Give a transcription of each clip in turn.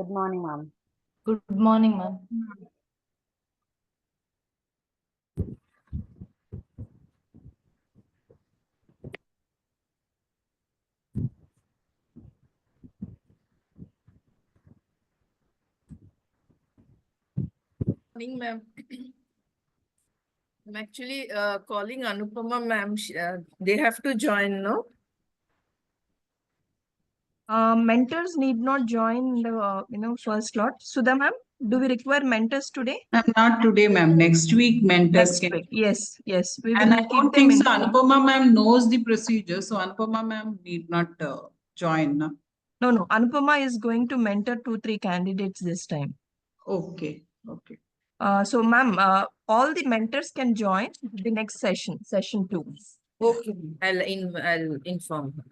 Good morning, ma'am. Good morning, ma'am. Morning, ma'am. I'm actually calling Anupama, ma'am. They have to join, no? Mentors need not join the first slot. Sudha ma'am, do we require mentors today? Not today, ma'am. Next week, mentors Next can. week. Yes. We will And I keep don't them think so. informed. Anupama ma'am knows the procedure, so Anupama ma'am need not join. No? No. Anupama is going to mentor 2-3 candidates this time. Okay. So ma'am, all the mentors can join the next session 2. Okay. I'll inform her.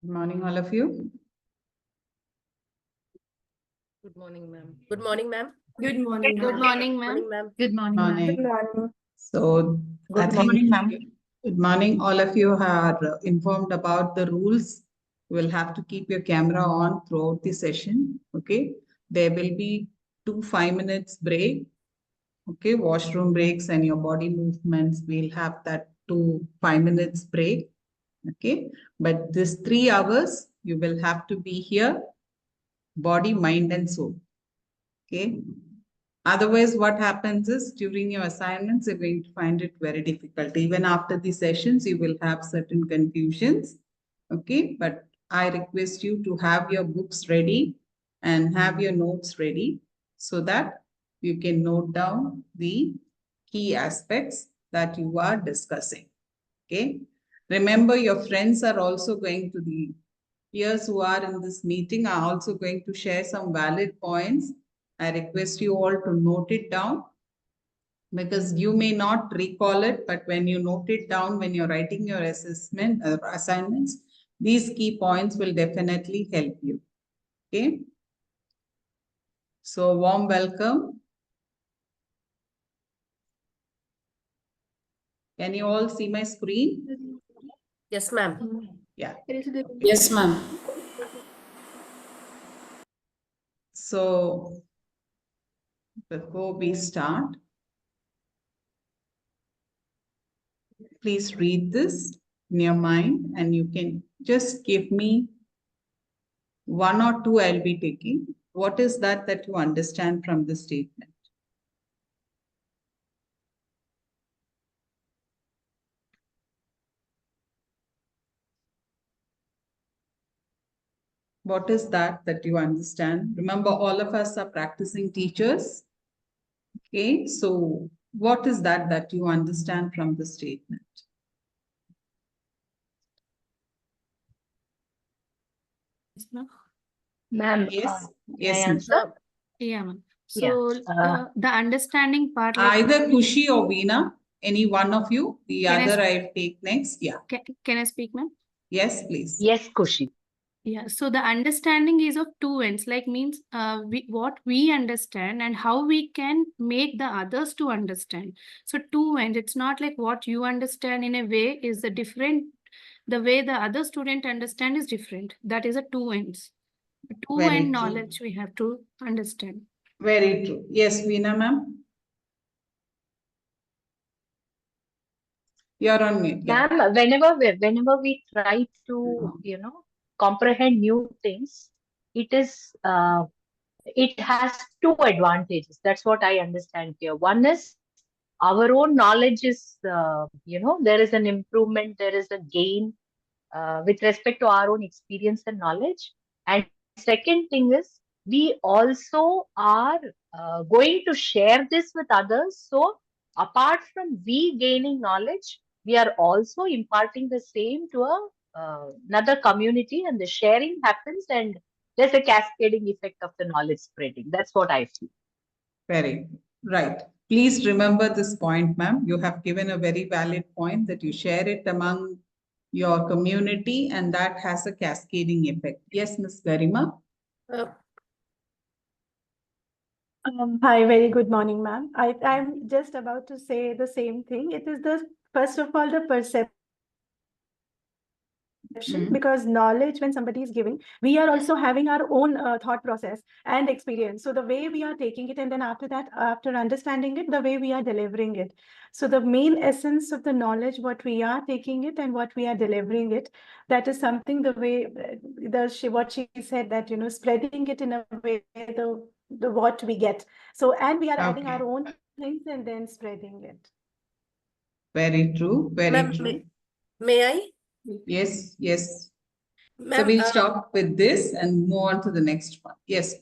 Good morning, all of you. Good morning, ma'am. Good morning, ma'am. Good morning. Good morning, ma'am. Morning, ma'am. Good morning, ma'am. Morning. So I Good think, morning, ma'am. good morning, all of you are informed about the rules. You will have to keep your camera on throughout the session, okay? There will be 2 5 minutes break, okay? Washroom breaks and your body movements, we'll have that 2 5 minutes break, okay? But this 3 hours, you will have to be here, body, mind and soul, okay? Otherwise, what happens is during your assignments, you're going to find it very difficult. Even after the sessions, you will have certain confusions. Okay, but I request you to have your books ready and have your notes ready so that you can note down the key aspects that you are discussing. Okay, remember your friends are also going to the peers who are in this meeting are also going to share some valid points. I request you all to note it down because you may not recall it, but when you note it down, when you're writing your assignments, these key points will definitely help you. Okay. So warm welcome. Can you all see my screen? Yes, ma'am. Yeah. Yes, ma'am. So before we start, please read this in your mind and you can just give me 1 or 2 I'll be taking. What is that you understand from the statement? What is that you understand? Remember, all of us are practicing teachers. Okay, so what is that you understand from the statement? Ma'am, Yes, may I yes, ma'am. answer? Yeah, ma'am. Yeah, So the understanding part, like, Either Kushi or Veena, any one of you, the Can I other I'll take next. Yeah, can I speak, ma'am? yes, please. Yes, Kushi. Yeah. So the understanding is of two ends, like means what we understand and how we can make the others to understand. So two ends. It's not like what you understand in a way is the different. The way the other student understand is different. That is a two ends. Two Very end true. knowledge we have to understand. Very true. Yes, Veena ma'am. You're on mute. Yeah. Ma'am, whenever we try to, comprehend new things, it has two advantages. That's what I understand here. One is our own knowledge is, there is an improvement, there is a gain with respect to our own experience and knowledge. And second thing is, we also are going to share this with others. So, apart from we gaining knowledge, we are also imparting the same to another community, and the sharing happens, and there's a cascading effect of the knowledge spreading. That's what I feel. Very right. Please remember this point, ma'am. You have given a very valid point that you share it among your community and that has a cascading effect. Yes, Ms. Garima. Uh, Hi, very good morning, ma'am. I'm just about to say the same thing. It is first of all, the perception, because knowledge, when somebody is giving, we are also having our own thought process and experience. So the way we are taking it, and then after that, after understanding it, the way we are delivering it. So the main essence of the knowledge, what we are taking it and what we are delivering it, that is something the way what she said, that, spreading it in a way, the what we get. So, and we are adding our own things and then spreading it. Very true. Very Ma'am, true. may I? Yes, yes. So Ma'am, we'll stop with this and move on to the next one. Yes.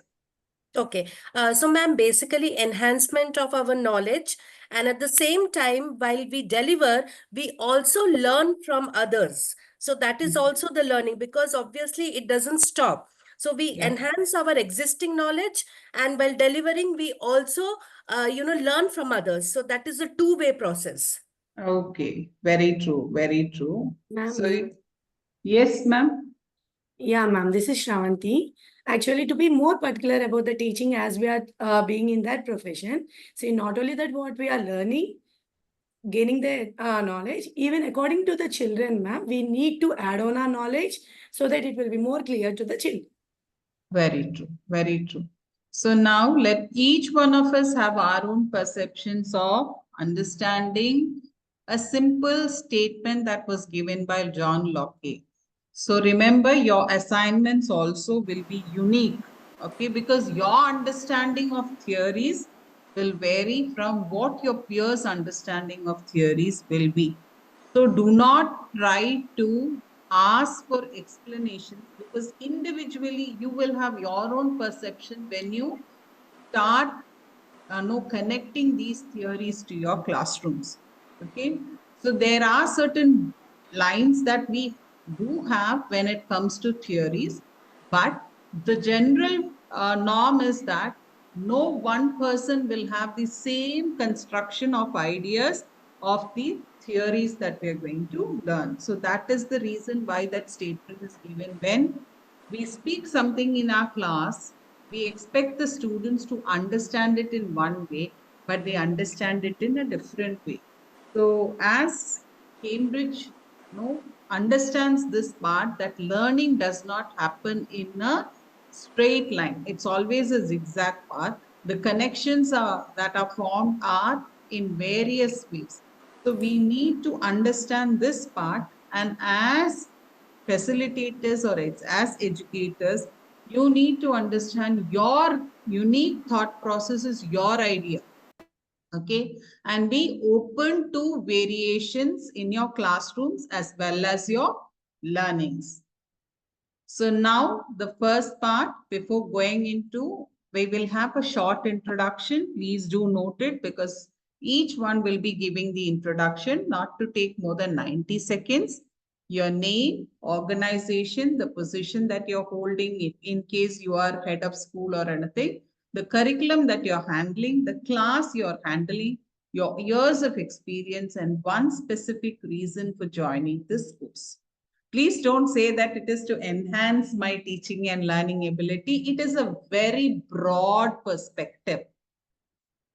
okay. So, ma'am, basically enhancement of our knowledge, and at the same time, while we deliver, we also learn from others. So that is also the learning, because obviously it doesn't stop. So we Yeah. enhance our existing knowledge, and while delivering, we also, learn from others. So that is a two-way process. Okay. Very true. Very true. Ma'am. So, yes, ma'am. Yeah, ma'am, this is Shravanti. Actually, to be more particular about the teaching as we are being in that profession, see, not only that what we are learning, gaining the knowledge, even according to the children, ma'am, we need to add on our knowledge so that it will be more clear to the children. Very true. Very true. So now let each one of us have our own perceptions of understanding a simple statement that was given by John Locke. So remember, your assignments also will be unique, okay? Because your understanding of theories will vary from what your peers' understanding of theories will be. So do not try to ask for explanations, because individually you will have your own perception when you start connecting these theories to your classrooms. Okay, so there are certain lines that we do have when it comes to theories, but the general norm is that no one person will have the same construction of ideas of the theories that we are going to learn. So that is the reason why that statement is given. When we speak something in our class, we expect the students to understand it in one way, but they understand it in a different way. So as Cambridge understands this part, that learning does not happen in a straight line. It's always a zigzag path. The connections that are formed are in various ways. So we need to understand this part, and as facilitators or as educators, you need to understand your unique thought process is your idea. Okay, and be open to variations in your classrooms as well as your learnings. So now the first part, before going into, we will have a short introduction. Please do note it, because each one will be giving the introduction, not to take more than 90 seconds. Your name, organization, the position that you're holding in case you are head of school or anything, the curriculum that you're handling, the class you're handling, your years of experience, and one specific reason for joining this course. Please don't say that it is to enhance my teaching and learning ability. It is a very broad perspective.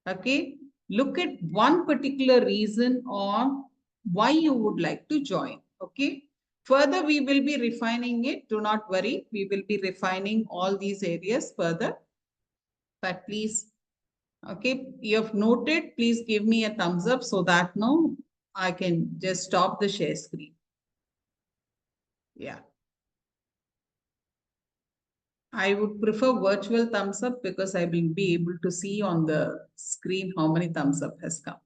Okay, look at one particular reason on why you would like to join. Okay, further we will be refining it. Do not worry, we will be refining all these areas further. But please, okay, you have noted, please give me a thumbs up so that no, I can just stop the share screen. Yeah. I would prefer virtual thumbs up, because I will be able to see on the screen how many thumbs up has come.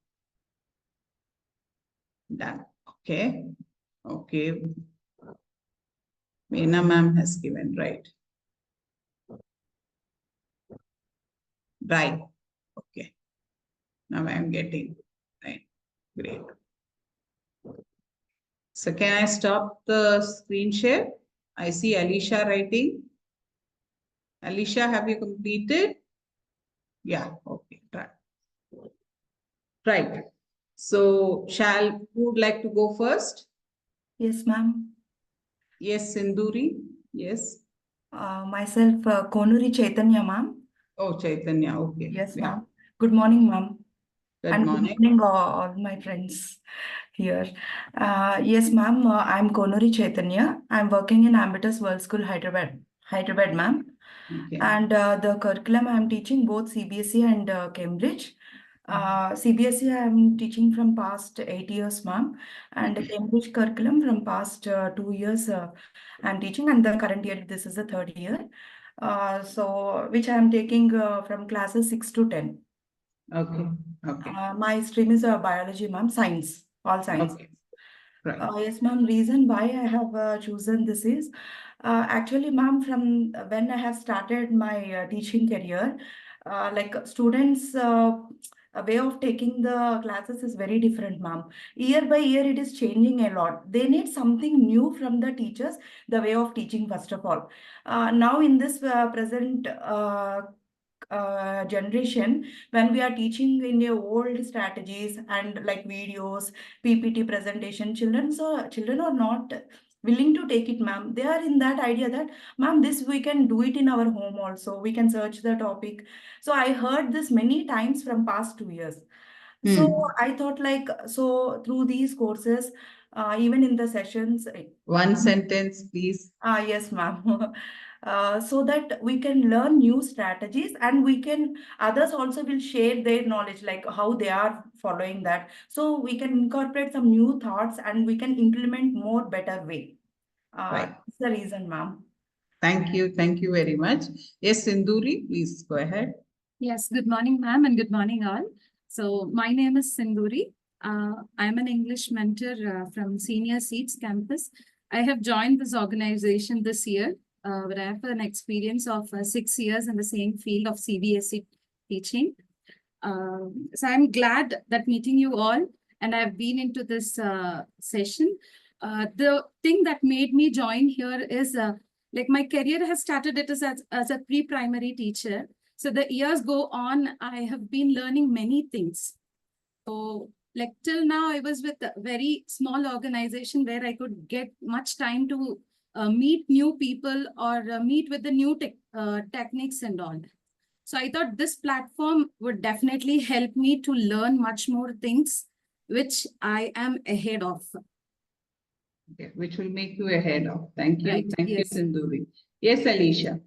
Done. Okay. Okay. Meena ma'am has given, right. Right. Okay. Now I am getting, right. Great. So can I stop the screen share? I see Alicia writing. Alicia, have you completed? Yeah. Okay. Right. Right. So who would like to go first? Yes, ma'am. Yes, Sinduri. Yes. Myself, Konuri Chaitanya, ma'am. Oh, Chaitanya. Okay. Yes, Yeah. ma'am. Good morning, ma'am. Good And morning. good morning, all my friends here. Yes, ma'am. I'm Konuri Chaitanya. I'm working in Ambitus World School, Hyderabad, ma'am. Okay. And the curriculum I'm teaching both CBSE and Cambridge. CBSE I'm teaching from past 8 years, ma'am, and the Cambridge curriculum from past 2 years I'm teaching, and the current year this is the third year. So which I am taking from classes 6 to 10. Okay. Okay. My stream is biology, ma'am, science, all science. Okay. Right. Yes, ma'am. Reason why I have chosen this is actually, ma'am, from when I have started my teaching career, like students' way of taking the classes is very different, ma'am. Year by year, it is changing a lot. They need something new from the teachers, the way of teaching, first of all. Now, in this present generation, when we are teaching in the old strategies and like videos, PPT presentation, children are not willing to take it, ma'am. They are in that idea that, ma'am, this we can do it in our home also. We can search the topic. So I heard this many times from past 2 years. So I thought like, so through these courses, even in the sessions, One sentence, please. yes, ma'am. So that we can learn new strategies and we can, others also will share their knowledge, like how they are following that. So we can incorporate some new thoughts and we can implement more better way. Right. That's the reason, ma'am. Thank you. Thank you very much. Yes, Sinduri, please go ahead. Yes, good morning, ma'am, and good morning, all. So, my name is Sinduri. I'm an English mentor from Senior Seats campus. I have joined this organization this year, where I have an experience of 6 years in the same field of CBSE teaching. So, I'm glad that meeting you all, and I've been into this session. The thing that made me join here is like my career has started it as a pre-primary teacher. So the years go on, I have been learning many things. So like till now, I was with a very small organization where I could get much time to meet new people or meet with the new techniques and all. So I thought this platform would definitely help me to learn much more things, which I am ahead of. Okay, which will make you ahead of. Thank you. Right, Thank you, yes. Sinduri. Yes, Alicia.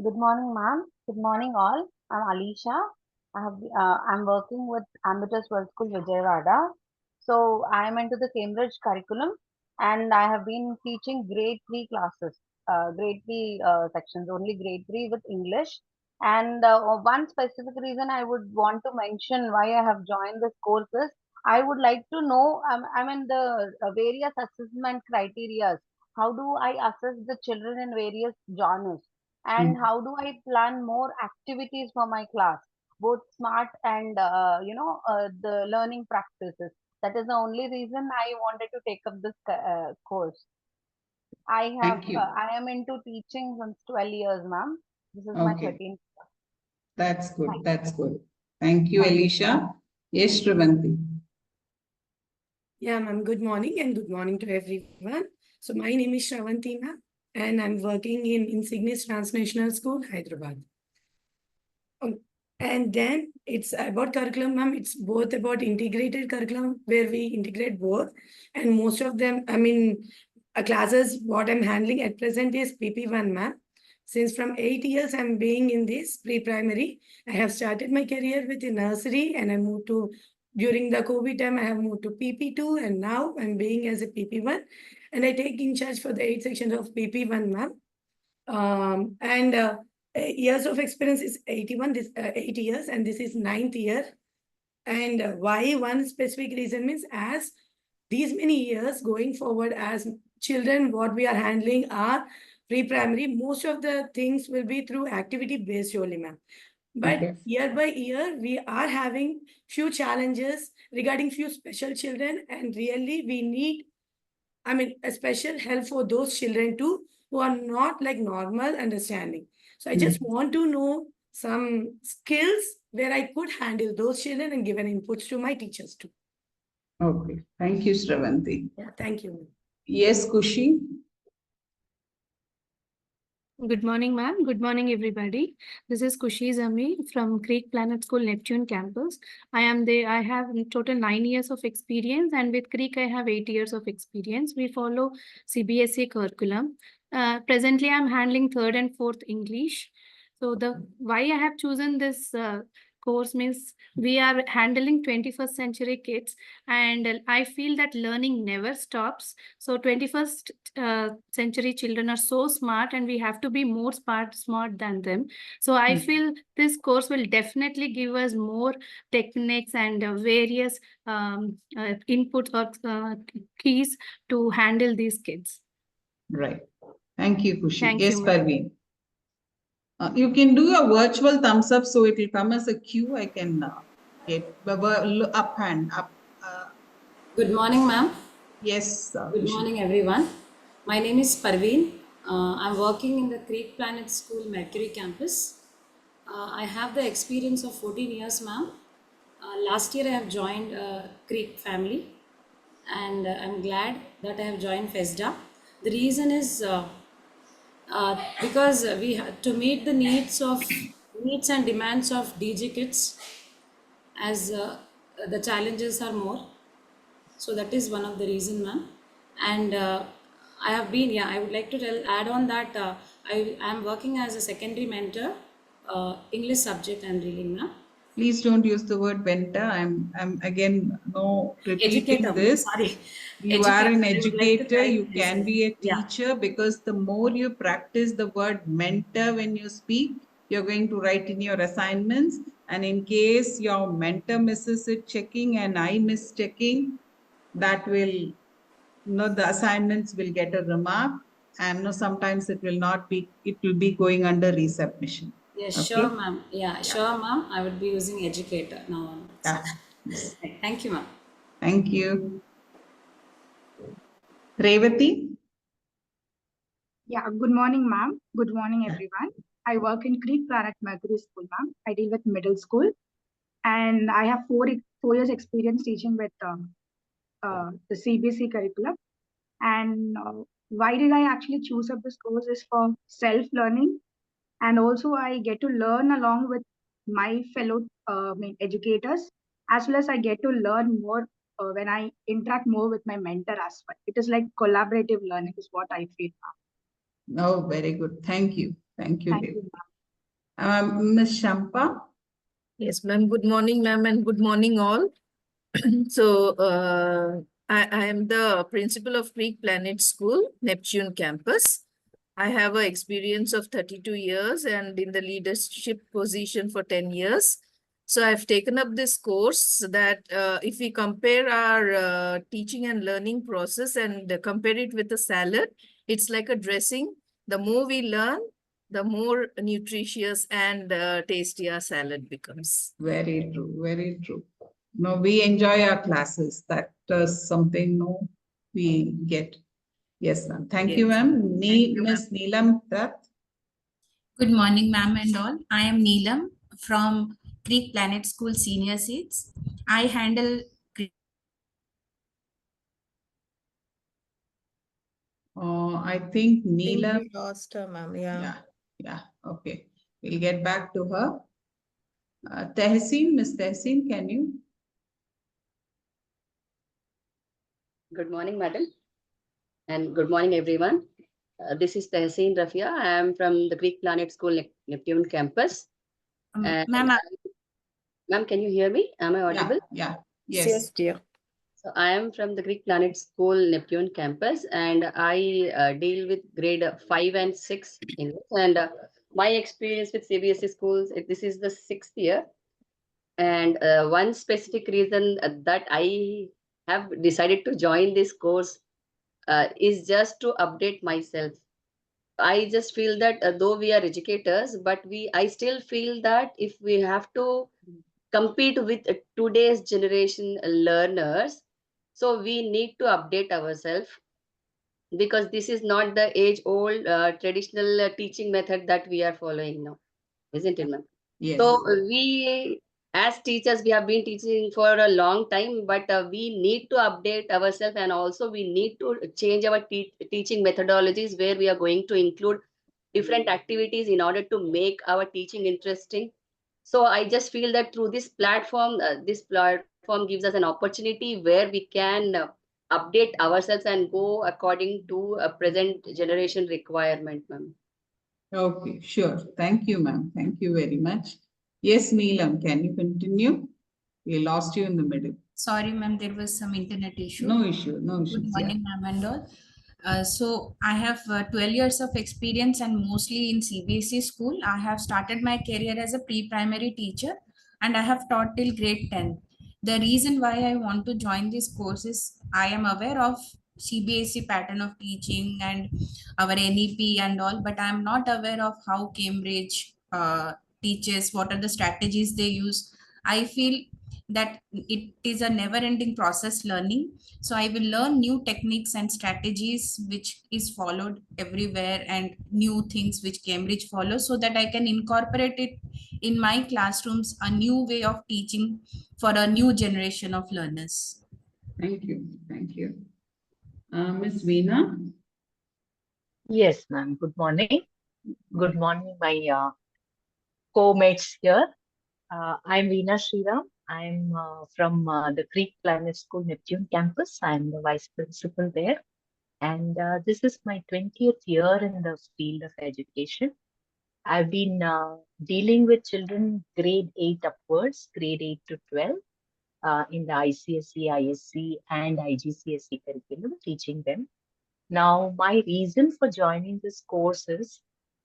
Good morning, ma'am. Good morning, all. I'm Alisha. I'm working with Ambitus World School Vijayawada. So I am into the Cambridge curriculum, and I have been teaching grade 3 classes, grade 3 sections, only grade 3 with English. And one specific reason I would want to mention why I have joined this course is I would like to know, I mean, the various assessment criteria. How do I assess the children in various genres? And how do I plan more activities for my class, both smart and the learning practices. That is the only reason I wanted to take up this course. Thank you. I am into teaching since 12 years, ma'am. This is my Okay. 13th year. That's good. That's good. Thank you, Alicia. Yes, Shravanti. Yeah, ma'am. Good morning and good morning to everyone. So my name is Shravanti, ma'am, and I'm working in Insignis Transnational School, Hyderabad. And then it's about curriculum, ma'am. It's both about integrated curriculum where we integrate both. And most of them, I mean, classes, what I'm handling at present is PP1, ma'am. Since from 8 years, I'm being in this pre-primary. I have started my career with the nursery and I moved to, during the COVID time, I have moved to PP2 and now I'm being as a PP1. And I take in charge for the 8 sections of PP1, ma'am. Years of experience is 81, this 8 years, and this is 9th year. And why one specific reason means as these many years going forward as children, what we are handling are pre-primary, most of the things will be through activity-based only, ma'am. But year by year, we are having few challenges regarding few special children, and really we need, I mean, a special help for those children too, who are not like normal understanding. So I just want to know some skills where I could handle those children and give an inputs to my teachers too. Okay. Thank you, Shravanti. Yeah, thank you. Yes, Kushi. Good morning, ma'am. Good morning, everybody. This is Kushi Zami from Creek Planet School Neptune campus. I have in total 9 years of experience, and with Creek, I have 8 years of experience. We follow CBSE curriculum. Presently, I'm handling 3rd and 4th English. So the why I have chosen this course means we are handling 21st century kids, and I feel that learning never stops. So 21st century children are so smart, and we have to be more smart than them. So I feel this course will definitely give us more techniques and various inputs or keys to handle these kids. Right. Thank you, Kushi. Thank Yes, you, ma'am. Parveen. You can do a virtual thumbs up, so it will come as a cue. I can get up hand up. Good morning, ma'am. Yes. Good morning, everyone. My name is Parveen. I'm working in the Creek Planet School Mercury campus. I have the experience of 14 years, ma'am. Last year, I have joined Creek family, and I'm glad that I have joined FESDA. The reason is because we have to meet the needs and demands of DG kids as the challenges are more. So that is one of the reason, ma'am. And I have been, yeah, I would like to add on that I am working as a secondary mentor, English subject I'm reading, ma'am. Please don't use the word mentor. I'm again no repeating Educator, this. sorry. You are Educator, an I would like to educator, you correct can myself. be a Yeah. teacher, because the more you practice the word mentor when you speak, you're going to write in your assignments. And in case your mentor misses it checking and I miss checking, that will, the assignments will get a remark, and no, sometimes it will not be, it will be going under resubmission. Yes, Okay. sure, ma'am. Yeah, sure, ma'am. I would be using educator now on. Yeah. Yes. Right. Thank you, ma'am. Thank you. Revati? Yeah, good morning, ma'am. Good morning, everyone. I work in Creek Planet Mercury School, ma'am. I deal with middle school, and I have 4 years experience teaching with the CBSE curriculum. And why did I actually choose up this course is for self-learning, and also I get to learn along with my fellow educators, as well as I get to learn more when I interact more with my mentor as well. It is like collaborative learning is what I feel, ma'am. Oh, very good. Thank you. Thank you, Thank Dev. you, ma'am. Ms. Shampa? Yes, ma'am. Good morning, ma'am, and good morning, all. So, I am the principal of Creek Planet School, Neptune campus. I have an experience of 32 years and in the leadership position for 10 years. So I've taken up this course so that if we compare our teaching and learning process and compare it with a salad, it's like a dressing. The more we learn, the more nutritious and tasty our salad becomes. Very true. Very true. No, we enjoy our classes. That is something, no, we get. Yes, ma'am. Thank you, Yes. ma'am. Thank you, ma'am. Ms. Neelam Dutt? Good morning, ma'am and all. I am Neelam from Creek Planet School Senior Seats. I handle I think I think Neelam. we lost her, ma'am. Yeah. Yeah. Okay. We'll get back to her. Tehseen, Ms. Tehseen, can you? Good morning, madam, and good morning, everyone. This is Tehseen Rafia. I am from the Greek Planet School Neptune campus. ma'am. Ma'am, can you hear me? Am I audible? Yeah. Yes, dear. So I am from the Greek Planet School Neptune campus, and I deal with grade 5 and 6 English. And my experience with CBSE schools, this is the 6th year. And one specific reason that I have decided to join this course is just to update myself. I just feel that though we are educators, but I still feel that if we have to compete with today's generation learners, so we need to update ourselves, because this is not the age old traditional teaching method that we are following now, isn't it, ma'am? Yes. So we, as teachers, we have been teaching for a long time, but we need to update ourselves, and also we need to change our teaching methodologies, where we are going to include different activities in order to make our teaching interesting. So I just feel that through this platform gives us an opportunity where we can update ourselves and go according to a present generation requirement, ma'am. Okay, sure. Thank you, ma'am. Thank you very much. Yes, Neelam, can you continue? We lost you in the middle. Sorry, ma'am, there was some internet issue. No issue, no issues. Good morning, ma'am and all. So I have 12 years of experience and mostly in CBSE school. I have started my career as a pre-primary teacher and I have taught till grade 10. The reason why I want to join this course is I am aware of CBSE pattern of teaching and our NEP and all, but I am not aware of how Cambridge teaches, what are the strategies they use. I feel that it is a never ending process learning. So I will learn new techniques and strategies which is followed everywhere and new things which Cambridge follows, so that I can incorporate it in my classrooms, a new way of teaching for a new generation of learners. Thank you. Thank you. Ms. Veena? Yes, ma'am. Good morning. Good morning, my co-mates here. I'm Veena Sriram. I'm from the Greek Planet School Neptune campus. I'm the vice principal there. And this is my 20th year in the field of education. I've been dealing with children grade 8 upwards, grade 8 to 12, in the ICSE, ISC, and IGCSE curriculum, teaching them. Now, my reason for joining this course is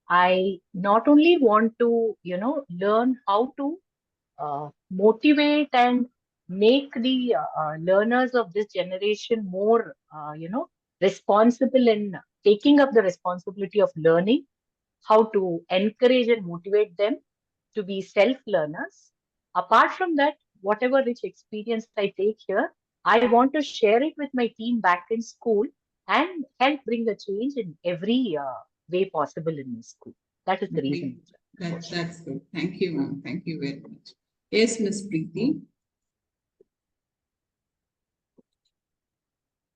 I not only want to, learn how to motivate and make the learners of this generation more, responsible in taking up the responsibility of learning, how to encourage and motivate them to be self-learners. Apart from that, whatever rich experience I take here, I want to share it with my team back in school and help bring a change in every way possible in my school. That is the reason. That's good. Thank you, ma'am. Thank you very much. Yes, Ms. Preeti.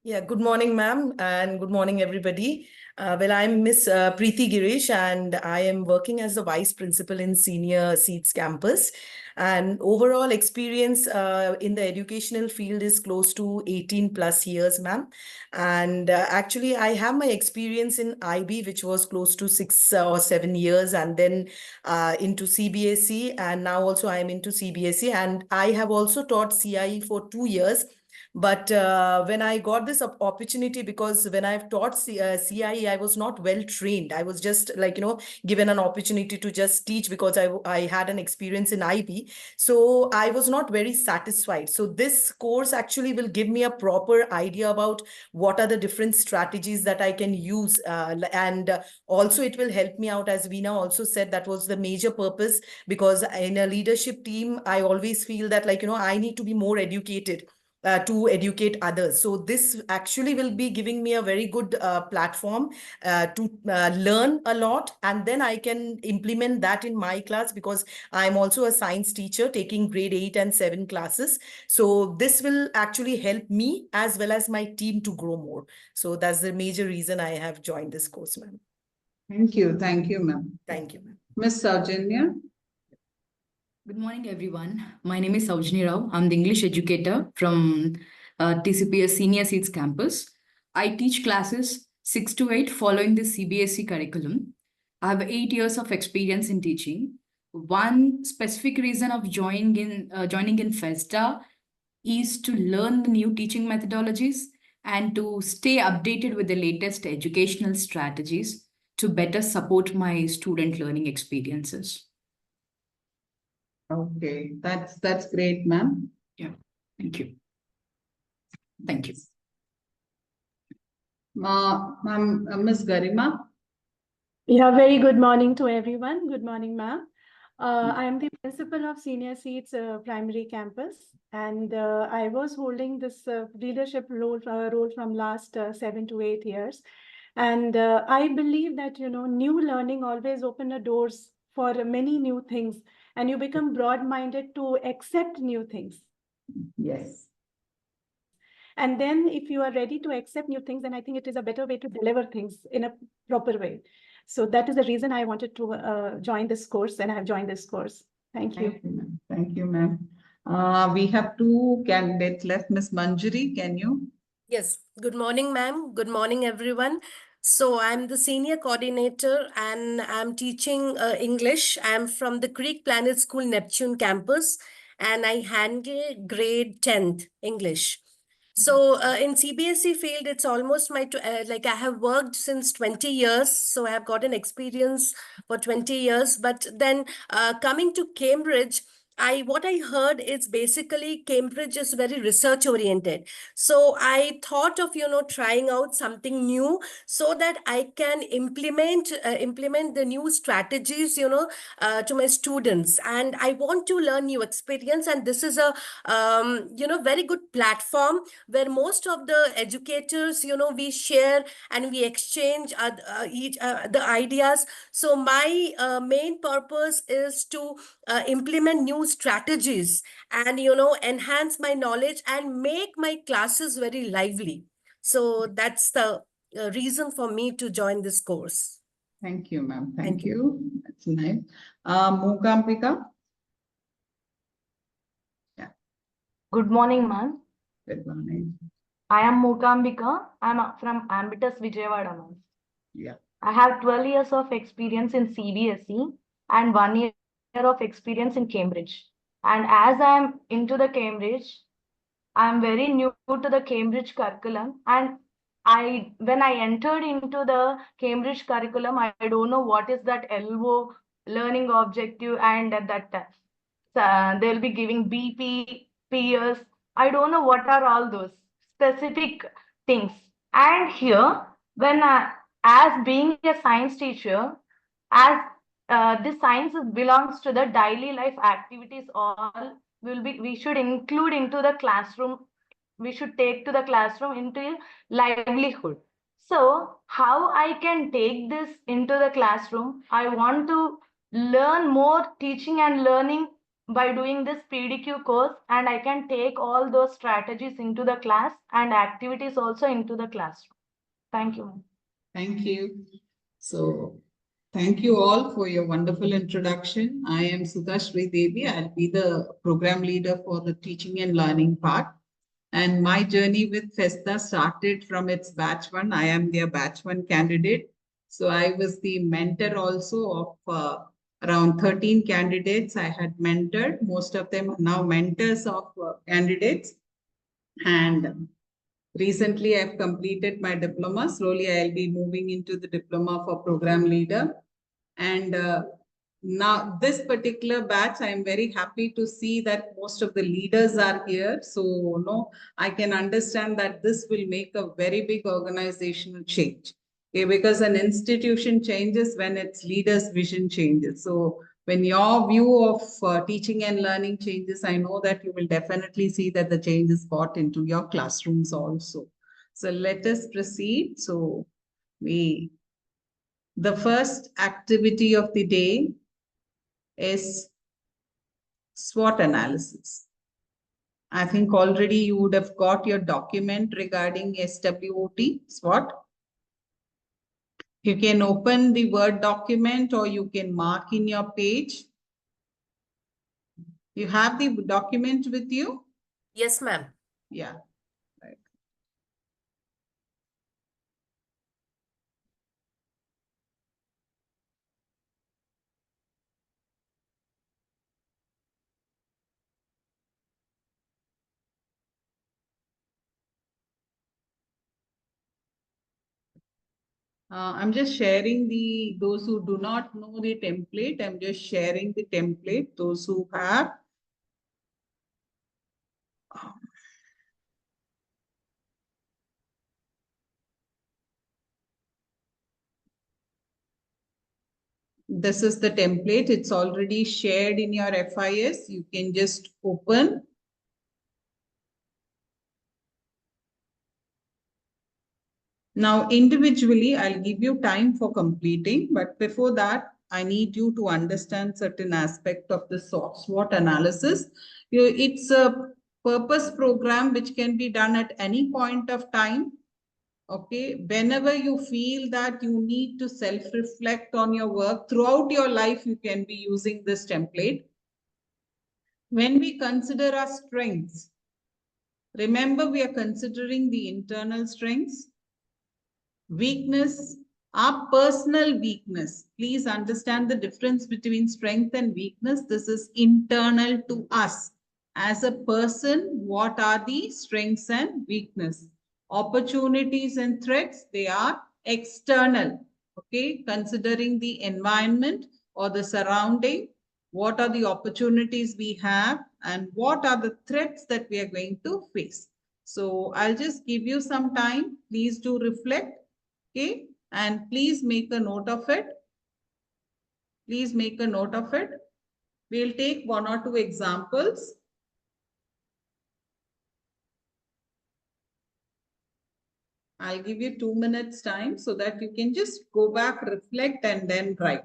Yeah, good morning, ma'am, and good morning, everybody. Well, I'm Miss Preeti Girish, and I am working as the Vice Principal in Senior Seats Campus. And overall experience in the educational field is close to 18 plus years, ma'am. And actually, I have my experience in IB, which was close to 6 or 7 years, and then into CBSE, and now also I am into CBSE. And I have also taught CIE for 2 years. But when I got this opportunity, because when I've taught CIE, I was not well trained. I was just like, given an opportunity to just teach because I had an experience in IB. So I was not very satisfied. So this course actually will give me a proper idea about what are the different strategies that I can use. And also it will help me out, as Veena also said, that was the major purpose, because in a leadership team, I always feel that I need to be more educated to educate others. So this actually will be giving me a very good platform to learn a lot, and then I can implement that in my class, because I'm also a science teacher taking grade 8 and 7 classes. So this will actually help me as well as my team to grow more. So that's the major reason I have joined this course, ma'am. Thank you. Thank you, ma'am. Thank you, ma'am. Ms. Saujanya? Good morning, everyone. My name is Saujani Rao. I'm the English educator from TCPS Senior Seats campus. I teach classes 6 to 8 following the CBSE curriculum. I have 8 years of experience in teaching. One specific reason of joining in FESTA is to learn the new teaching methodologies and to stay updated with the latest educational strategies to better support my student learning experiences. Okay, that's great, ma'am. Yeah, thank you. Thank you. Ma'am, Ms. Garima? Yeah, very good morning to everyone. Good morning, ma'am. I am the principal of Senior Seats Primary Campus, and I was holding this leadership role from last 7 to 8 years. And I believe that, new learning always open the doors for many new things, and you become broad-minded to accept new things. Yes. And then if you are ready to accept new things, then I think it is a better way to deliver things in a proper way. So that is the reason I wanted to join this course, and I have joined this course. Thank you. Thank you, ma'am. We have 2 candidates left. Ms. Manjari, can you? Yes. Good morning, ma'am. Good morning, everyone. So I'm the senior coordinator and I'm teaching English. I'm from the Greek Planet School Neptune campus and I handle grade 10th English. So in CBSE field, it's almost like I have worked since 20 years. So I have got an experience for 20 years. But then coming to Cambridge, what I heard is basically Cambridge is very research oriented. So I thought of, trying out something new so that I can implement the new strategies, to my students. And I want to learn new experience. And this is a, very good platform where most of the educators, we share and we exchange the ideas. So my main purpose is to implement new strategies and, enhance my knowledge and make my classes very lively. So that's the reason for me to join this course. Thank you, ma'am. Thank Thank you. That's nice. Mookampika? Yeah. Good morning, ma'am. Good morning. I am Mookambika. I'm from Ambitus Vijayawada, ma'am. Yeah. I have 12 years of experience in CBSE and 1 year of experience in Cambridge. And as I am into the Cambridge, I am very new to the Cambridge curriculum. And when I entered into the Cambridge curriculum, I don't know what is that LO, learning objective, and they'll be giving BP, peers. I don't know what are all those specific things. And here, as being a science teacher, as this science belongs to the daily life activities, all we should include into the classroom. We should take to the classroom into livelihood. So how I can take this into the classroom? I want to learn more teaching and learning by doing this PDQ course, and I can take all those strategies into the class and activities also into the classroom. Thank you. Thank you. So, thank you all for your wonderful introduction. I am Sudhashri Devi. I'll be the program leader for the teaching and learning part. And my journey with FESTA started from its batch 1. I am their batch 1 candidate. So I was the mentor also of around 13 candidates I had mentored. Most of them are now mentors of candidates. And recently I've completed my diploma. Slowly I'll be moving into the diploma for program leader. And now this particular batch, I am very happy to see that most of the leaders are here. So I can understand that this will make a very big organizational change. Okay, because an institution changes when its leaders' vision changes. So when your view of teaching and learning changes, I know that you will definitely see that the change is brought into your classrooms also. So let us proceed. So the first activity of the day is SWOT analysis. I think already you would have got your document regarding SWOT, SWOT. You can open the Word document or you can mark in your page. You have the document with you? Yes, ma'am. Yeah. Right. I'm just sharing those who do not know the template, I'm just sharing the template. Those who have, this is the template. It's already shared in your FIS. You can just open. Now, individually, I'll give you time for completing, but before that, I need you to understand certain aspect of the SWOT analysis. It's a purpose program which can be done at any point of time. Okay, whenever you feel that you need to self-reflect on your work throughout your life, you can be using this template. When we consider our strengths, remember we are considering the internal strengths. Weakness, our personal weakness. Please understand the difference between strength and weakness. This is internal to us. As a person, what are the strengths and weakness? Opportunities and threats, they are external. Okay, considering the environment or the surrounding, what are the opportunities we have and what are the threats that we are going to face. So I'll just give you some time. Please do reflect. Okay, and please make a note of it. Please make a note of it. We'll take 1 or 2 examples. I'll give you 2 minutes time so that you can just go back, reflect, and then write.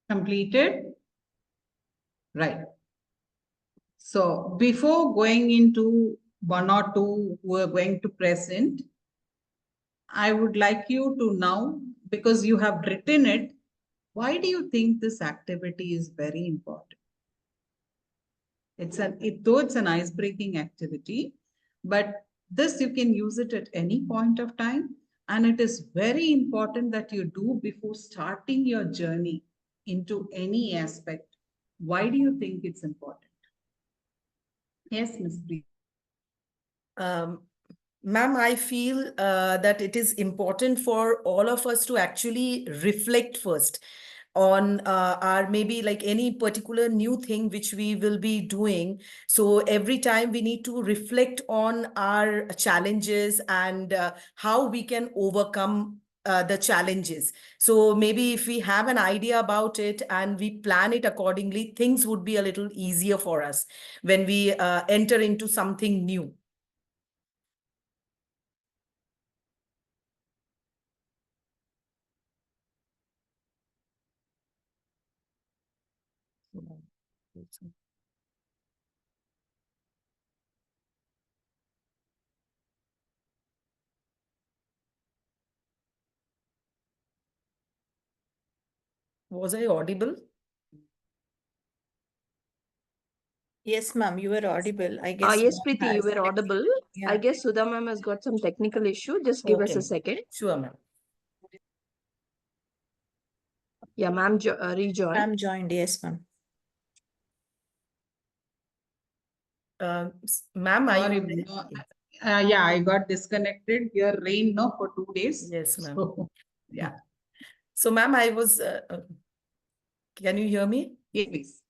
Completed? Right. So before going into one or two who are going to present, I would like you to now, because you have written it, why do you think this activity is very important? Though it's an ice-breaking activity, but this you can use it at any point of time. And it is very important that you do before starting your journey into any aspect. Why do you think it's important? Yes, Ms. Preeti. Ma'am, I feel that it is important for all of us to actually reflect first on our maybe like any particular new thing which we will be doing. So every time we need to reflect on our challenges and how we can overcome the challenges. So maybe if we have an idea about it and we plan it accordingly, things would be a little easier for us when we enter into something new. Was I audible? Yes, ma'am, you were audible. I guess Yes, ma'am Preeti, you has. were audible. I Yeah. guess Sudha ma'am has got some technical issue. Just give us Okay, a second. sure, ma'am. Yeah, ma'am rejoined. Ma'am joined. Yes, ma'am. Ma'am, are Sorry, you there? no, yeah, I got disconnected. Here rain no for 2 days. Yes, ma'am. So, yeah. So, ma'am, I was, can you hear me? Yes, please.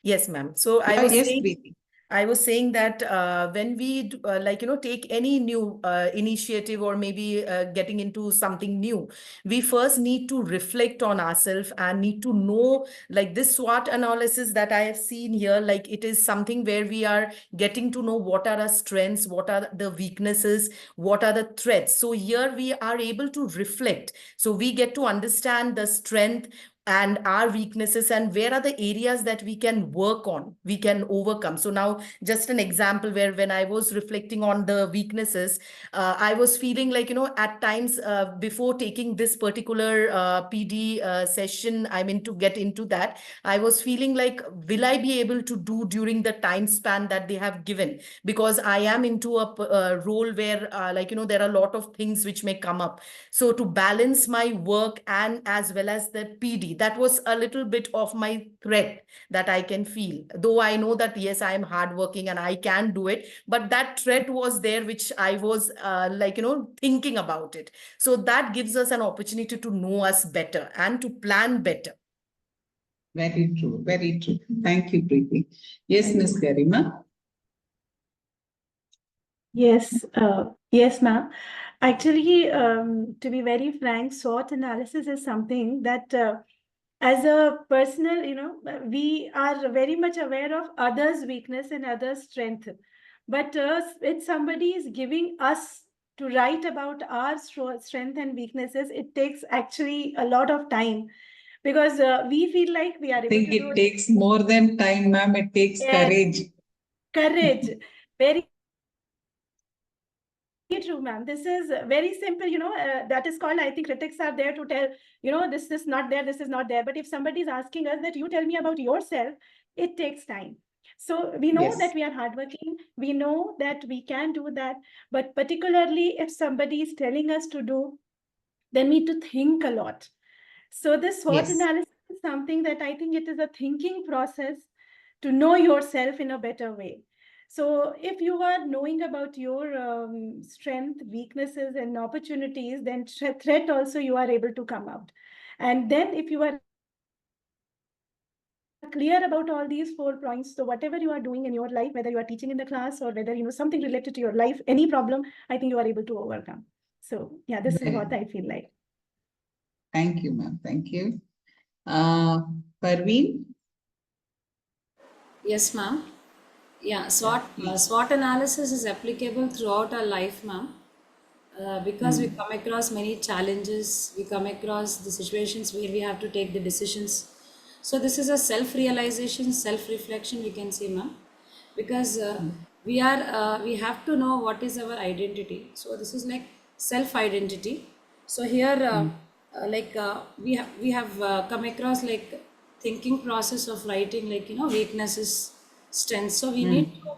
Yes, ma'am. So Yes, Preeti. I was saying that when we take any new initiative or maybe getting into something new, we first need to reflect on ourselves and need to know like this SWOT analysis that I have seen here, like it is something where we are getting to know what are our strengths, what are the weaknesses, what are the threats. So here we are able to reflect. So we get to understand the strength and our weaknesses and where are the areas that we can work on, we can overcome. So now just an example where when I was reflecting on the weaknesses, I was feeling like, at times before taking this particular PD session, I mean to get into that, I was feeling like, will I be able to do during the time span that they have given? Because I am into a role where there are a lot of things which may come up. So to balance my work and as well as the PD, that was a little bit of my threat that I can feel. Though I know that, yes, I am hardworking and I can do it, but that threat was there, which I was thinking about it. So that gives us an opportunity to know us better and to plan better. Very true, very true. Thank you, Preeti. Yes, Ms. Garima. Yes, yes, ma'am. Actually, to be very frank, SWOT analysis is something that, as a personal, we are very much aware of others' weakness and others' strength. But if somebody is giving us to write about our strength and weaknesses, it takes actually a lot of time because we feel like we are I able think to do it it. takes more than time, ma'am. It takes Yes, courage. courage. Very true, ma'am. This is very simple, that is called, I think critics are there to tell, this is not there, this is not there. But if somebody is asking us that you tell me about yourself, it takes time. So we know Yes. that we are hardworking, we know that we can do that, but particularly if somebody is telling us to do, then we need to think a lot. So this SWOT Yes. analysis is something that I think it is a thinking process to know yourself in a better way. So if you are knowing about your strength, weaknesses, and opportunities, then threat also you are able to come out. And then if you are clear about all these 4 points, so whatever you are doing in your life, whether you are teaching in the class or whether something related to your life, any problem, I think you are able to overcome. So yeah, this is what I feel like. Thank you, ma'am. Thank you. Parveen? Yes, ma'am. Yeah, SWOT, please. SWOT analysis is applicable throughout our life, ma'am. Because we come across many challenges, we come across the situations where we have to take the decisions So this is a self-realization, self-reflection, we can say, ma'am, because we have to know what is our identity. So this is like self-identity. So here, we have come across like thinking process of writing, like weaknesses, strengths. So we need to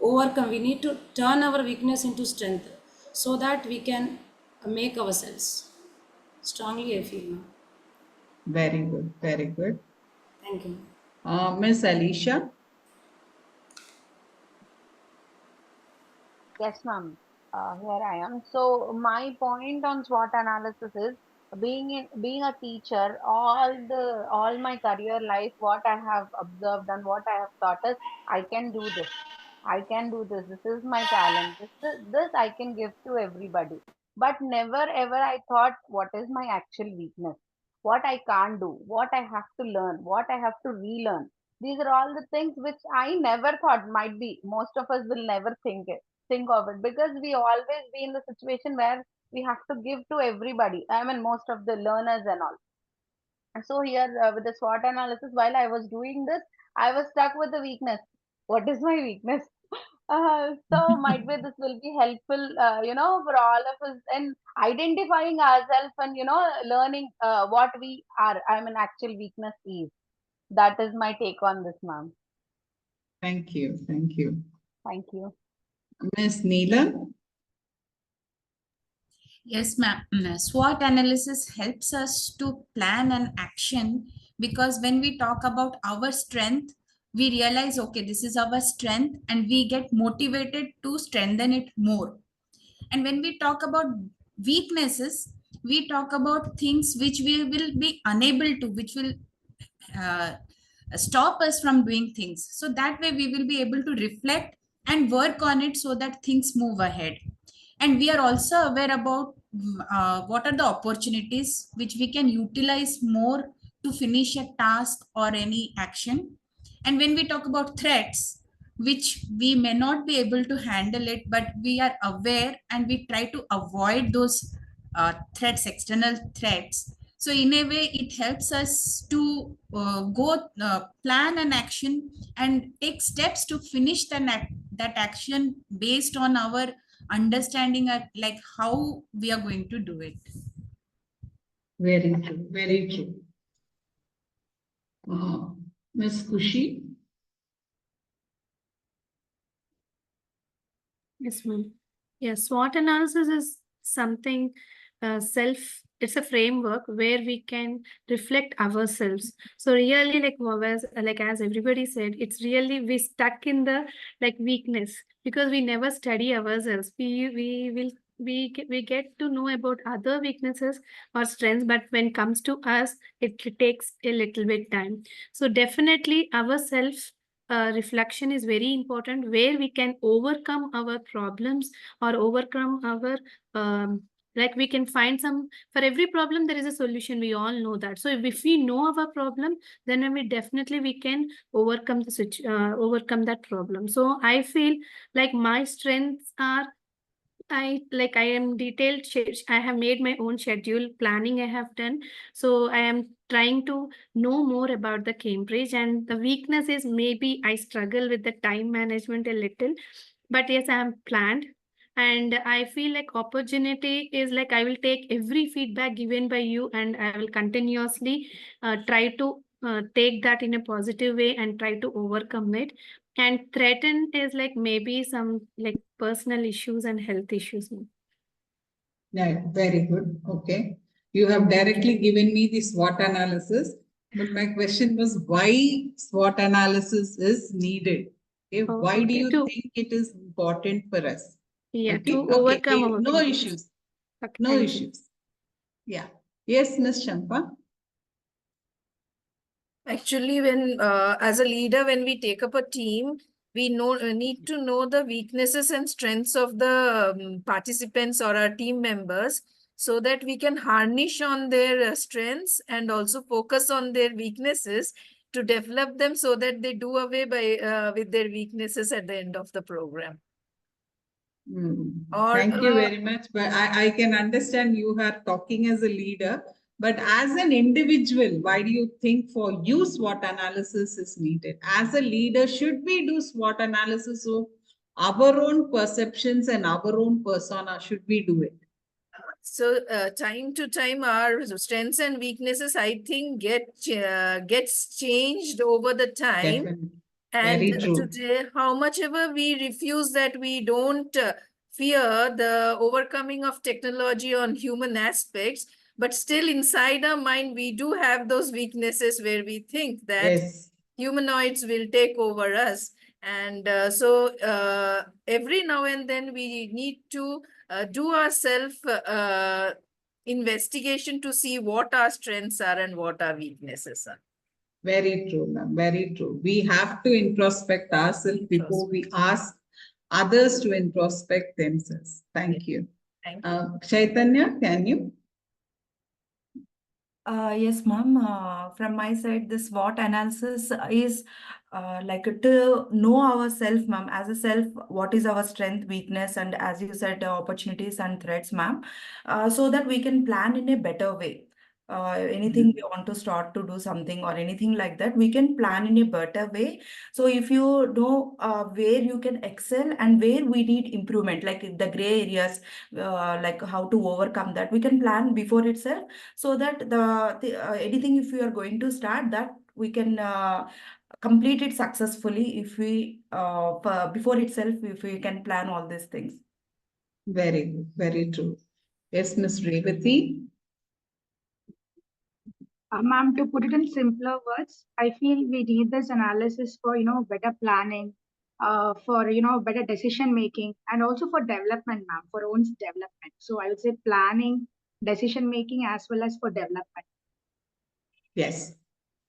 overcome. We need to turn our weakness into strength, so that we can make ourselves. Strongly, I feel, ma'am. Very good, very good. Thank you. Miss Alicia. Yes, ma'am. Here I am. So my point on SWOT analysis is being a teacher. All my career life, what I have observed and what I have thought is, I can do this. I can do this. This is my talent. This I can give to everybody. But never ever I thought what is my actual weakness, what I can't do, what I have to learn, what I have to relearn. These are all the things which I never thought might be. Most of us will never think of it, because we always be in the situation where we have to give to everybody. I mean, most of the learners and all. And so here, with the SWOT analysis, while I was doing this, I was stuck with the weakness. What is my weakness? So might be this will be helpful, for all of us in identifying ourselves and learning what we are. I mean, actual weakness is. That is my take on this, ma'am. Thank you, thank you. Thank you. Miss Neelam. Yes, ma'am. SWOT analysis helps us to plan an action, because when we talk about our strength, we realize, okay, this is our strength, and we get motivated to strengthen it more. And when we talk about weaknesses, we talk about things which we will be unable to, which will uh, stop us from doing things. So that way we will be able to reflect and work on it so that things move ahead. And we are also aware about what are the opportunities which we can utilize more to finish a task or any action. And when we talk about threats, which we may not be able to handle it, but we are aware and we try to avoid those threats, external threats. So in a way, it helps us to go plan an action and take steps to finish that action based on our understanding of like how we are going to do it. Very true, very true. Miss Kushi. Yes, ma'am. Yes, SWOT analysis is something it's a framework where we can reflect ourselves. So really, as everybody said, it's really we stuck in the weakness, because we never study ourselves. We get to know about other weaknesses or strengths, but when it comes to us, it takes a little bit time. So definitely our reflection is very important, where we can overcome our problems or overcome our we can find for every problem there is a solution. We all know that. So if we know our problem, then we can overcome that problem. So I feel like my strengths are, I am detailed. I have made my own schedule planning I have done. So I am trying to know more about the Cambridge, and the weakness is maybe I struggle with the time management a little, but yes, I am planned. And I feel like opportunity is like I will take every feedback given by you, and I will continuously try to take that in a positive way and try to overcome it. And threaten is like maybe some personal issues and health issues. Yeah, very good. Okay. You have directly given me the SWOT analysis, but my question was why SWOT analysis is needed. Okay. Why do you think it is important for us? Yeah, okay. to overcome our No weaknesses. issues. Okay, No thank you. issues. Yeah. Yes, Miss Champa. Actually, when as a leader, when we take up a team, we need to know the weaknesses and strengths of the participants or our team members, so that we can harness on their strengths and also focus on their weaknesses to develop them, so that they do away with their weaknesses at the end of the program. Thank you very much. But I can understand you are talking as a leader, But as an individual, why do you think for you SWOT analysis is needed? As a leader, should we do SWOT analysis of our own perceptions and our own persona? Should we do it? So time to time, our strengths and weaknesses, I think, gets changed over the time. Definitely. And Very true. today, how much ever we refuse that, we don't fear the overcoming of technology on human aspects, but still inside our mind, we do have those weaknesses where we think that Yes. humanoids will take over us. And so every now and then we need to do our self investigation to see what our strengths are and what our weaknesses are. Very true, ma'am. Very true. We have to introspect ourselves before we ask others to introspect themselves. Thank you. Thank you. Chaitanya, can you? Yes, ma'am. From my side, this SWOT analysis is like to know ourselves, ma'am, as a self, what is our strength, weakness, and as you said, opportunities and threats, ma'am, so that we can plan in a better way. Anything we want to start to do something or anything like that, we can plan in a better way. So if you know where you can excel and where we need improvement, like the gray areas, like how to overcome that, we can plan before itself, so that anything if we are going to start that, we can complete it successfully if we before itself, if we can plan all these things. Very good. Very true. Yes, Ms. Revati. Ma'am, to put it in simpler words, I feel we need this analysis for, better planning, for, better decision making, and also for development, ma'am, for own development. So I would say planning, decision making, as well as for development. Yes.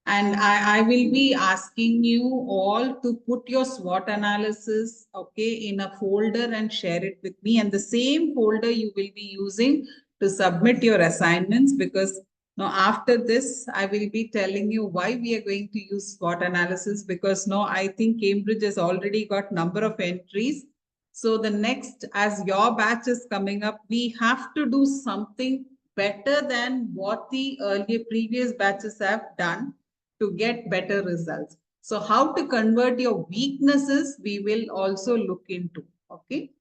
And I will be asking you all to put your SWOT analysis, okay, in a folder and share it with me. And the same folder you will be using to submit your assignments, because now after this, I will be telling you why we are going to use SWOT analysis, because now I think Cambridge has already got number of entries. So the next, as your batch is coming up, we have to do something better than what the earlier previous batches have done to get better results. So how to convert your weaknesses, we will also look into. Okay.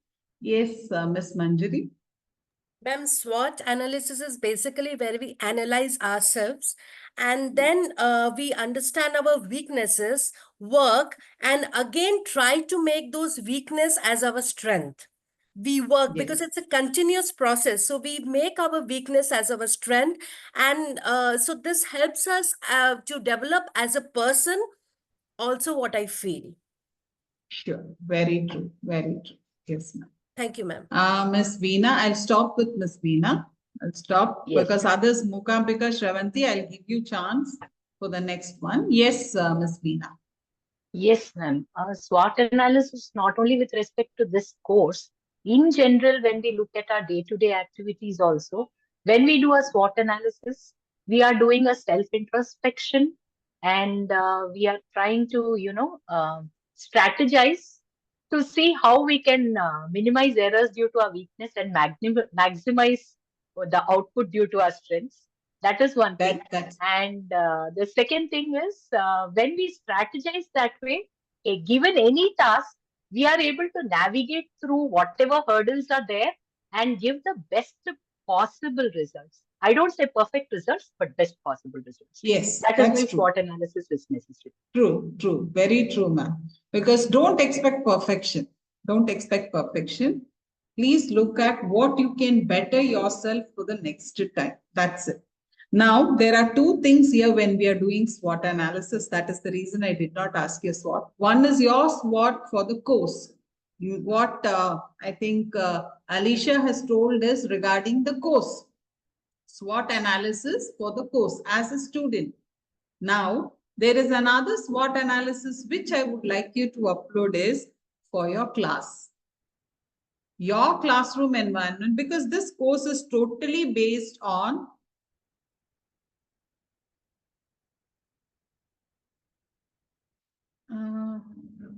Yes, Ms. Manjari. Ma'am, SWOT analysis is basically where we analyze ourselves and then we understand our weaknesses, work, and again try to make those weakness as our strength. We work because it's a continuous process. So we make our weakness as our strength. And so this helps us to develop as a person, also what I feel. Sure. Very true. Very true. Yes, ma'am. Thank you, ma'am. Ms. Veena, I'll stop with Ms. Veena. I'll stop because others, Mukambika, Shravanti, I'll give you chance for the next one. Yes, Ms. Veena. Yes, ma'am. SWOT analysis, not only with respect to this course, in general, when we look at our day-to-day activities also, when we do a SWOT analysis, we are doing a self-introspection and we are trying to, strategize to see how we can minimize errors due to our weakness and maximize the output due to our strengths. That is one thing. And the second thing is when we strategize that way, given any task, we are able to navigate through whatever hurdles are there and give the best possible results. I don't say perfect results, but best possible results. Yes, that is why that's true. SWOT analysis is necessary. True, true. Very true, ma'am. Because don't expect perfection. Don't expect perfection. Please look at what you can better yourself for the next time. That's it. Now, there are two things here when we are doing SWOT analysis. That is the reason I did not ask you SWOT. One is your SWOT for the course. What I think Alicia has told us regarding the course. SWOT analysis for the course as a student. Now, there is another SWOT analysis which I would like you to upload is for your class. Your classroom environment, because this course is totally based on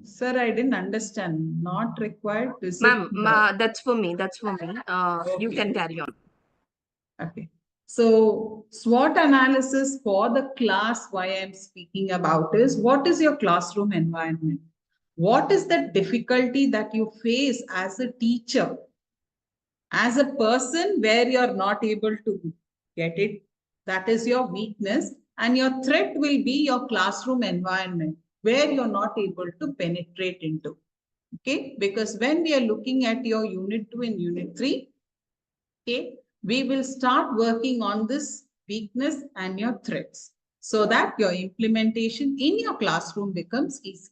sir, I didn't understand. Not required. Ma'am, that's for me. That's for me. You can carry on. Okay. So SWOT analysis for the class, why I'm speaking about is, what is your classroom environment? What is the difficulty that you face as a teacher, as a person where you're not able to get it? That is your weakness, and your threat will be your classroom environment where you're not able to penetrate into. Okay, because when we are looking at your unit 2 and unit 3, okay, we will start working on this weakness and your threats so that your implementation in your classroom becomes easy.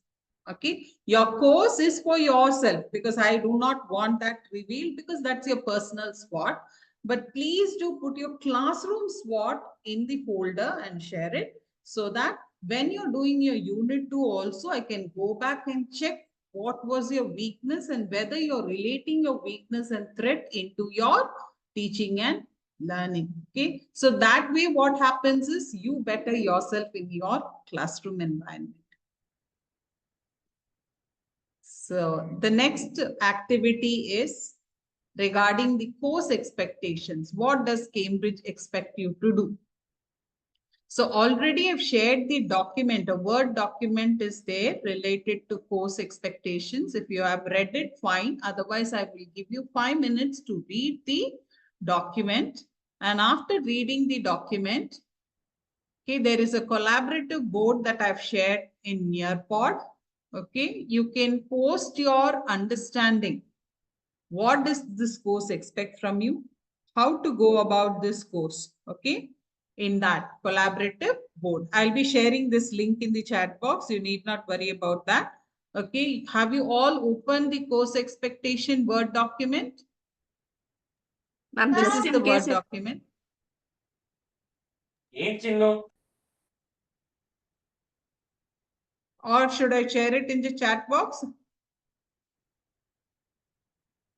Okay, your course is for yourself, because I do not want that revealed, because that's your personal SWOT. But please do put your classroom SWOT in the folder and share it, so that when you're doing your unit 2 also, I can go back and check what was your weakness and whether you're relating your weakness and threat into your teaching and learning. Okay, so that way what happens is you better yourself in your classroom environment. So the next activity is regarding the course expectations. What does Cambridge expect you to do? So already I've shared the document, a Word document is there related to course expectations. If you have read it, fine. Otherwise, I will give you 5 minutes to read the document. And after reading the document, okay, there is a collaborative board that I've shared in Nearpod. Okay, you can post your understanding. What does this course expect from you? How to go about this course? Okay, in that collaborative board. I'll be sharing this link in the chat box. You need not worry about that. Okay, have you all opened the course expectation Word document? Ma'am, This just is in the case Word if document. Or should I share it in the chat box?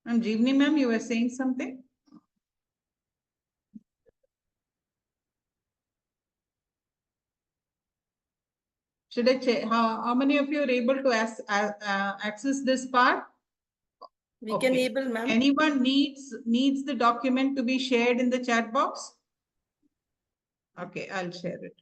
And Jeevani ma'am, you were saying something? Should I check? How many of you are able to access this part? We can able, ma'am. Anyone needs the document to be shared in the chat box? Okay, I'll share it.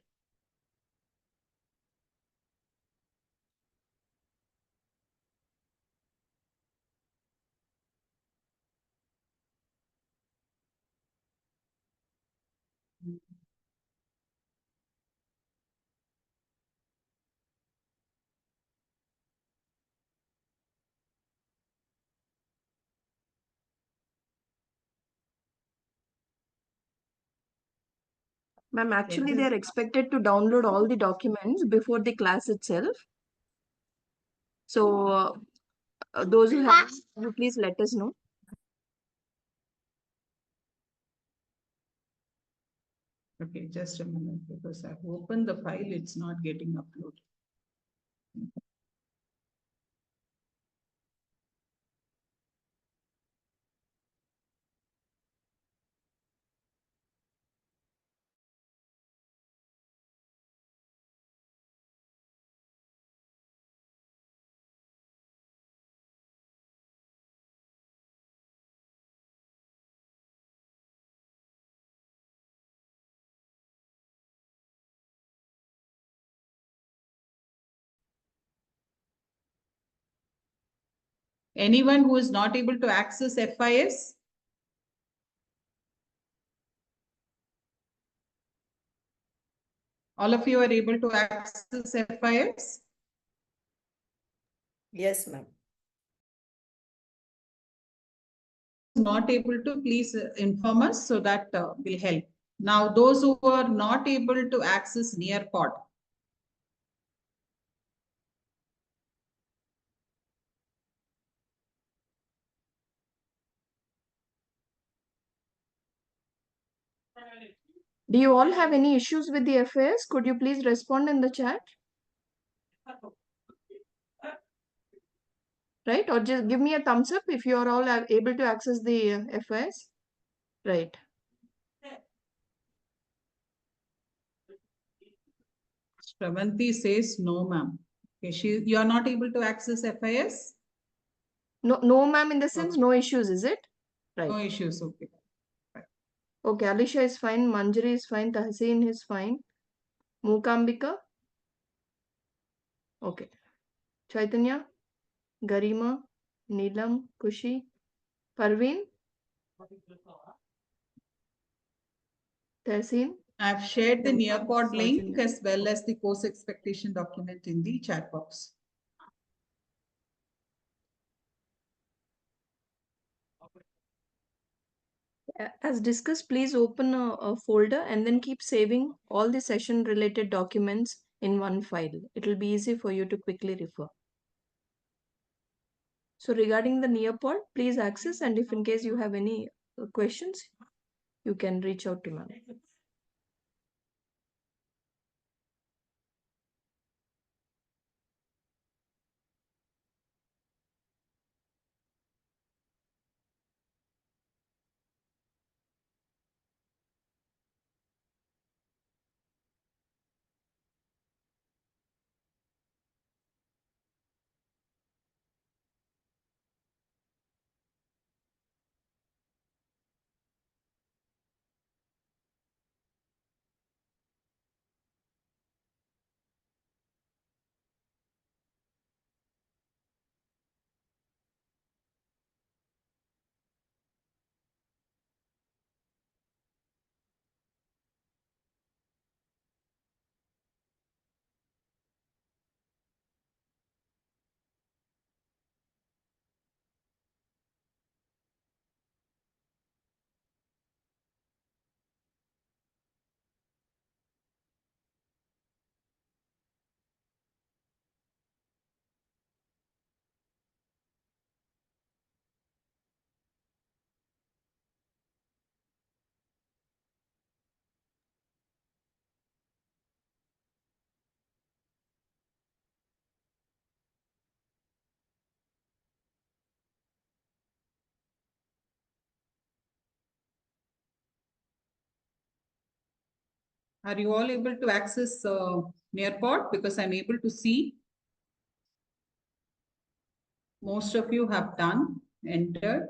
Ma'am, actually they are expected to download all the documents before the class itself. So those who have, you please let us know. Okay, just a minute, because I've opened the file, it's not getting uploaded. Anyone who is not able to access FIS? All of you are able to access FIS? Yes, ma'am. Not able to, please inform us so that will help. Now, those who are not able to access Nearpod, Do you all have any issues with the FAS? Could you please respond in the chat? Right? Or just give me a thumbs up if you are all able to access the FAS. Right. Shravanti says no, ma'am. Okay, you are not able to access FIS? No, no, ma'am, in the sense, no issues, is it? Right. No issues, okay. Okay, Alisha is fine. Manjari is fine. Tahseen is fine. Mookambika. Okay. Chaitanya, Garima, Neelam, Kushi, Parveen, Tahseen. I've shared the Nearpod link Saujanya. as well as the course expectation document in the chat box. As discussed, please open a folder and then keep saving all the session related documents in one file. It will be easy for you to quickly refer. So regarding the Nearpod, please access, and if in case you have any questions, you can reach out to ma'am. Are you all able to access Nearpod? Because I'm able to see most of you have done, entered.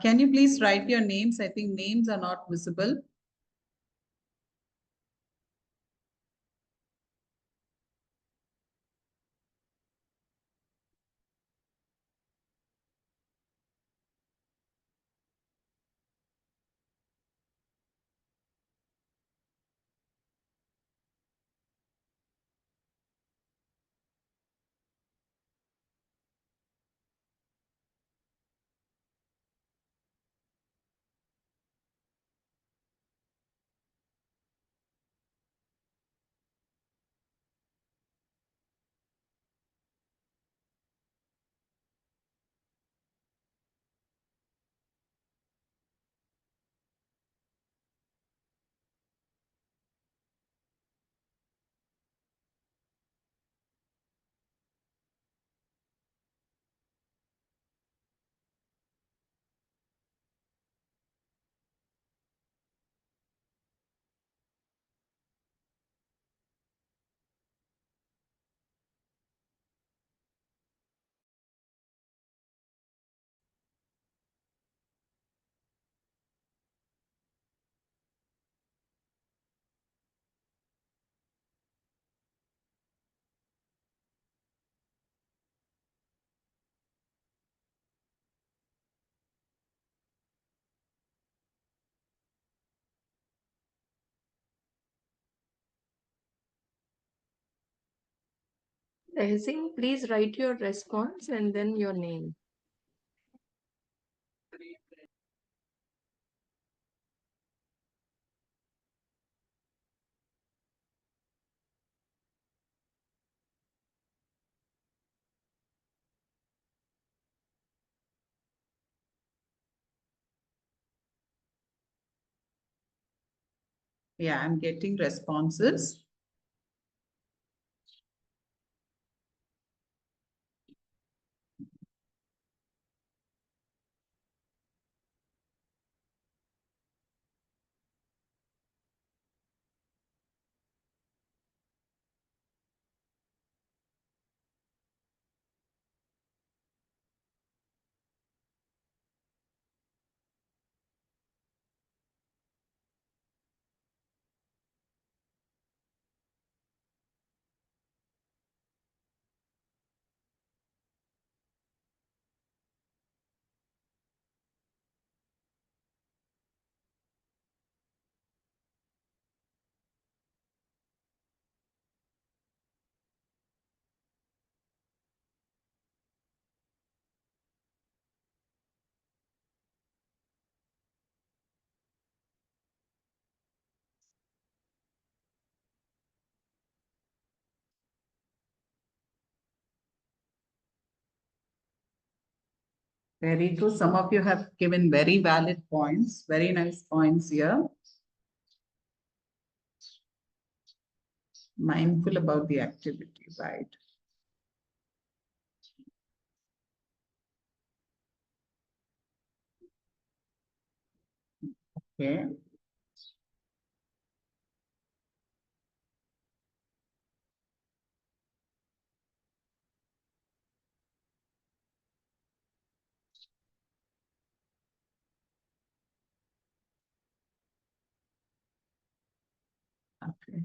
Can you please write your names? I think names are not visible. Tehseen, please write your response and then your name. Yeah, I'm getting responses. Very good. Some of you have given very valid points, very nice points here. Mindful about the activity, right? Okay. Okay.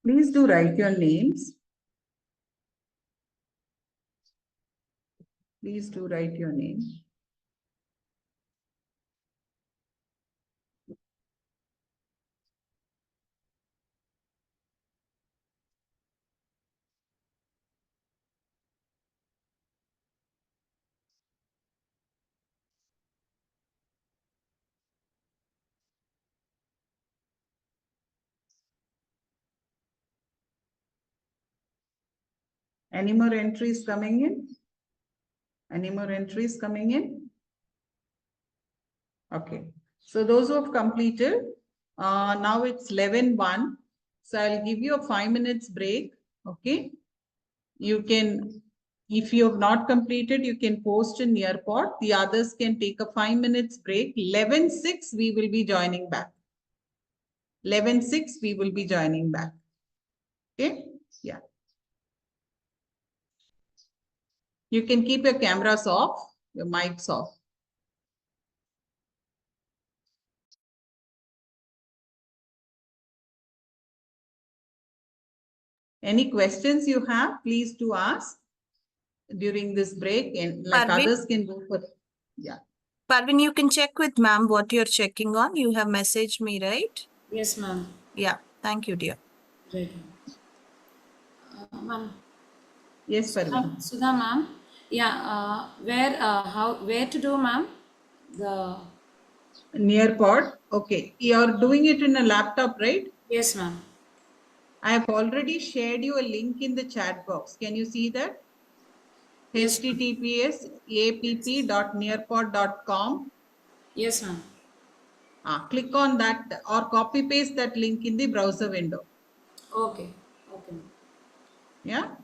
Please do write your names. Please do write your name. Any more entries coming in? Any more entries coming in? Okay. So those who have completed, now it's 11:01. So I'll give you a 5 minutes break. Okay. You can, if you have not completed, you can post in Nearpod. The others can take a 5 minutes break. 11:06, we will be joining back. 11:06, we will be joining back. Okay. Yeah. You can keep your cameras off, your mics off. Any questions you have, please do ask during this break, and like Parveen? others can go for, yeah. Parvin, you can check with ma'am what you're checking on. You have messaged me, right? Yes, ma'am. Yeah. Thank you, dear. Right. Ma'am. Yes, Parveen. Sudha, ma'am. Yeah. Where to do, ma'am? The Nearpod. Okay. You're doing it in a laptop, right? Yes, ma'am. I have already shared you a link in the chat box. Can you see that? Yes. https://app.nearpod.com. Yes, ma'am. Click on that or copy paste that link in the browser window. Okay. Okay. Yeah.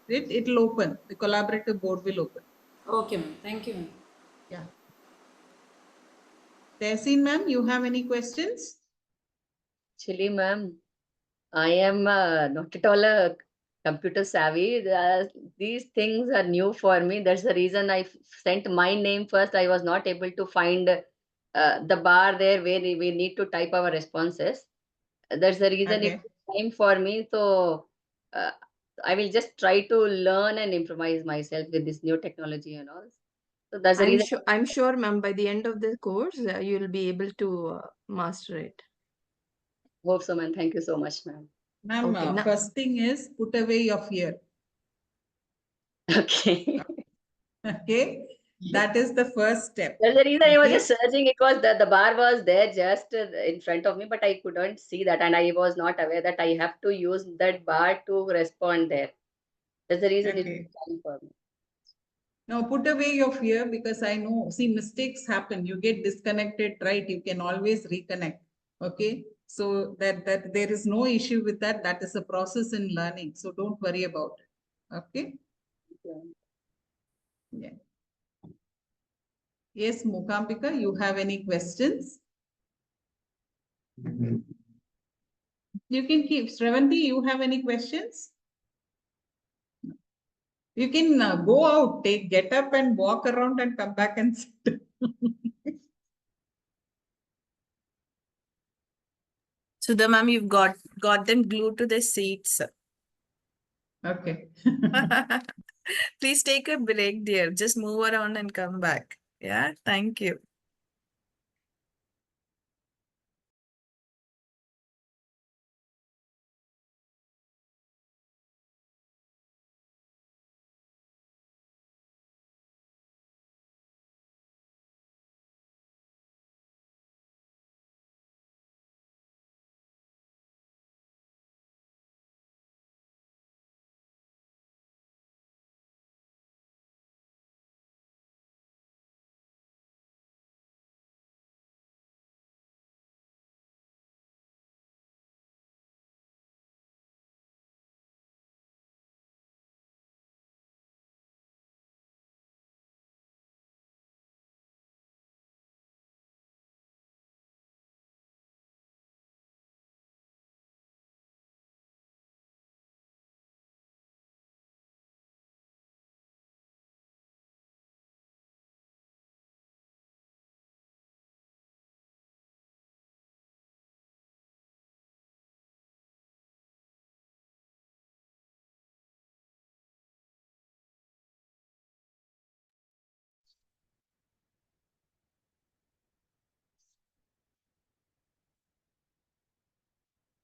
It'll open. The collaborative board will open. Okay, ma'am. Thank you, ma'am. Yeah. Tehseen, ma'am, you have any questions? Actually, ma'am, I am not at all a computer savvy. These things are new for me. That's the reason I sent my name first. I was not able to find the bar there where we need to type our responses. That's the reason it Okay. took time for me. So uh, I will just try to learn and improvise myself with this new technology and all. So that's the reason. I'm sure, ma'am, by the end of the course, you'll be able to master it. Hope so, man. Thank you so much, ma'am. Ma'am, Okay, first thing is put away your fear. Okay. Okay. That is the first step. That's the reason I was Okay? just searching. It was the bar was there just in front of me, but I couldn't see that, and I was not aware that I have to use that bar to respond there. That's the reason it Okay. took time for me. Now put away your fear, because I know, see, mistakes happen. You get disconnected, right? You can always reconnect. Okay. So that there is no issue with that. That is a process in learning. So don't worry about it. Okay. Yeah. Yes, Mukambika, you have any questions? You can keep. Shravanti, you have any questions? You can go out, get up and walk around and come back and sit. Sudha ma'am, you've got them glued to their seats. Okay. Please take a break, dear. Just move around and come back. Yeah, thank you.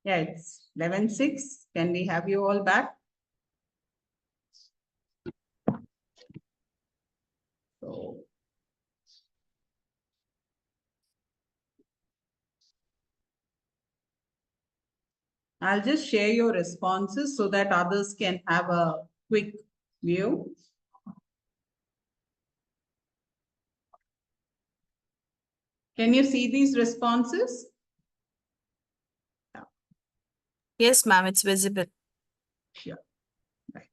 Yeah, it's 11:06. Can we have you all back? So, I'll just share your responses so that others can have a quick view. Can you see these responses? Yes, ma'am, it's visible. Sure. Right.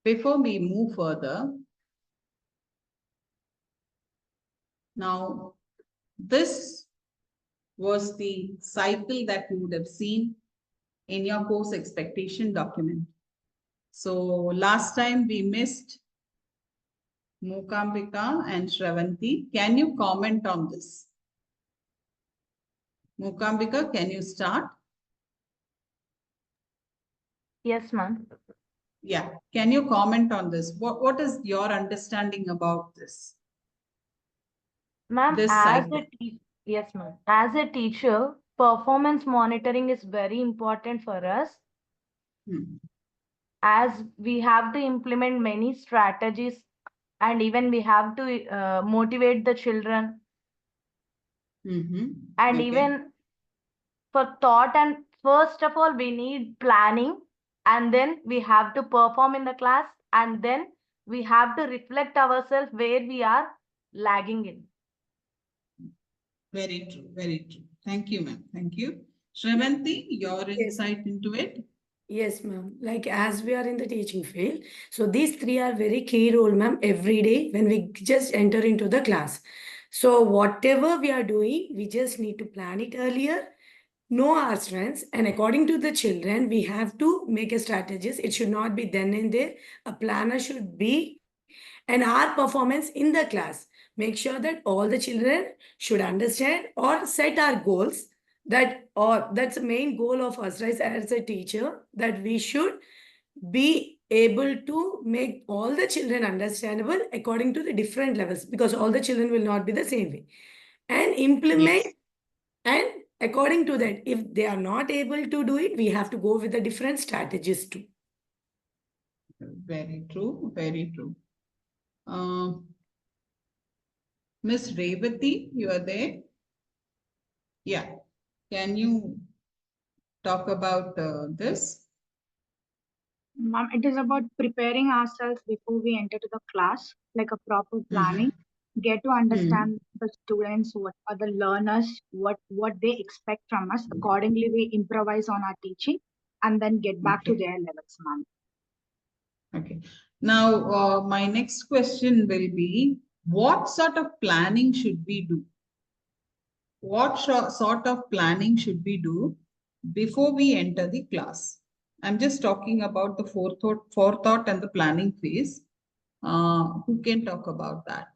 Before we move further, now this was the cycle that you would have seen in your course expectation document. So last time we missed Mukambika and Shravanti. Can you comment on this? Mukambika, can you start? Yes, ma'am. Yeah. Can you comment on this? What is your understanding about this? Ma'am, This as cycle. yes, ma'am. As a teacher, performance monitoring is very important for us, as we have to implement many strategies, and even we have to motivate the children, and Okay. even for thought. And first of all, we need planning, and then we have to perform in the class, and then we have to reflect ourselves where we are lagging in. Very true. Very true. Thank you, ma'am. Thank you. Shravanti, your insight into it? Yes, ma'am. Like as we are in the teaching field, so these three are very key role, ma'am, every day when we just enter into the class. So whatever we are doing, we just need to plan it earlier, know our strengths, and according to the children, we have to make a strategist. It should not be then and there. A planner should be, and our performance in the class. Make sure that all the children should understand or set our goals. That's the main goal of us, right, as a teacher, that we should be able to make all the children understandable according to the different levels, because all the children will not be the same way, and implement. Yes. And according to that, if they are not able to do it, we have to go with the different strategies too. Very true. Very true. Miss Revati, you are there? Yeah. Can you talk about this? Ma'am, it is about preparing ourselves before we enter to the class, like a proper planning. Get to understand the students, what are the learners, what they expect from us. Accordingly, we improvise on our teaching and then get back to their levels, ma'am. Okay. Now, my next question will be, what sort of planning should we do? What sort of planning should we do before we enter the class? I'm just talking about the forethought and the planning phase. Who can talk about that?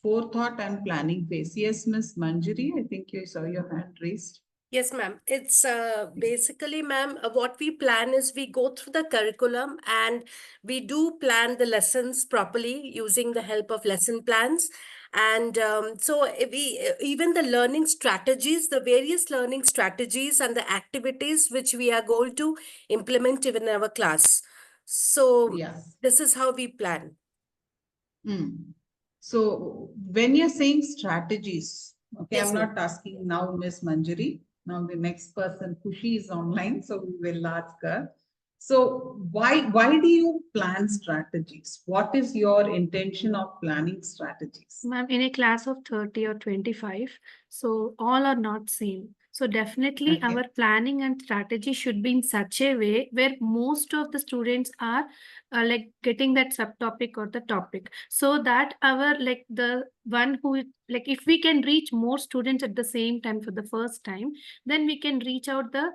Forethought and planning phase. Yes, Miss Manjari, I think you saw your hand raised. Yes, ma'am. It's basically, ma'am, what we plan is we go through the curriculum and we do plan the lessons properly using the help of lesson plans. And so even the learning strategies, the various learning strategies and the activities which we are going to implement even in our class. So Yes. this is how we plan. So when you're saying strategies, okay, Yes, I'm ma'am. not asking now Miss Manjari. Now the next person, Kushi, is online, so we will ask her. So why do you plan strategies? What is your intention of planning strategies? Ma'am, in a class of 30 or 25, so all are not same. So definitely Okay. our planning and strategy should be in such a way where most of the students are like getting that subtopic or the topic, so that our like the one who like if we can reach more students at the same time for the first time, then we can reach out the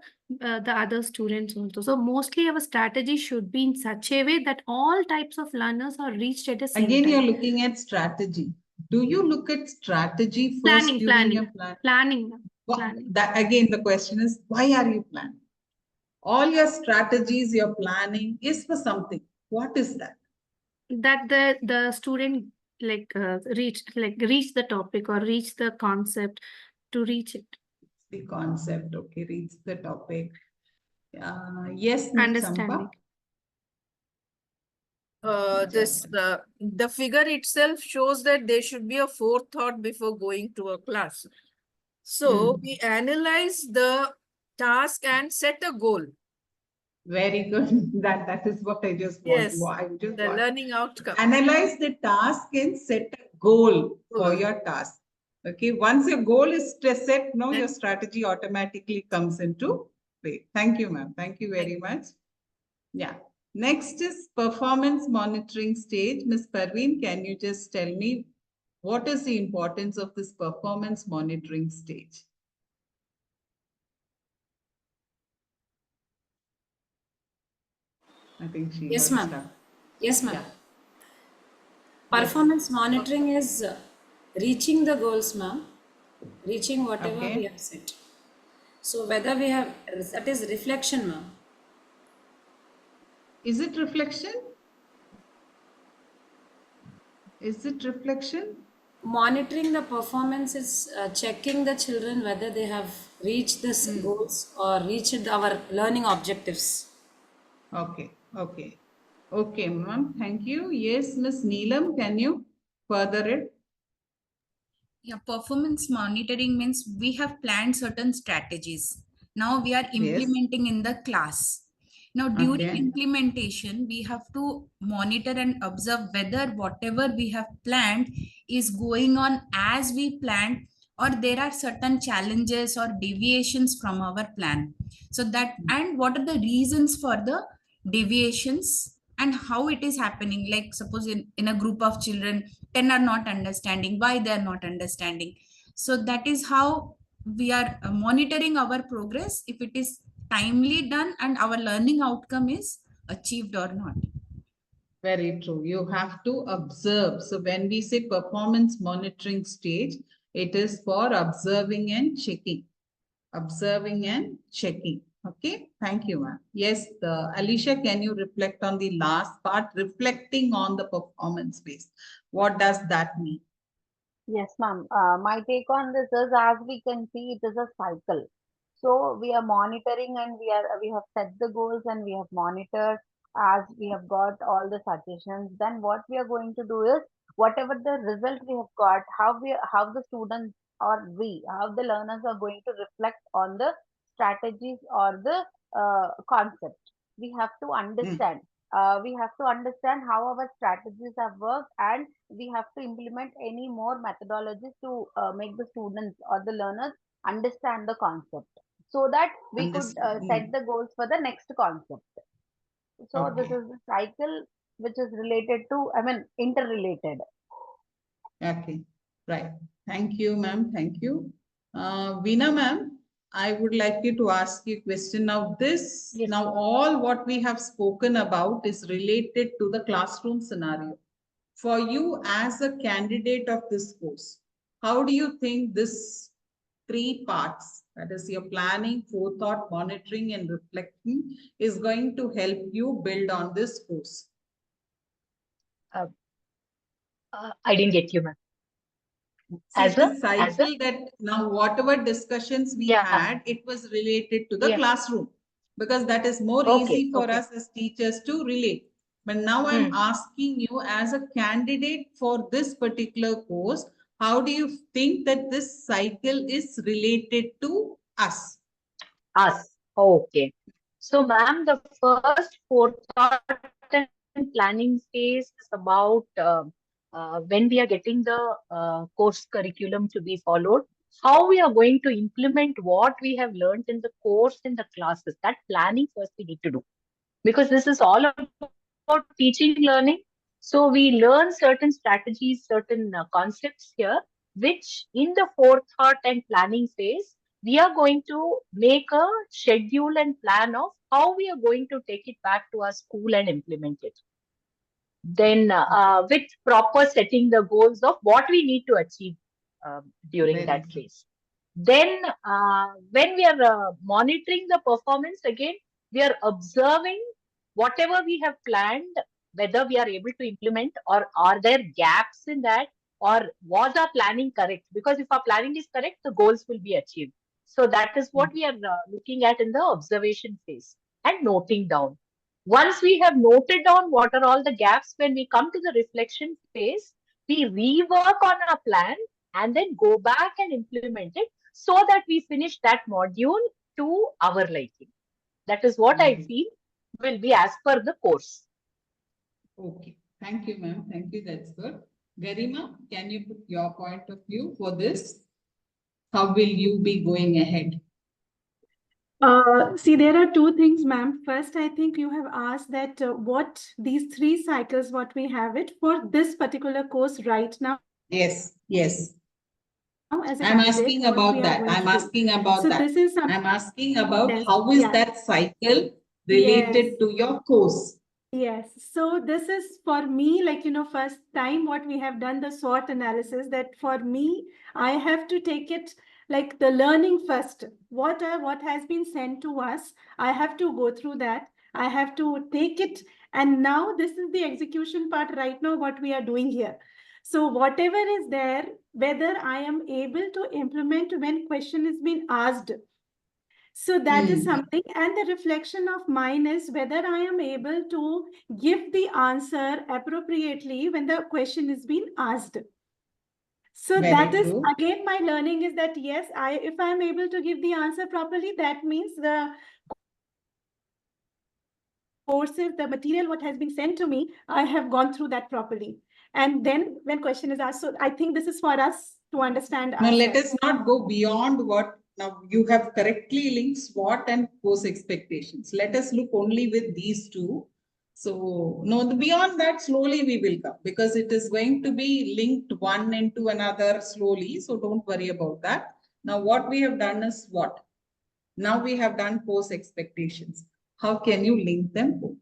other students also. So mostly our strategy should be in such a way that all types of learners are reached at the same Again, time. you're looking at strategy. Do you look at strategy first during your plan? Planning. That again, the question is, why are you planning? All your strategies, your planning is for something. What is that? That the student reach the topic or reach the concept to reach it. The concept, okay, reach the topic. Yes, Ms. Understanding. The figure itself shows that there should be a forethought before going to a class. So we analyze the task and set a goal. Very good. That is what I just want. Yes, I just the want. learning outcome. Analyze the task and set a goal for your task. Okay. Once your goal is set, now your strategy automatically comes into play. Thank you, ma'am. Thank you very much. Yeah. Next is performance monitoring stage. Ms. Parveen, can you just tell me what is the importance of this performance monitoring stage? I think she Yes, got ma'am. stuck. Yes, ma'am. Yeah. Performance monitoring is reaching the goals, ma'am. Reaching whatever Okay. we have set. So whether we have, that is reflection, ma'am. Is it reflection? Is it reflection? Monitoring the performance is checking the children whether they have reached this goals or reached our learning objectives. Okay. Okay. Okay, ma'am. Thank you. Yes, Miss Neelam, can you further it? Yeah, performance monitoring means we have planned certain strategies. Now we are implementing in the class. Now during Okay. implementation, we have to monitor and observe whether whatever we have planned is going on as we planned, or there are certain challenges or deviations from our plan. So that, and what are the reasons for the deviations and how it is happening. Like suppose in a group of children, 10 are not understanding, why they are not understanding. So that is how we are monitoring our progress, if it is timely done and our learning outcome is achieved or not. Very true. You have to observe. So when we say performance monitoring stage, it is for observing and checking. Observing and checking. Okay. Thank you, ma'am. Yes, Alicia, can you reflect on the last part? Reflecting on the performance base. What does that mean? Yes, ma'am. My take on this is, as we can see, it is a cycle. So we are monitoring, and we have set the goals, and we have monitored as we have got all the suggestions. Then what we are going to do is, whatever the result we have got, how the students or how the learners are going to reflect on the strategies or the concept. We have to understand. We have to understand how our strategies have worked, and we have to implement any more methodologies to make the students or the learners understand the concept, so that we could set the goals for the next concept. So this Okay. is the cycle which is related to, I mean, interrelated. Okay. Right. Thank you, ma'am. Thank you. Veena, ma'am, I would like you to ask you a question. Now, now all what we have spoken about is related to the classroom scenario. For you as a candidate of this course, how do you think this three parts, that is your planning, forethought, monitoring, and reflecting, is going to help you build on this course? I didn't get you, ma'am. See, the cycle that now whatever discussions we had, it was related to the classroom, because that is more easy for us as teachers to relate. But now I'm asking you as a candidate for this particular course, how do you think that this cycle is related to us? Us. Okay. So, ma'am, the first forethought and planning phase is about when we are getting the course curriculum to be followed, how we are going to implement what we have learned in the course in the classes. That planning first we need to do, because this is all about teaching learning. So we learn certain strategies, certain concepts here, which in the forethought and planning phase, we are going to make a schedule and plan of how we are going to take it back to our school and implement it. Then with proper setting the goals of what we need to achieve during that phase. Then when we are monitoring the performance, again, we are observing whatever we have planned, whether we are able to implement, or are there gaps in that, or was our planning correct? Because if our planning is correct, the goals will be achieved. So that is what we are looking at in the observation phase and noting down. Once we have noted down what are all the gaps, when we come to the reflection phase, we rework on our plan and then go back and implement it, so that we finish that module to our liking. That is what I feel will be as per the course. Okay. Thank you, ma'am. Thank you. That's good. Garima, can you put your point of view for this? How will you be going ahead? See, there are two things, ma'am. First, I think you have asked that what these three cycles, what we have it for this particular course right now. Yes, yes. As a I'm candidate, asking what about we are that. going I'm to do. asking about So that. this is something. I'm asking about Yes, how is yeah. that cycle Yes. related to your course? Yes. So this is for me, like, first time what we have done the SWOT analysis, that for me, I have to take it like the learning first. What has been sent to us, I have to go through that. I have to take it. And now this is the execution part right now, what we are doing here. So whatever is there, whether I am able to implement when question is being asked. So that is something, and the reflection of mine is whether I am able to give the answer appropriately when the question is being asked. So that is again my learning is that yes, if I am able to give the answer properly, that means the courses, the material what has been sent to me, I have gone through that properly. And then when question is asked, so I think this is for us to understand Now, let ourselves. us not go beyond what now you have correctly linked SWOT and course expectations. Let us look only with these two. So, no, beyond that, slowly we will come, because it is going to be linked one into another slowly. So, don't worry about that. Now, what we have done is what? Now we have done course expectations. How can you link them?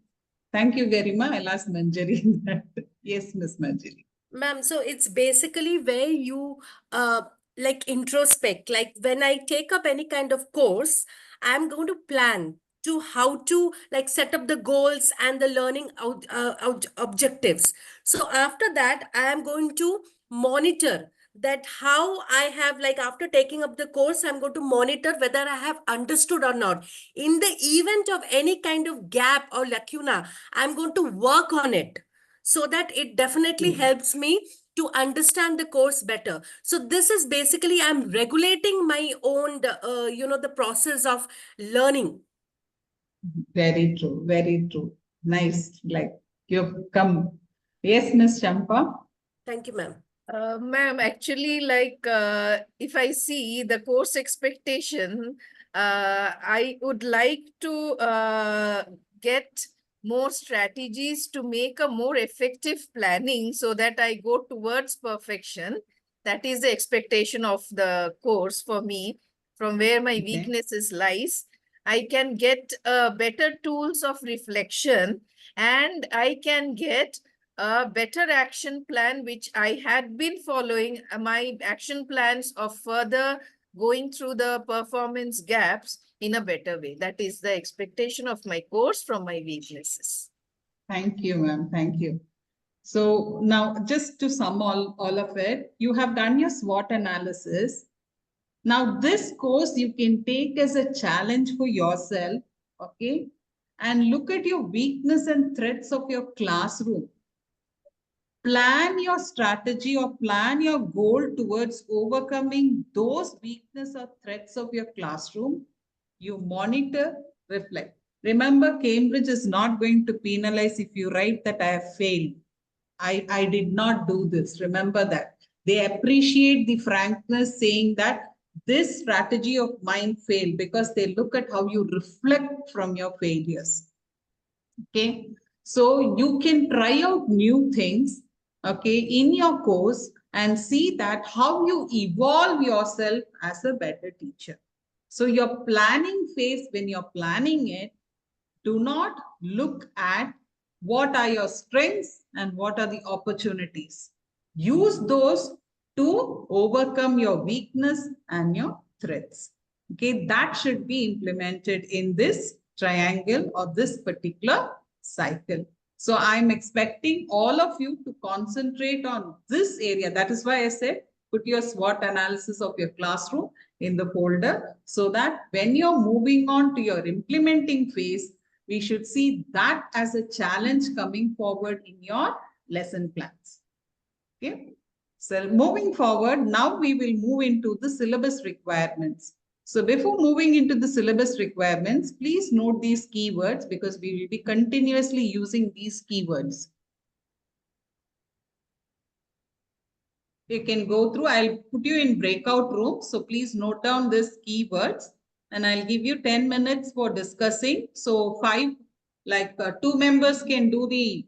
Thank you very much. I'll ask Manjari that. Yes, Miss Manjari. Ma'am, so it's basically where you like introspect. Like when I take up any kind of course, I'm going to plan to how to like set up the goals and the learning objectives. So after that, I am going to monitor that how I have like after taking up the course, I'm going to monitor whether I have understood or not. In the event of any kind of gap or lacuna, I'm going to work on it so that it definitely helps me to understand the course better. So this is basically I'm regulating my own the process of learning. Very true, very true. Nice, like you've come. Yes, Miss Champa. Thank you, ma'am. Ma'am, actually, like if I see the course expectation, I would like to get more strategies to make a more effective planning so that I go towards perfection. That is the expectation of the course for me, from where my weaknesses lies. I can get better tools of reflection, and I can get a better action plan, which I had been following my action plans of further going through the performance gaps in a better way. That is the expectation of my course from my weaknesses. Thank you, ma'am. Thank you. So now just to sum all of it, you have done your SWOT analysis. Now this course you can take as a challenge for yourself, okay? And look at your weakness and threats of your classroom. Plan your strategy or plan your goal towards overcoming those weakness or threats of your classroom. You monitor, reflect. Remember, Cambridge is not going to penalize if you write that I have failed. I did not do this. Remember that. They appreciate the frankness saying that this strategy of mine failed because they look at how you reflect from your failures. Okay. So you can try out new things, okay, in your course and see that how you evolve yourself as a better teacher. So your planning phase, when you're planning it, do not look at what are your strengths and what are the opportunities. Use those to overcome your weakness and your threats. Okay, that should be implemented in this triangle or this particular cycle. So I'm expecting all of you to concentrate on this area. That is why I said put your SWOT analysis of your classroom in the folder so that when you're moving on to your implementing phase, we should see that as a challenge coming forward in your lesson plans. Okay. So moving forward, now we will move into the syllabus requirements. So before moving into the syllabus requirements, please note these keywords because we will be continuously using these keywords. You can go through, I'll put you in breakout rooms. So please note down these keywords and I'll give you 10 minutes for discussing. So two members can do the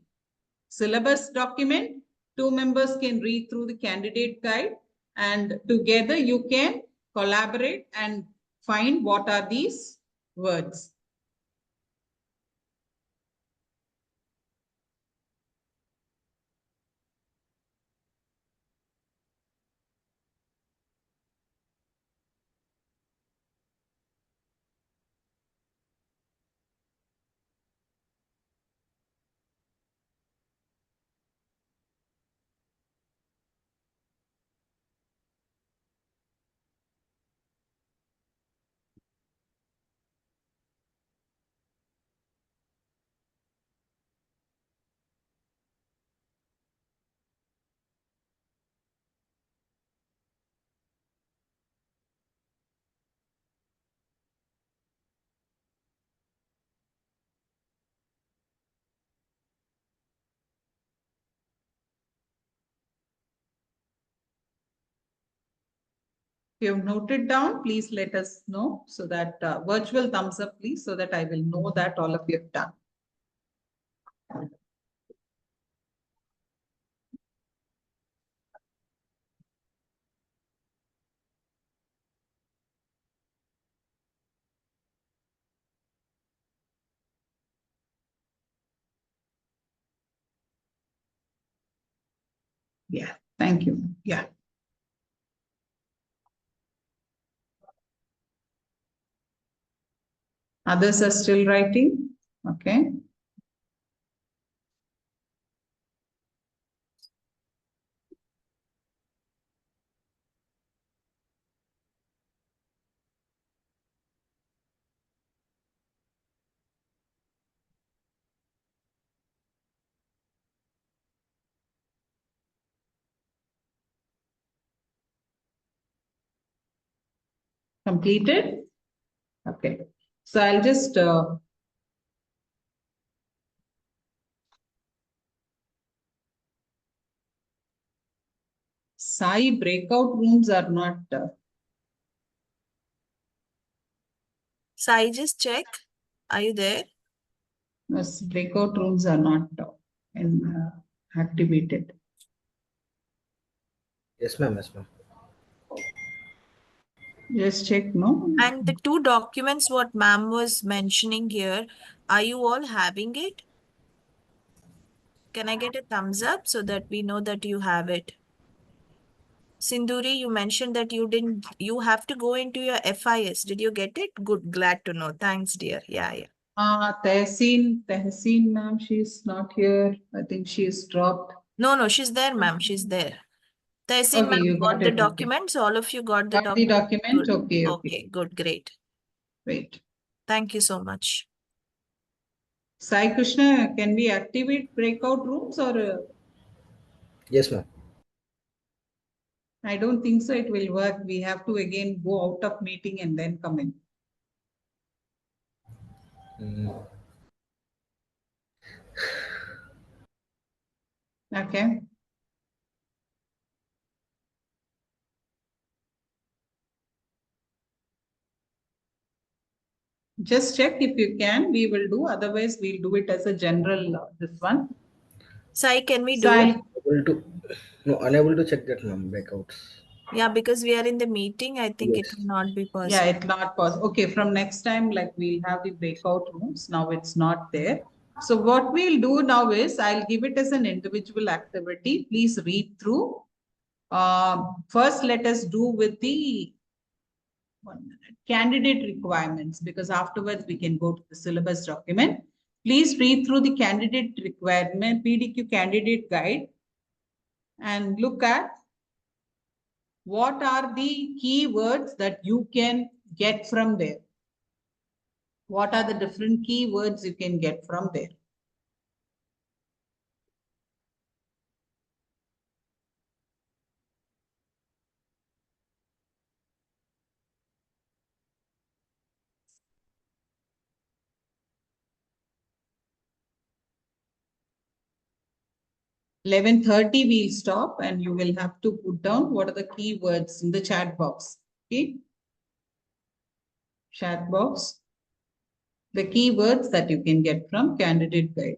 syllabus document, 2 members can read through the candidate guide, and together you can collaborate and find what are these words. If you have noted down, please let us know so that virtual thumbs up, please, so that I will know that all of you have done. Yeah, thank you. Yeah. Others are still writing. Okay. Completed? Okay. So I'll just Sai, breakout rooms are not Sai, just check. Are you there? breakout rooms are not activated. Yes, ma'am. Yes, ma'am. Just check, no? And the two documents what ma'am was mentioning here, are you all having it? Can I get a thumbs up so that we know that you have it? Sinduri, you mentioned that you didn't, you have to go into your FIS. Did you get it? Good, glad to know. Thanks, dear. Yeah, yeah. Tehseen ma'am, she's not here. I think she is dropped. No, she's there, ma'am. She's there. Tehseen Okay, ma'am you got got the it. Okay. documents. All of you got the Got the document. document? Good. Okay, Okay, good, great. Wait. Thank you so much. Sai Krishna, can we activate breakout rooms or? Yes, ma'am. I don't think so. It will work. We have to again go out of meeting and then come in. Okay. Just check if you can. We will do. Otherwise, we'll do it as a general this one. Sai, can we do Sai. it? Unable to check that, ma'am. Breakouts. Yeah, because we are in the meeting, I think it Yes. will not be possible. Yeah, it's not possible. Okay, from next time, like we'll have the breakout rooms. Now it's not there. So what we'll do now is I'll give it as an individual activity. Please read through. First, let us do with the 1 minute candidate requirements, because afterwards we can go to the syllabus document. Please read through the candidate requirement, PDQ candidate guide, and look at what are the keywords that you can get from there. What are the different keywords you can get from there? (11:30) we'll stop and you will have to put down what are the keywords in the chat box. Okay. Chat box. The keywords that you can get from candidate guide.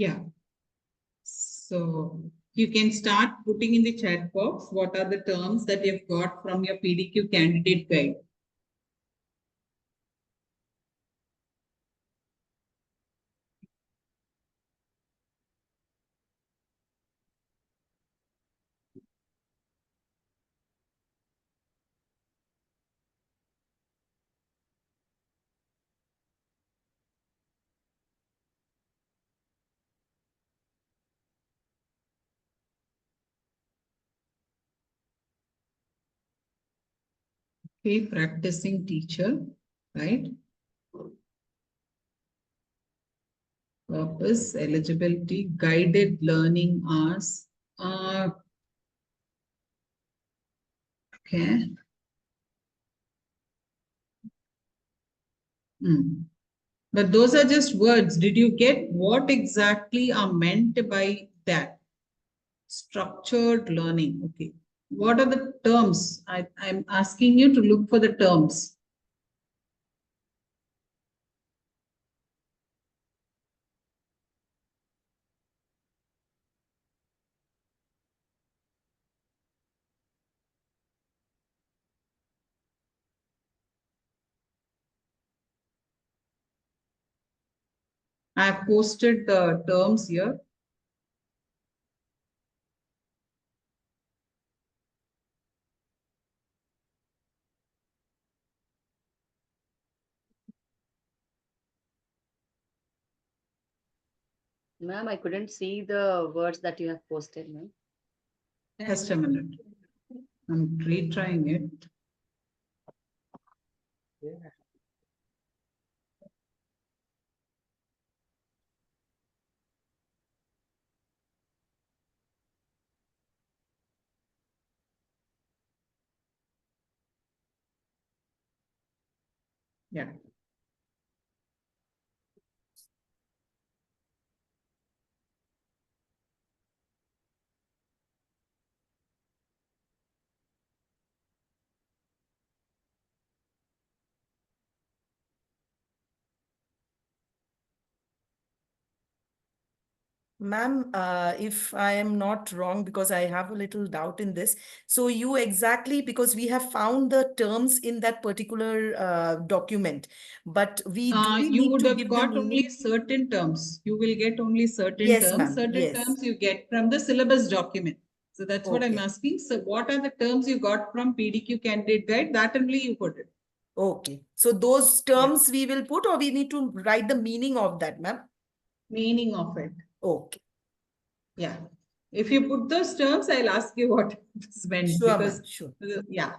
Yeah. So you can start putting in the chat box what are the terms that you've got from your PDQ candidate guide. Okay, practicing teacher, right? Purpose, eligibility, guided learning hours. Okay. But those are just words. Did you get what exactly are meant by that? Structured learning. Okay. What are the terms? I'm asking you to look for the terms. I have posted the terms here. Ma'am, I couldn't see the words that you have posted, ma'am. Just a minute. I'm retrying it. Yeah. Ma'am, if I am not wrong, because I have a little doubt in this. So you exactly, because we have found the terms in that particular document, but do we You need would to have give the got only meaning? certain terms. You will get only certain Yes, terms. ma'am. Certain Yes. terms you get from the syllabus document. So that's what I'm Okay. asking. So what are the terms you got from PDQ candidate guide? That only you put it. Okay. So those terms we will put, or we need to write the meaning of that, ma'am? Meaning of it. Okay. Yeah. If you put those terms, I'll ask you what is meant Sure, because, ma'am. Sure. Yeah.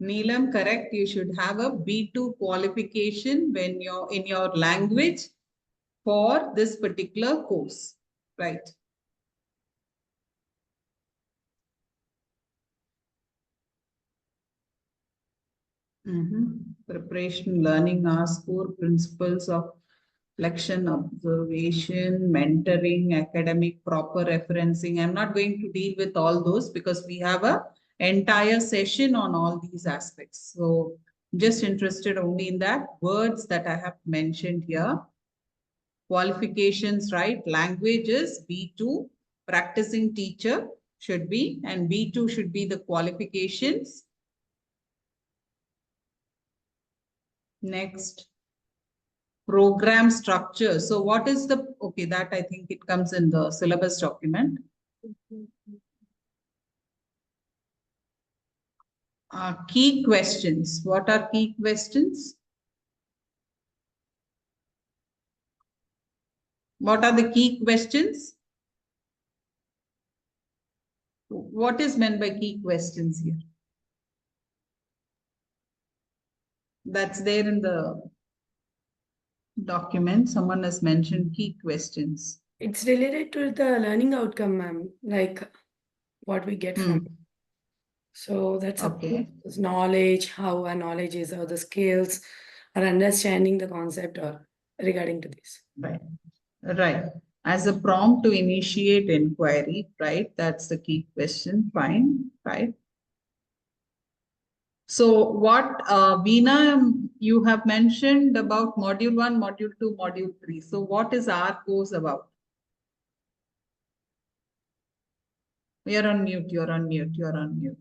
Neelam, correct. You should have a B2 qualification when you're in your language for this particular course, right? Preparation, learning hours, core principles of reflection, observation, mentoring, academic, proper referencing. I'm not going to deal with all those because we have a entire session on all these aspects. So just interested only in that words that I have mentioned here. Qualifications, right? Languages, B2, practicing teacher should be, and B2 should be the qualifications. Next, program structure. So what is the, okay, that I think it comes in the syllabus document. Key questions. What are key questions? What are the key questions? What is meant by key questions here? That's there in the document. Someone has mentioned key questions. It's related to the learning outcome, ma'am, like what we get from it. So that's Okay. this knowledge, how our knowledge is, or the skills, or understanding the concept or regarding to this. Right. Right. as a prompt to initiate inquiry, right? That's the key question. Fine, right? So what, Veena, you have mentioned about module 1, module 2, module 3. So what is our course about? You're on mute, you're on mute, you're on mute.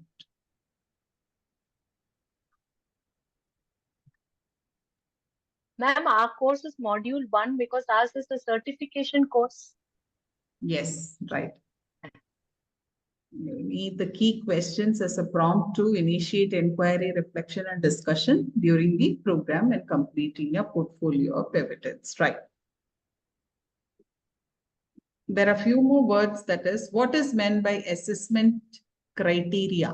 Ma'am, our course is module 1 because ours is the certification course. Yes, right. You need the key questions as a prompt to initiate inquiry, reflection, and discussion during the program and completing your portfolio of evidence, right? There are a few more words, that is, what is meant by assessment criteria?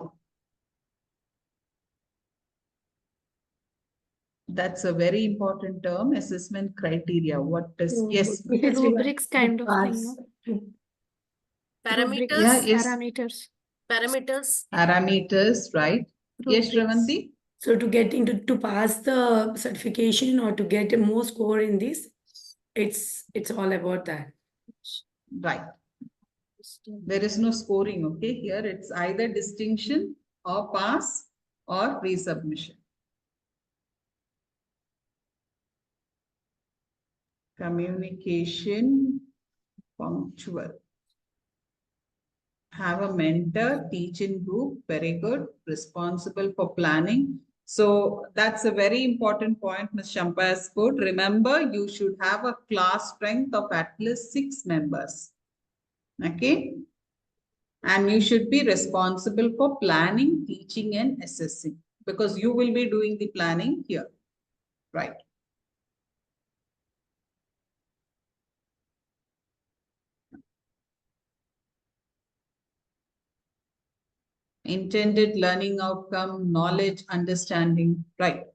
That's a very important term, assessment criteria. What is, yes? It's Rubrics kind of thing, pass. no? Parameters. Yeah, yes. Parameters. Parameters. Parameters, right? Yes, Rubrics. Shravanti? So to get into to pass the certification or to get a more score in this, it's all about that. Right. There is no scoring, okay? Here it's either distinction or pass or resubmission. Communication, punctual. Have a mentor, teach in group, very good, responsible for planning. So that's a very important point Ms. Shampa has put. Remember, you should have a class strength of at least 6 members. Okay? And you should be responsible for planning, teaching, and assessing because you will be doing the planning here. Right. Intended learning outcome, knowledge, understanding. Right.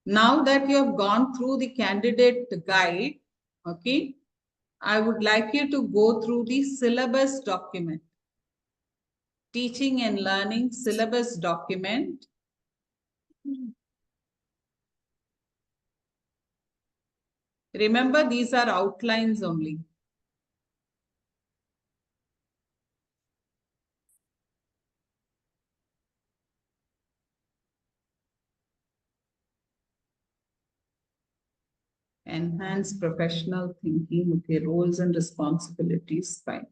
Now that you have gone through the candidate guide, okay, I would like you to go through the syllabus document. Teaching and learning syllabus document. Remember, these are outlines only. Enhance professional thinking, okay, roles and responsibilities, fine.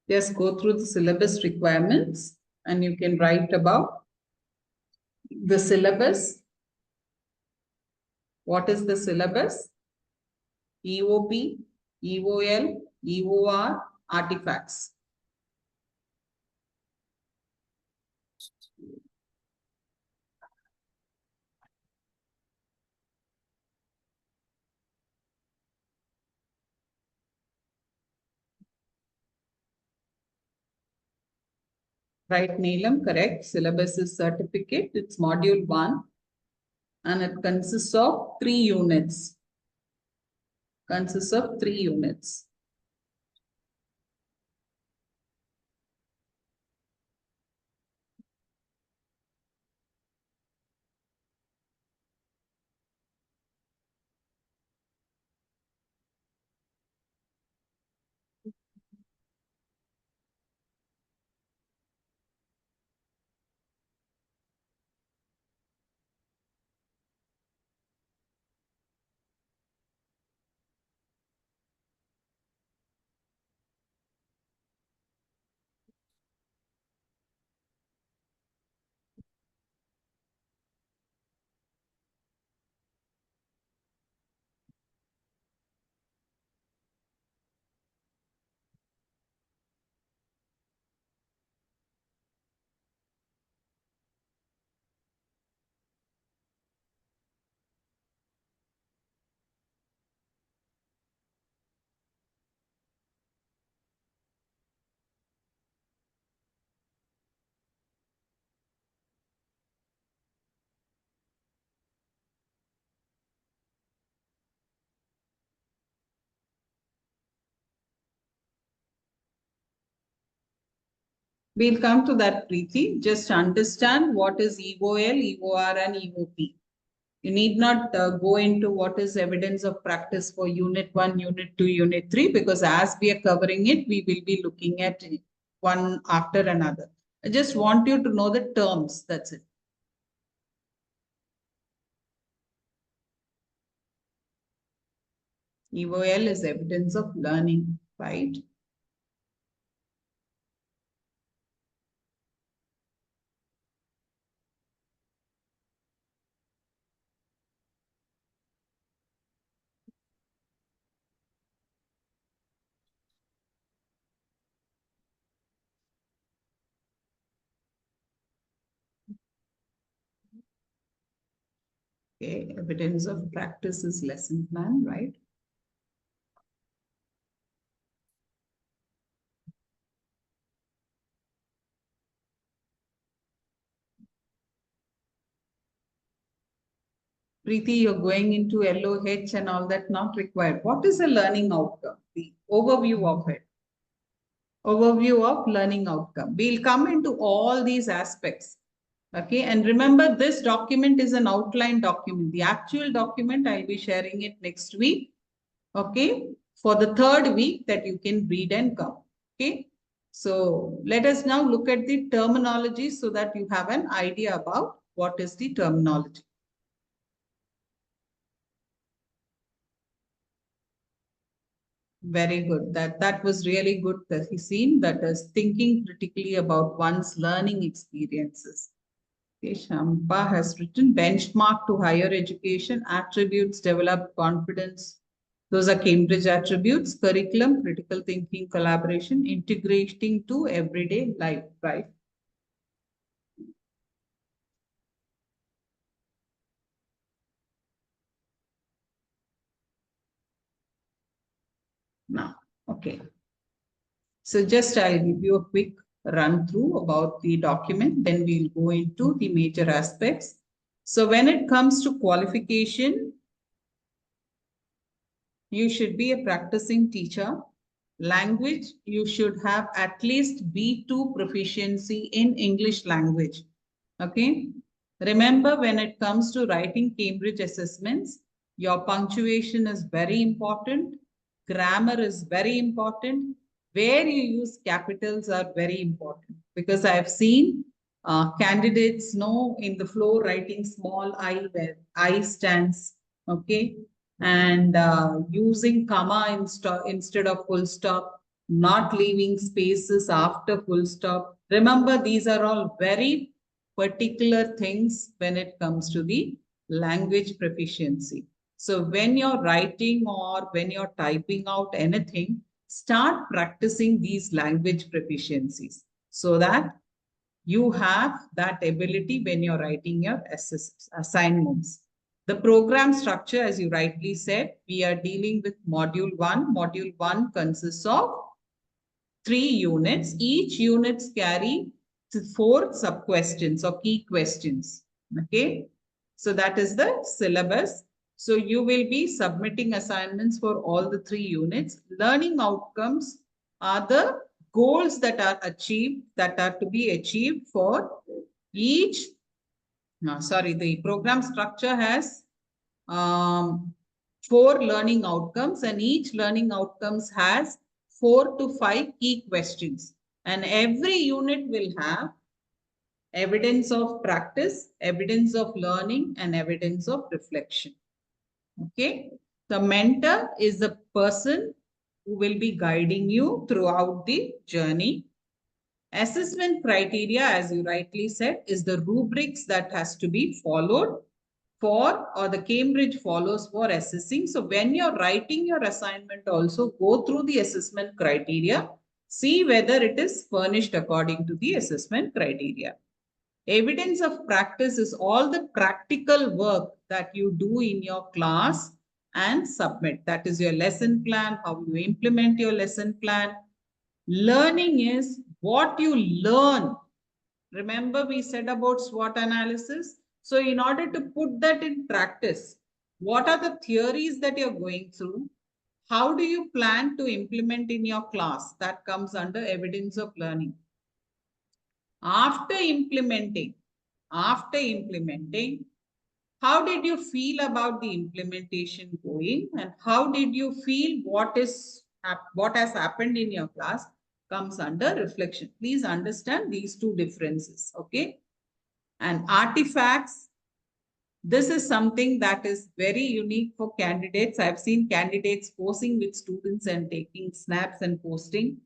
Just go through the syllabus requirements and you can write about the syllabus. What is the syllabus? EOP, EOL, EOR, artifacts. Right, Neelam, correct. Syllabus is certificate. It's module 1 and it consists of 3 units. Consists of 3 units. We'll come to that, Preeti. Just understand what is EOL, EOR, and EOP. You need not go into what is evidence of practice for Unit 1, Unit 2, Unit 3, because as we are covering it, we will be looking at one after another. I just want you to know the terms. That's it. EOL is evidence of learning, right? Okay, evidence of practice is lesson plan, right? Preeti, you're going into LOH and all that, not required. What is a learning outcome? The overview of it. Overview of learning outcome. We'll come into all these aspects. Okay, and remember this document is an outline document. The actual document, I'll be sharing it next week. Okay, for the third week that you can read and come. Okay, so let us now look at the terminology so that you have an idea about what is the terminology. Very good. That was really good, Tahseen. That is thinking critically about one's learning experiences. Okay, Shampa has written benchmark to higher education, attributes, develop confidence. Those are Cambridge attributes, curriculum, critical thinking, collaboration, integrating to everyday life, right? Now, okay. So just I'll give you a quick run through about the document, then we'll go into the major aspects. So when it comes to qualification, you should be a practicing teacher. Language, you should have at least B2 proficiency in English language. Okay. Remember, when it comes to writing Cambridge assessments, your punctuation is very important. Grammar is very important. Where you use capitals are very important, because I've seen candidates know in the flow writing small I where I stands. Okay. And using comma instead of full stop, not leaving spaces after full stop. Remember, these are all very particular things when it comes to the language proficiency. So when you're writing or when you're typing out anything, start practicing these language proficiencies so that you have that ability when you're writing your assignments. The program structure, as you rightly said, we are dealing with module 1. Module 1 consists of 3 units. Each units carry 4 sub-questions or key questions. Okay. So that is the syllabus. So you will be submitting assignments for all the 3 units. Learning outcomes are the goals that are achieved, that are to be achieved for each. The program structure has 4 learning outcomes, and each learning outcomes has 4 to 5 key questions. And every unit will have evidence of practice, evidence of learning, and evidence of reflection. Okay. The mentor is the person who will be guiding you throughout the journey. Assessment criteria, as you rightly said, is the rubrics that has to be followed for, or the Cambridge follows for assessing. So when you're writing your assignment, also go through the assessment criteria, see whether it is furnished according to the assessment criteria. Evidence of practice is all the practical work that you do in your class and submit. That is your lesson plan, how you implement your lesson plan. Learning is what you learn. Remember, we said about SWOT analysis. So in order to put that in practice, what are the theories that you're going through? How do you plan to implement in your class? That comes under evidence of learning. After implementing, how did you feel about the implementation going, and how did you feel what has happened in your class comes under reflection. Please understand these two differences, okay? And artifacts, this is something that is very unique for candidates. I've seen candidates posing with students and taking snaps and posting.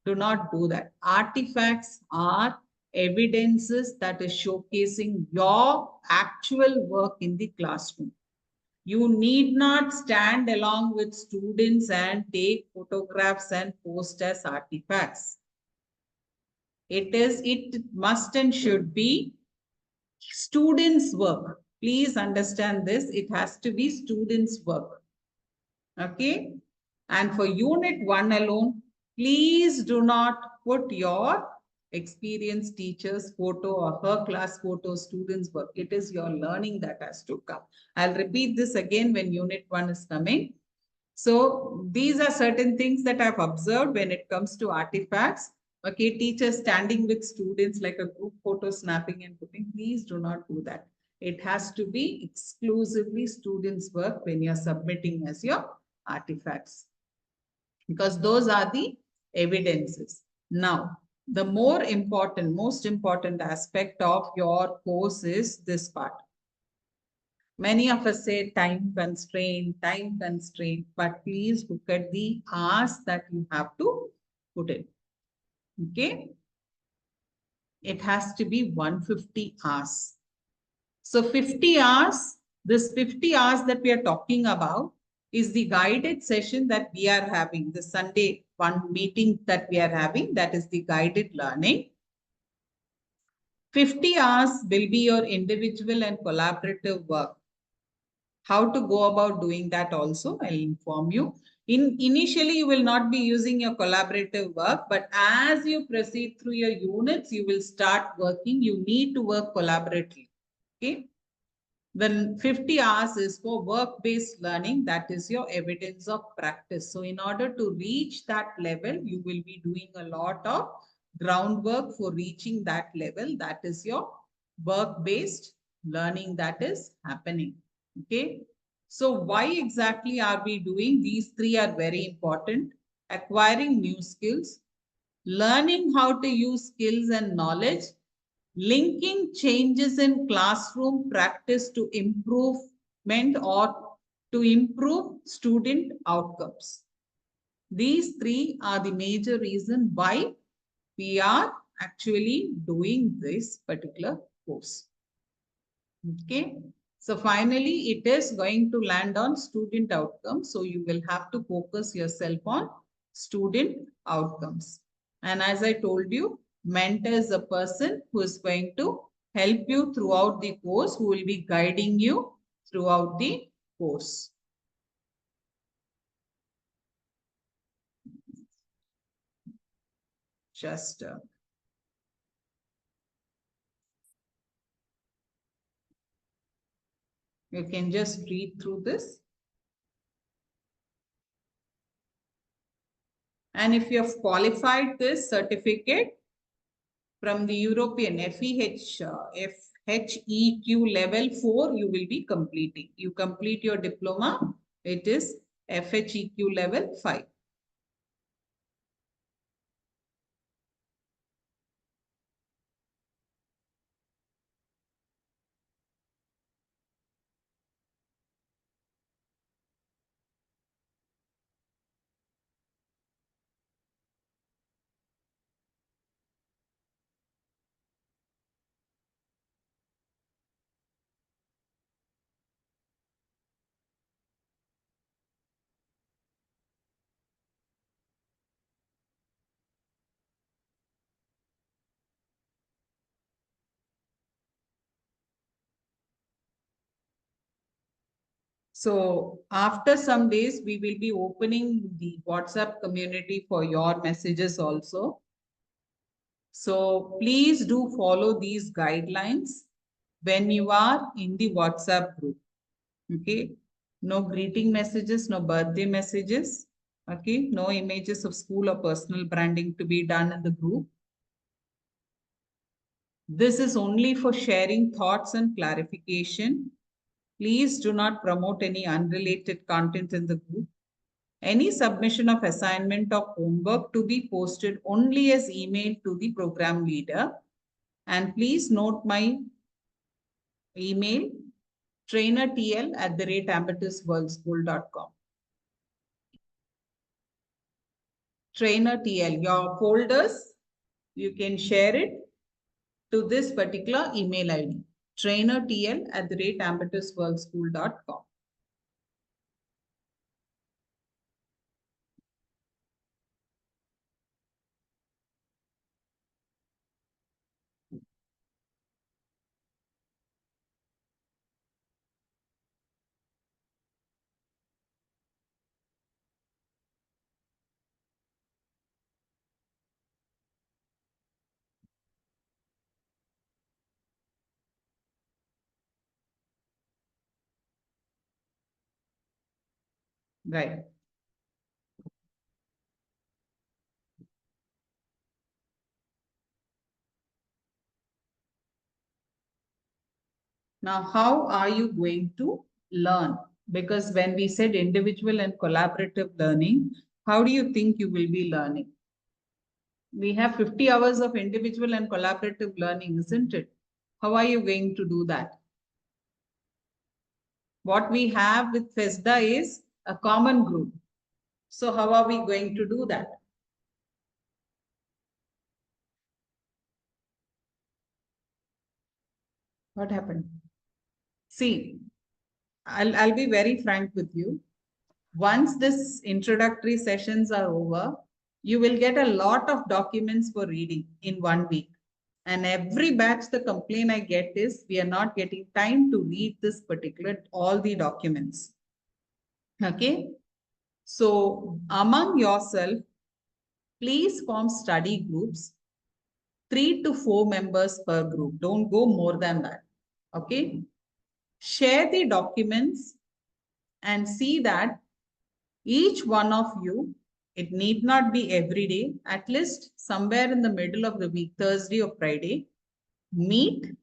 Do not do that. Artifacts are evidences that is showcasing your actual work in the classroom. You need not stand along with students and take photographs and post as artifacts. It must and should be students' work. Please understand this. It has to be students' work. Okay. And for unit 1 alone, please do not put your experienced teacher's photo or her class photo, students' work. It is your learning that has to come. I'll repeat this again when unit 1 is coming. So these are certain things that I've observed when it comes to artifacts. Okay, teachers standing with students like a group photo snapping and putting. Please do not do that. It has to be exclusively students' work when you're submitting as your artifacts, because those are the evidences. Now, the most important aspect of your course is this part. Many of us say time constraint, but please look at the hours that you have to put in. Okay. It has to be 150 hours. So 50 hours, this 50 hours that we are talking about is the guided session that we are having. The Sunday one meeting that we are having, that is the guided learning. 50 hours will be your individual and collaborative work. How to go about doing that also, I'll inform you. Initially, you will not be using your collaborative work, but as you proceed through your units, you will start working. You need to work collaboratively. Okay. Then 50 hours is for work-based learning. That is your evidence of practice. So in order to reach that level, you will be doing a lot of groundwork for reaching that level. That is your work-based learning that is happening. Okay. So why exactly are we doing? These three are very important. Acquiring new skills, learning how to use skills and knowledge, linking changes in classroom practice to improvement or to improve student outcomes. These three are the major reason why we are actually doing this particular course. Okay. So finally, it is going to land on student outcomes. So you will have to focus yourself on student outcomes. And as I told you, mentor is a person who is going to help you throughout the course, who will be guiding you throughout the course. Just you can just read through this. And if you have qualified this certificate from the European FHEQ level 4, you will be completing. You complete your diploma, it is FHEQ level 5. So after some days, we will be opening the WhatsApp community for your messages also. So please do follow these guidelines when you are in the WhatsApp group. Okay. No greeting messages, no birthday messages. Okay. No images of school or personal branding to be done in the group. This is only for sharing thoughts and clarification. Please do not promote any unrelated content in the group. Any submission of assignment or homework to be posted only as email to the program leader. And please note my email, trainertl@ambitousworldschool.com. Trainertl, your folders, you can share it to this particular email ID, trainertl@ambitousworldschool.com. Right. Now, how are you going to learn? Because when we said individual and collaborative learning, how do you think you will be learning? We have 50 hours of individual and collaborative learning, isn't it? How are you going to do that? What we have with FESDA is a common group. So how are we going to do that? What happened? See, I'll be very frank with you. Once this introductory sessions are over, you will get a lot of documents for reading in 1 week. And every batch, the complaint I get is we are not getting time to read this particular, all the documents. Okay. So among yourself, please form study groups, 3 to 4 members per group. Don't go more than that. Okay. Share the documents and see that each one of you, it need not be every day, at least somewhere in the middle of the week, Thursday or Friday, meet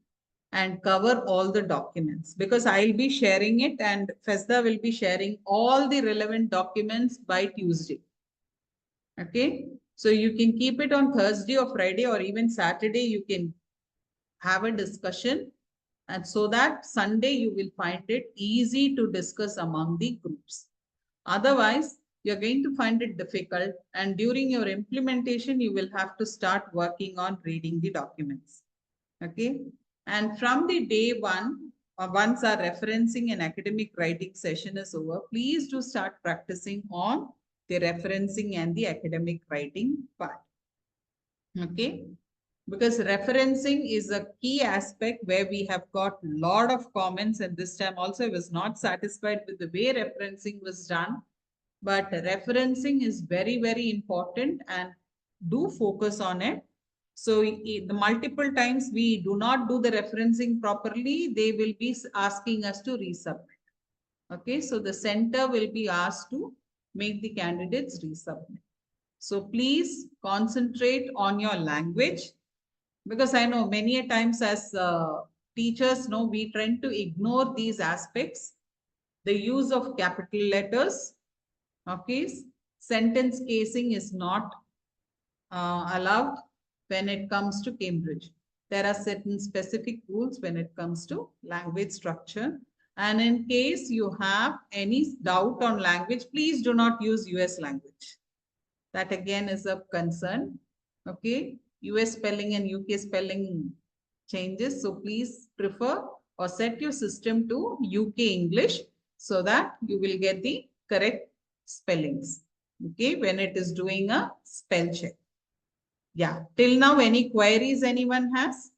and cover all the documents, because I'll be sharing it and FESDA will be sharing all the relevant documents by Tuesday. Okay. So you can keep it on Thursday or Friday or even Saturday. You can have a discussion, and so that Sunday you will find it easy to discuss among the groups. Otherwise, you're going to find it difficult, and during your implementation, you will have to start working on reading the documents. Okay. And from the day one, once our referencing and academic writing session is over, please do start practicing on the referencing and the academic writing part. Okay. Because referencing is a key aspect where we have got a lot of comments, and this time also I was not satisfied with the way referencing was done. But referencing is very, very important, and do focus on it. So the multiple times we do not do the referencing properly, they will be asking us to resubmit. Okay, so the center will be asked to make the candidates resubmit. So please concentrate on your language, because I know many a times as teachers, we tend to ignore these aspects. The use of capital letters, okay, sentence casing is not allowed when it comes to Cambridge. There are certain specific rules when it comes to language structure. And in case you have any doubt on language, please do not use US language. That again is a concern. Okay. US spelling and UK spelling changes. So please prefer or set your system to UK English so that you will get the correct spellings. Okay. When it is doing a spell check. Yeah. Till now, any queries anyone has?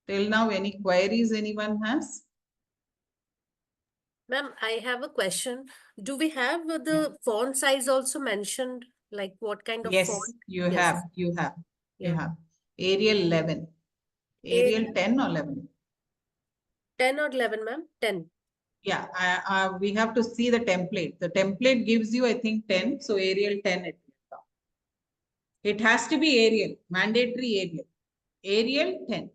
Till now, any queries anyone has? Ma'am, I have a question. Do we have the font size also mentioned? Like what kind of Yes, font? you Yes. have. You Yeah. have. Arial 11. Arial 10 or 11? 10 or 11, ma'am? 10. Yeah, we have to see the template. The template gives you, I think, 10. So Arial 10 it will come. It has to be Arial, mandatory Arial. Arial 10.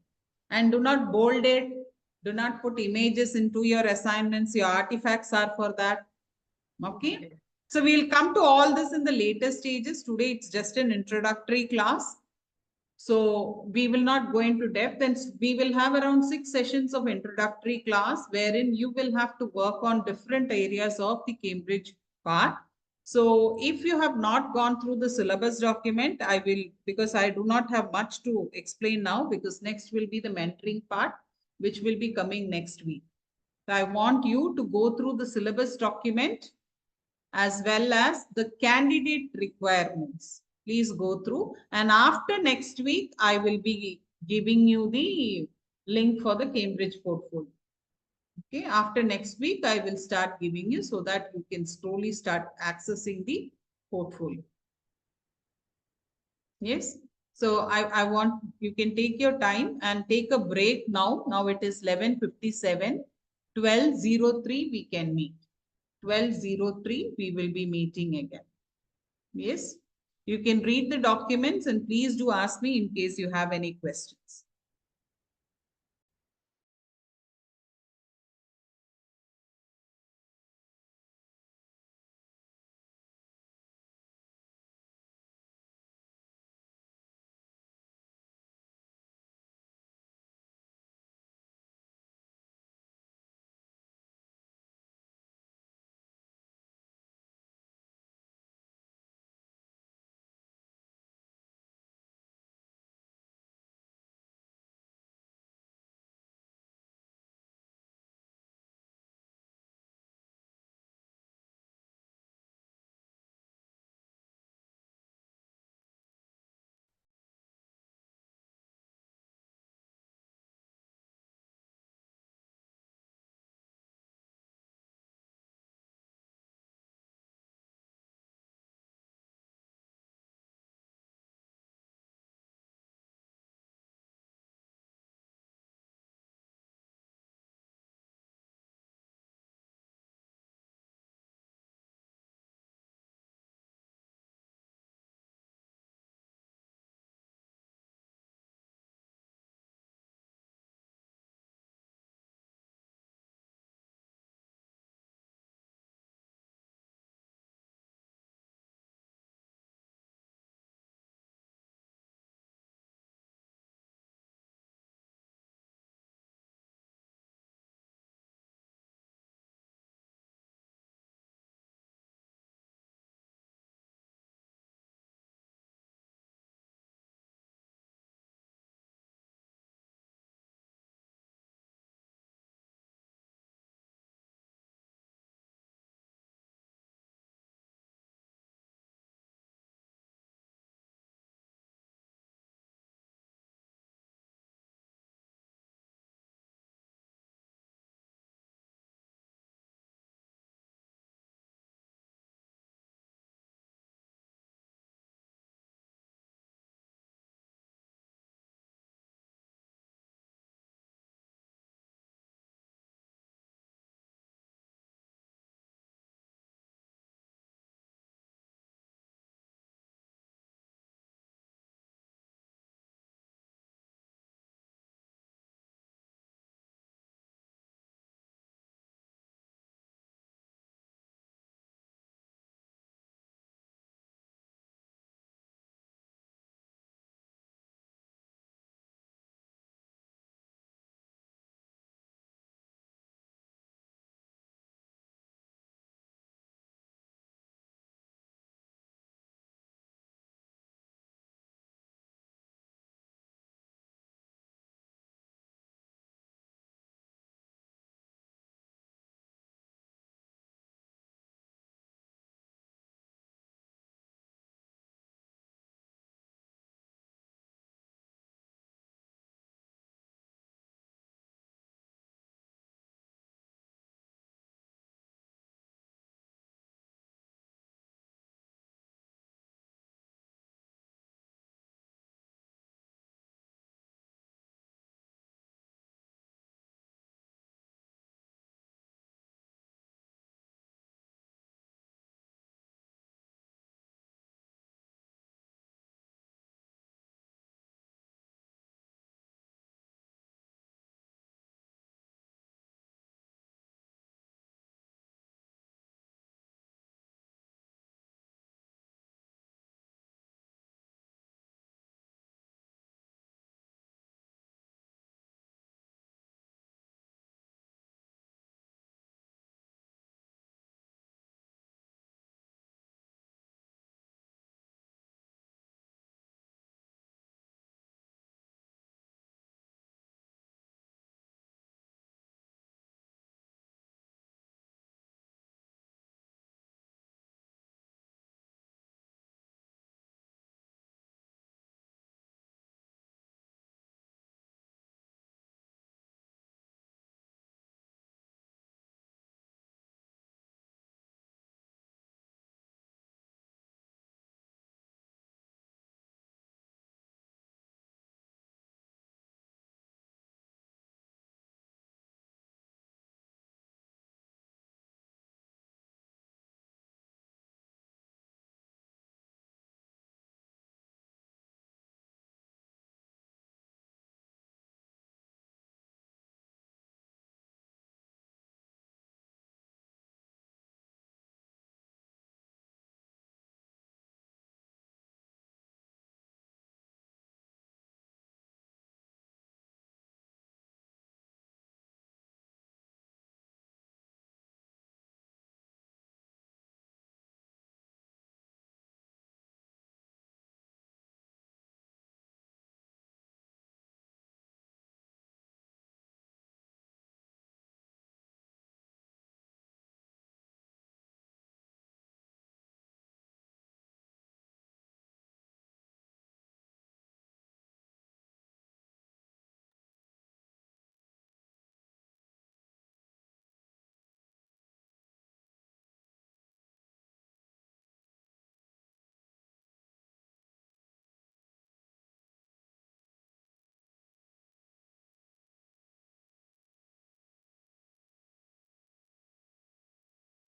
And do not bold it. Do not put images into your assignments. Your artifacts are for that. Okay. So we'll come to all this in the later stages. Today it's just an introductory class. So we will not go into depth, and we will have around 6 sessions of introductory class wherein you will have to work on different areas of the Cambridge part. So if you have not gone through the syllabus document, I will, because I do not have much to explain now, because next will be the mentoring part, which will be coming next week. So I want you to go through the syllabus document as well as the candidate requirements. Please go through, and after next week, I will be giving you the link for the Cambridge portfolio. Okay, after next week, I will start giving you so that you can slowly start accessing the portfolio. Yes. So I want, you can take your time and take a break now. Now it is 11:57. 12:03 we can meet. 12:03 we will be meeting again. Yes. You can read the documents and please do ask me in case you have any questions.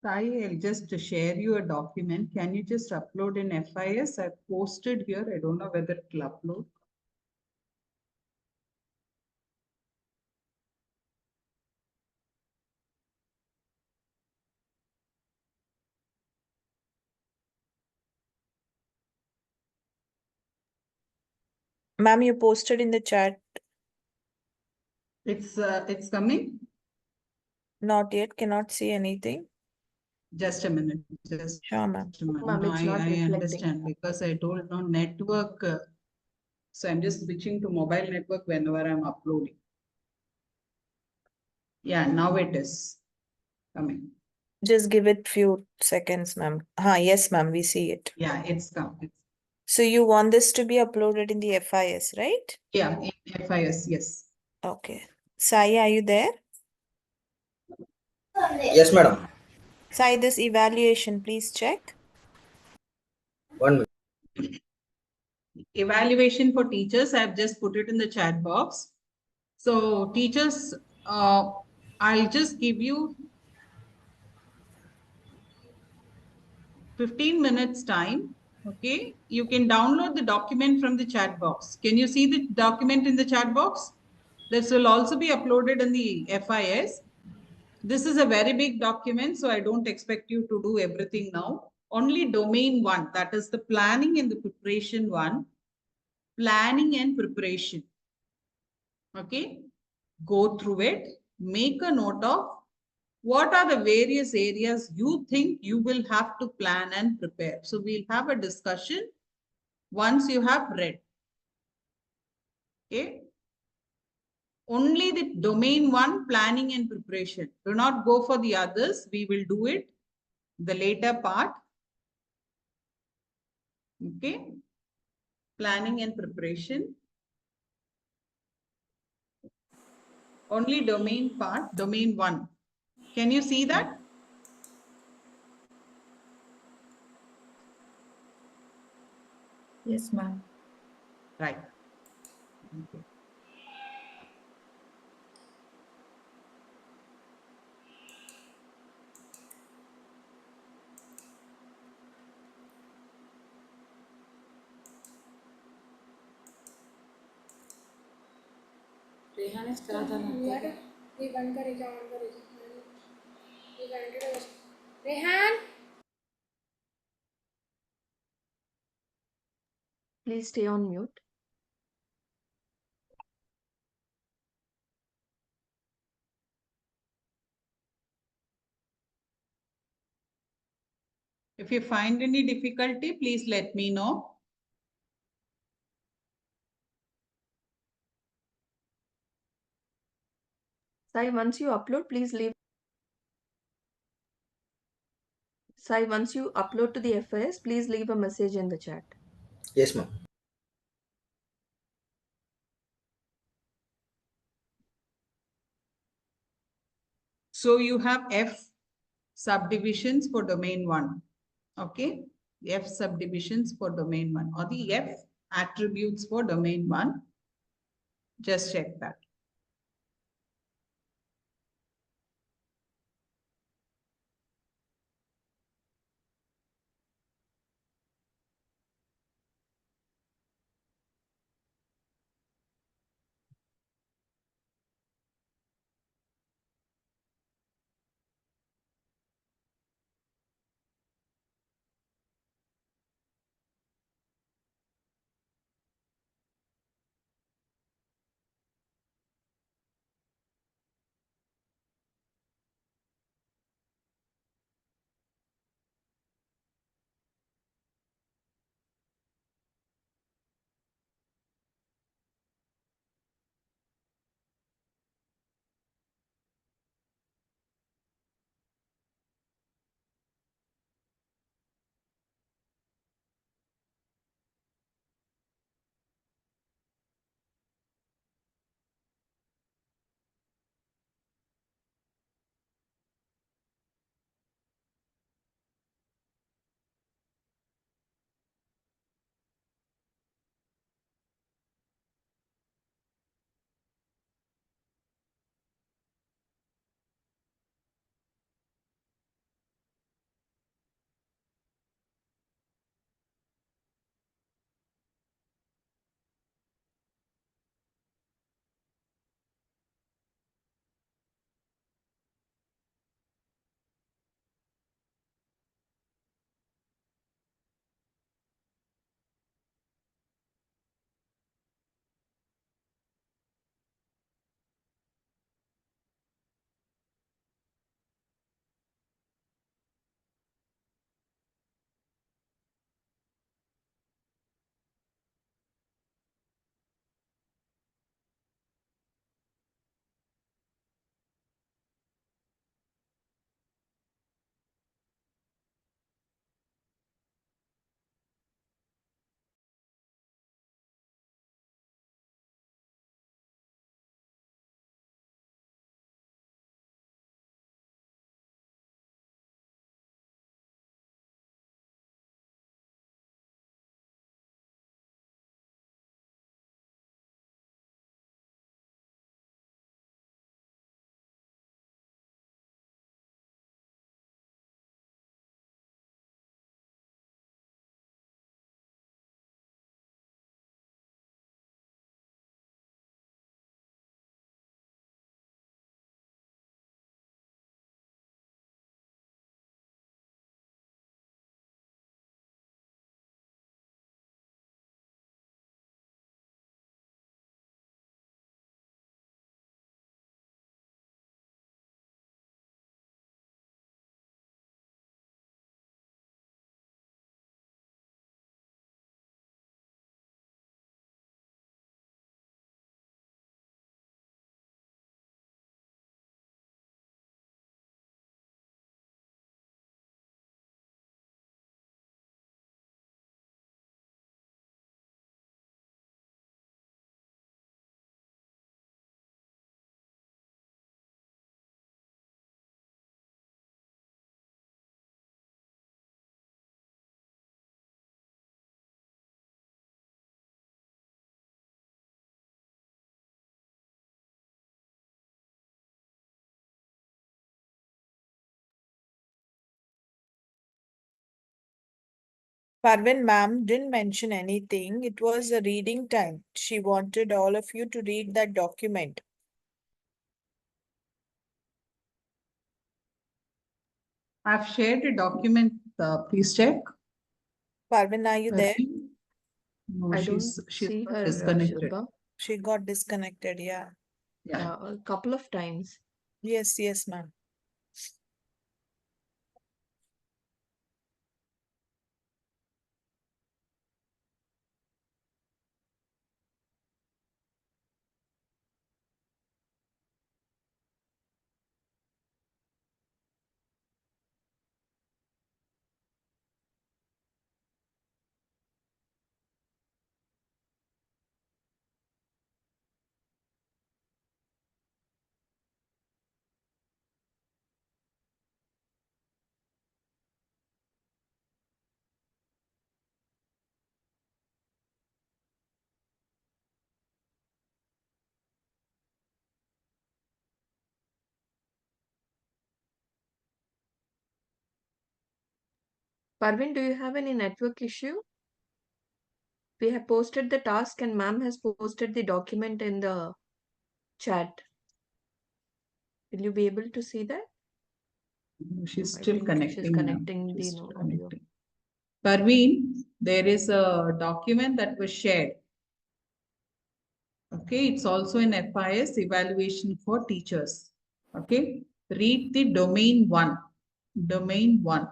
Sai, I'll just share you a document. Can you just upload in FIS? I've posted here. I don't know whether it'll upload. Ma'am, you posted in the chat. It's coming. Not yet, cannot see anything. Just a minute. Just Sure, ma'am. a minute. Ma'am, No, it's not I reflecting. understand because I told no network. So I'm just switching to mobile network whenever I'm uploading. Yeah, now it is coming. Just give it few seconds, ma'am. Yes, ma'am, we see it. Yeah, it's come. So you want this to be uploaded in the FIS, right? Yeah, in FIS, yes. Okay. Sai, are you there? Yes, madam. Sai, this evaluation, please check. 1 minute. Evaluation for teachers, I've just put it in the chat box. So teachers, I'll just give you 15 minutes time. Okay, you can download the document from the chat box. Can you see the document in the chat box? This will also be uploaded in the FIS. This is a very big document, so I don't expect you to do everything now. Only domain one, that is the planning and the preparation one. Planning and preparation. Okay, go through it, make a note of what are the various areas you think you will have to plan and prepare. So we'll have a discussion once you have read. Okay. Only the domain one, planning and preparation. Do not go for the others. We will do it the later part. Okay. Planning and preparation. Only domain part, domain one. Can you see that? Yes, ma'am. Right. Okay. Rehan इस तरह था ना ये बंद करे जा on करे जा ये घंटे Rehan Please stay on mute. If you find any difficulty, please let me know. Sai, once you upload, please leave. Sai, once you upload to the FIS, please leave a message in the chat. Yes, ma'am. So you have F subdivisions for domain one. Okay. F subdivisions for domain one or the F attributes for domain one. Just check that. Parvin ma'am didn't mention anything. It was a reading time. She wanted all of you to read that document. I've shared a document. Please check. Parvin, are you there? No, I don't she's see her, disconnected. Shilpa. She got disconnected, yeah. Yeah. A couple of times. Yes, yes, ma'am. Parvin, do you have any network issue? We have posted the task and ma'am has posted the document in the chat. Will you be able to see that? She's I still think connecting. she's connecting She's the still audio. connecting. Parveen, there is a document that was shared. Okay, it's also in FIS evaluation for teachers. Okay, read the domain one. Domain one.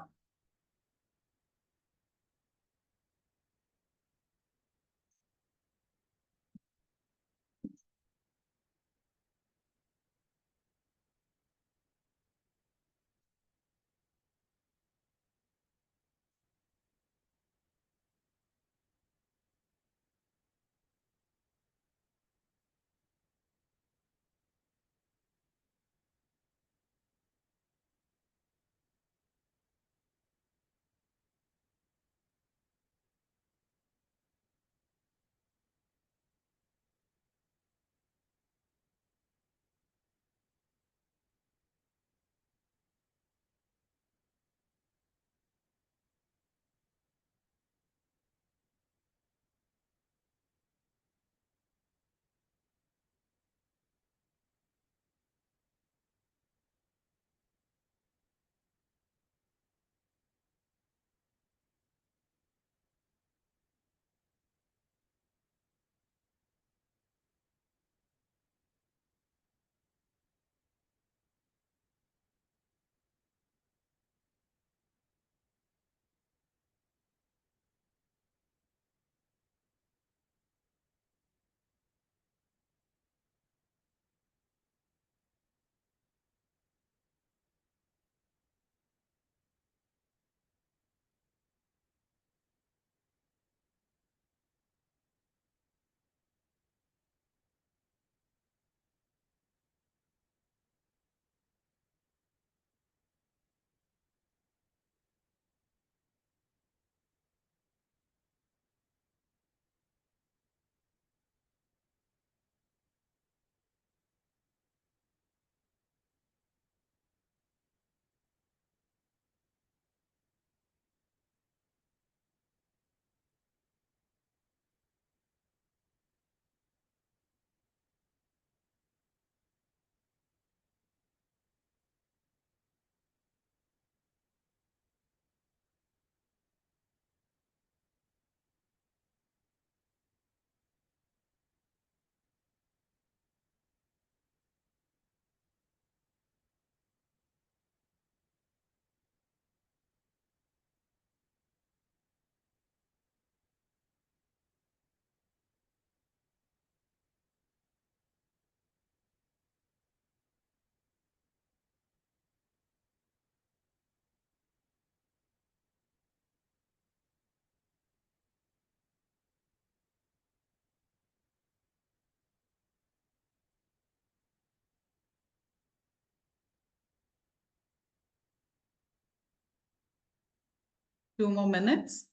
Two more minutes.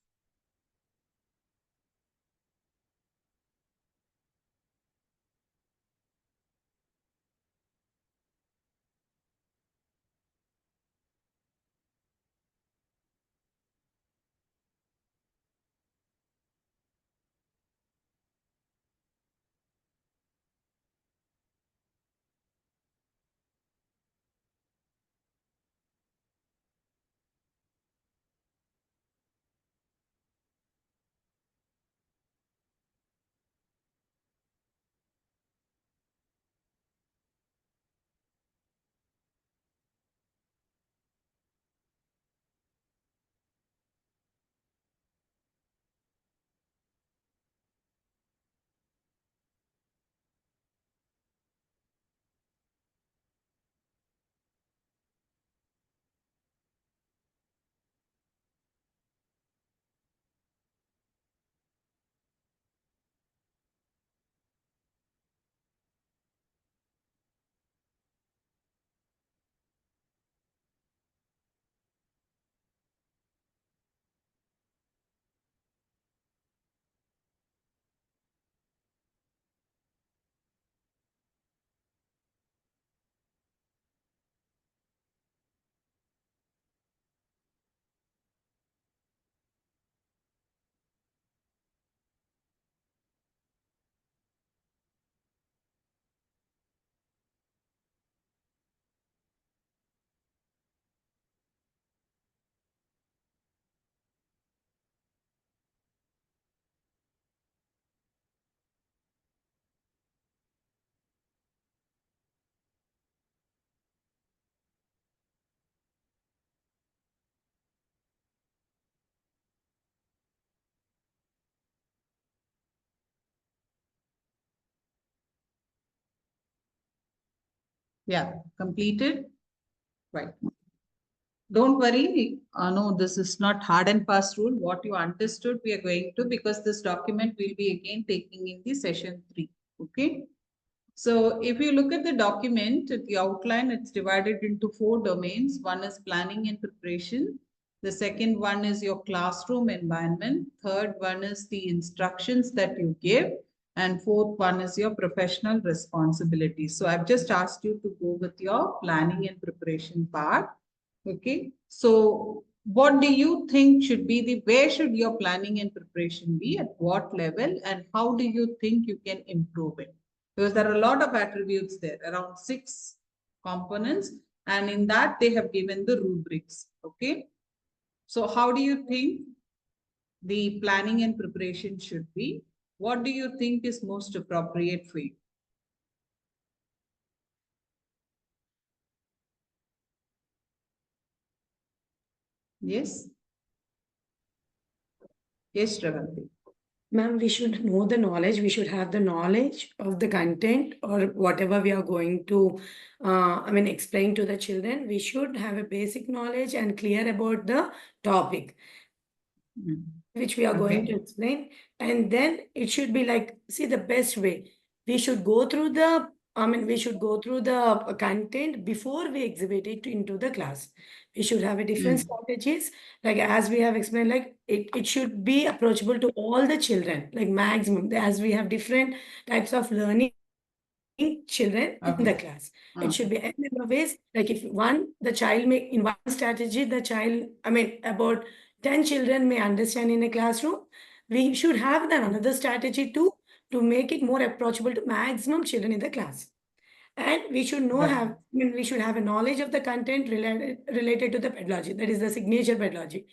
Yeah, completed. Right. Don't worry. No, this is not hard and fast rule. What you understood, we are going to, because this document will be again taking in the session 3. Okay. So if you look at the document, the outline, it's divided into 4 domains. One is planning and preparation. The second one is your classroom environment. Third one is the instructions that you give. And fourth one is your professional responsibility. So I've just asked you to go with your planning and preparation part. Okay. So what do you think should be where should your planning and preparation be, at what level, and how do you think you can improve it? Because there are a lot of attributes there, around 6 components, and in that they have given the rubrics. Okay. So how do you think the planning and preparation should be? What do you think is most appropriate for you? Yes. Yes, Shravanti. Ma'am, we should know the knowledge. We should have the knowledge of the content or whatever we are going to, explain to the children. We should have a basic knowledge and clear about the topic which we are going to explain. And then it should be like, see, the best way. We should go through the content before we exhibit it into the class. We should have a different strategies. Like as we have explained, like it should be approachable to all the children, like maximum, as we have different types of learning children in the class. It should be n number of ways. Like if the child may, in one strategy, about 10 children may understand in a classroom. We should have then another strategy too, to make it more approachable to maximum children in the class. And we should we should have a knowledge of the content related to the pedagogy, that is the signature pedagogy,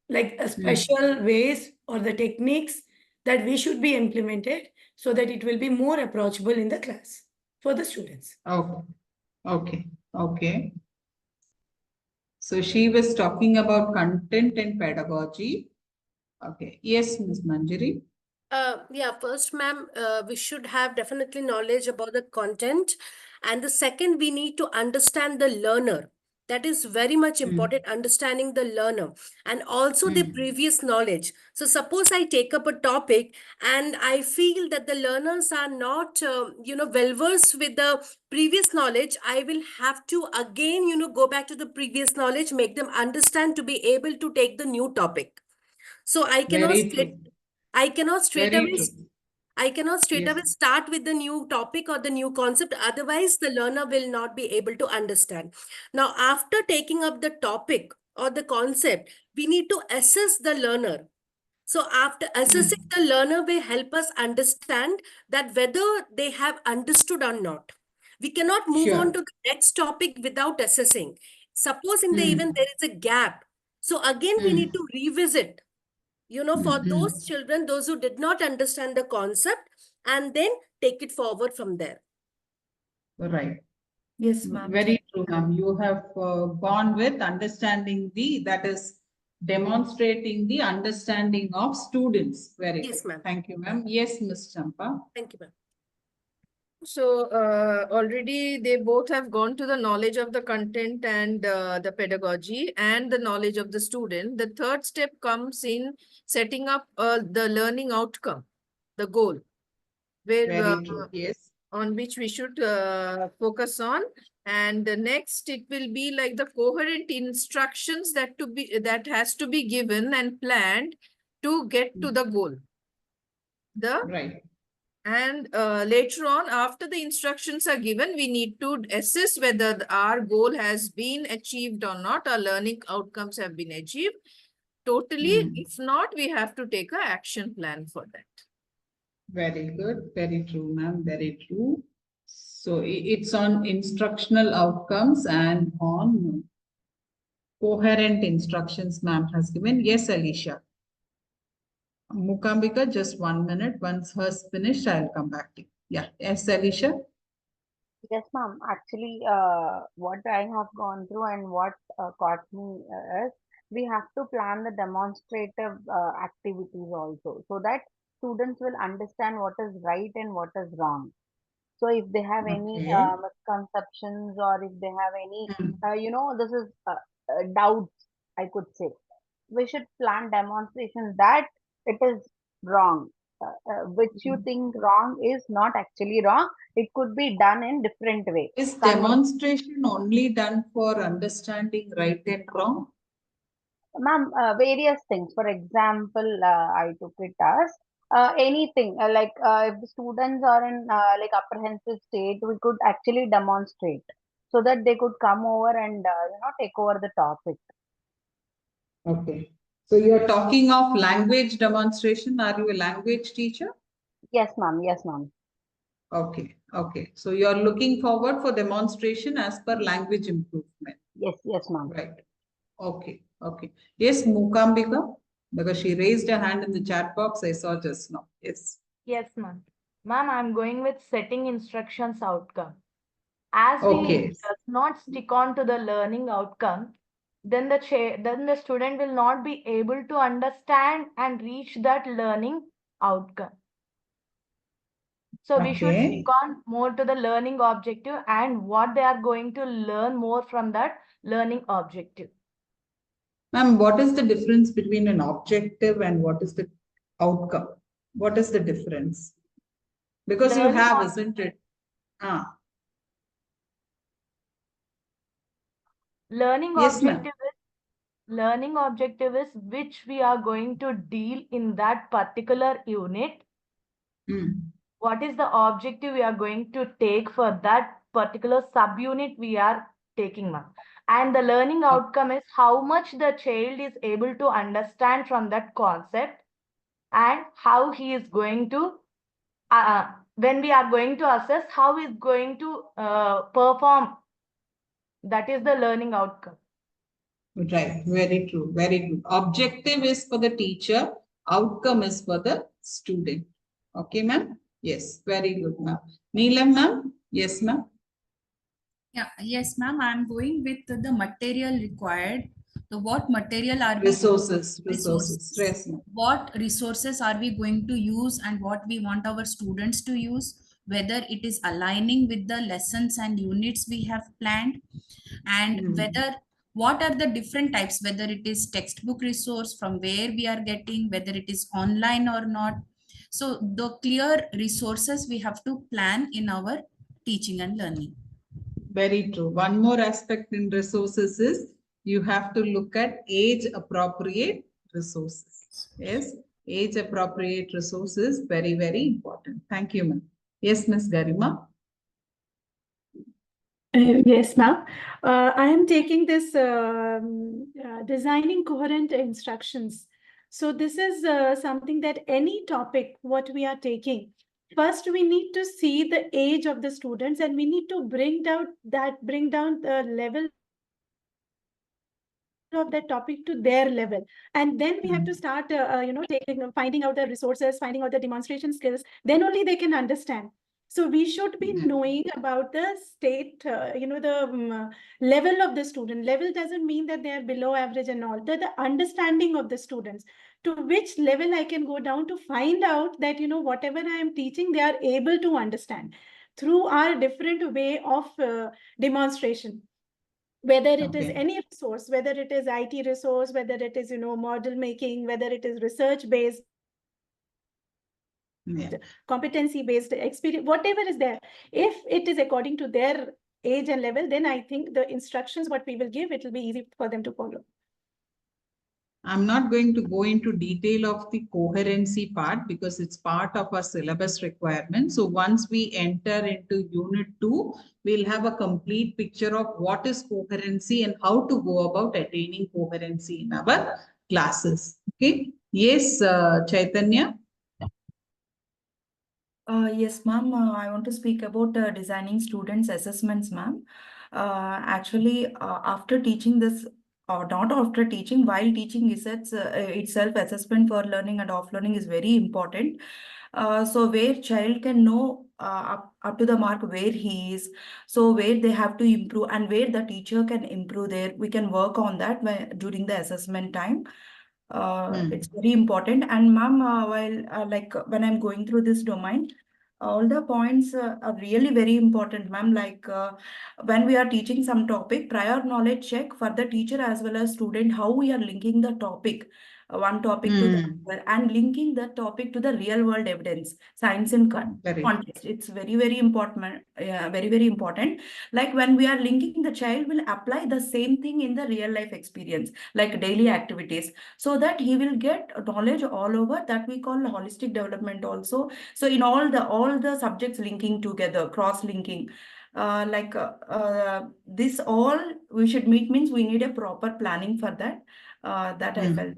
like a special ways or the techniques that we should be implemented so that it will be more approachable in the class for the students. Okay. Okay. Okay. So she was talking about content and pedagogy. Okay. Yes, Ms. Manjari. Yeah, first, ma'am, we should have definitely knowledge about the content. And the second, we need to understand the learner. That is very much important, understanding the learner and also the previous knowledge. So suppose I take up a topic and I feel that the learners are not, well versed with the previous knowledge. I will have to again, go back to the previous knowledge, make them understand to be able to take the new topic. So Very true. I cannot straight Very away true. I cannot straight away Yes. start with the new topic or the new concept. Otherwise, the learner will not be able to understand. Now, after taking up the topic or the concept, we need to assess the learner. So, after assessing the learner will help us understand that whether they have understood or not. We cannot move on to the next topic without assessing. Suppose in the event there is a gap. So, again, we need to revisit for those children, those who did not understand the concept, and then take it forward from there. Right. Yes, ma'am. Very true, ma'am. You have gone with understanding that is demonstrating the understanding of students. Very Yes, good. ma'am. Thank you, ma'am. Yes, Ms. Champa. Thank you, ma'am. So already they both have gone to the knowledge of the content and the pedagogy and the knowledge of the student. The third step comes in setting up the learning outcome, the goal, where Very true. Yes. on which we should focus on. And the next, it will be like the coherent instructions that has to be given and planned to get to the goal. Right. And later on, after the instructions are given, we need to assess whether our goal has been achieved or not, our learning outcomes have been achieved. Totally, if not, we have to take an action plan for that. Very good. Very true, ma'am. Very true. So it's on instructional outcomes and on coherent instructions, ma'am has given. Yes, Alicia. Mukambika, just 1 minute. Once hers finished, I'll come back to you. Yeah. Yes, Alicia. Yes, ma'am. Actually, what I have gone through and what caught me is we have to plan the demonstrative activities also so that students will understand what is right and what is wrong. So if they have any Okay. misconceptions, or if they have any, Mm. this is doubts, I could say, we should plan demonstrations that it is wrong. Which you think wrong is not actually wrong. It could be done in different way. Is Some, demonstration only done for understanding right and wrong? ma'am, various things. For example, I took it as anything like if the students are in like apprehensive state, we could actually demonstrate so that they could come over and take over the topic. Okay. So you're talking of language demonstration. Are you a language teacher? Yes, ma'am. Yes, ma'am. Okay. Okay. So you're looking forward for demonstration as per language improvement. Yes, yes, ma'am. Right. Okay. Okay. Yes, Mukambika, because she raised her hand in the chat box. I saw just now. Yes. Yes, ma'am. Ma'am, I'm going with setting instructions outcome. As we Okay. does not stick on to the learning outcome, then the student will not be able to understand and reach that learning outcome. So we should Okay. stick on more to the learning objective and what they are going to learn more from that learning objective. Ma'am, what is the difference between an objective and what is the outcome? What is the difference? Because you Learning have, ob- isn't it? Ah, Learning yes, ma'am. objective is which we are going to deal in that particular unit. What is the objective we are going to take for that particular subunit we are taking, ma'am. And the learning outcome is how much the child is able to understand from that concept and how he is going to, when we are going to assess how he is going to perform. That is the learning outcome. Right, very true, very good. Objective is for the teacher, outcome is for the student. Okay, ma'am? Yes, very good, ma'am. Neelam, ma'am? Yes, ma'am. Yeah, yes, ma'am. I'm going with the material required. So what material are we Resources, resources? yes, ma'am. What resources are we going to use and what we want our students to use? Whether it is aligning with the lessons and units we have planned, and whether what are the different types, whether it is textbook resource from where we are getting, whether it is online or not. So the clear resources we have to plan in our teaching and learning. Very true. One more aspect in resources is you have to look at age appropriate resources. Yes, age appropriate resources, very, very important. Thank you, ma'am. Yes, Miss Garima. Yes, ma'am. I am taking this designing coherent instructions. So this is something that any topic, what we are taking, first we need to see the age of the students and we need to bring down the level of that topic to their level, and then we have to start finding out the resources, finding out the demonstration skills, then only they can understand. So we should be knowing about the state, the level of the student. Level doesn't mean that they are below average and all. The understanding of the students, to which level I can go down to find out that, whatever I am teaching, they are able to understand through our different way of demonstration. Whether it is any resource, whether it is IT resource, whether it is, model making, whether it is research based, competency based experience, whatever is there, if it is according to their age and level, then I think the instructions what we will give, it will be easy for them to follow. I'm not going to go into detail of the coherency part because it's part of our syllabus requirement. So once we enter into unit 2, we'll have a complete picture of what is coherency and how to go about attaining coherency in our classes. Okay. Yes, Chaitanya. Yes, ma'am. I want to speak about designing students' assessments, ma'am. Actually, after teaching this, or not after teaching, while teaching itself, assessment for learning and off learning is very important. So where child can know up to the mark where he is, so where they have to improve and where the teacher can improve there, we can work on that during the assessment time. It's very important. And ma'am, while like when I'm going through this domain, all the points are really very important, ma'am. Like when we are teaching some topic, prior knowledge check for the teacher as well as student, how we are linking the topic, one topic to the other, and linking that topic to the real world evidence, science and context. It's very important, very important. Like when we are linking, the child will apply the same thing in the real life experience, like daily activities, so that he will get knowledge all over. That we call holistic development also. So in all the subjects linking together, cross linking, this all we should meet means we need a proper planning for that. That I felt.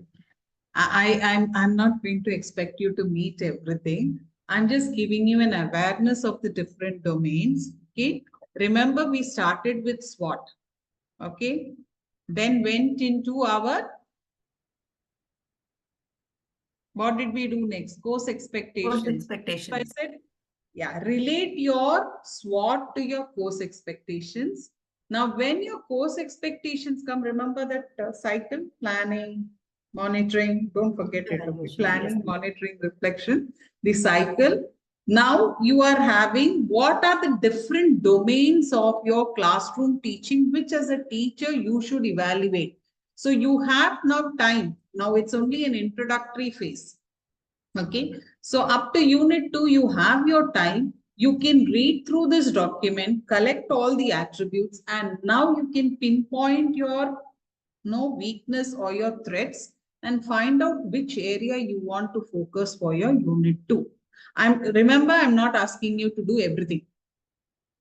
I'm not going to expect you to meet everything. I'm just giving you an awareness of the different domains. Okay. Remember, we started with SWOT. Okay. Then went into our, what did we do next? Course expectations. Course expectations. So I said, yeah, relate your SWOT to your course expectations. Now, when your course expectations come, remember that cycle: planning, monitoring, don't forget it. Okay? Planning, monitoring, reflection, the cycle. Now you are having what are the different domains of your classroom teaching, which as a teacher you should evaluate. So you have now time. Now it's only an introductory phase. Okay. So up to unit 2, you have your time. You can read through this document, collect all the attributes, and now you can pinpoint your weakness or your threats and find out which area you want to focus for your unit 2. Remember, I'm not asking you to do everything.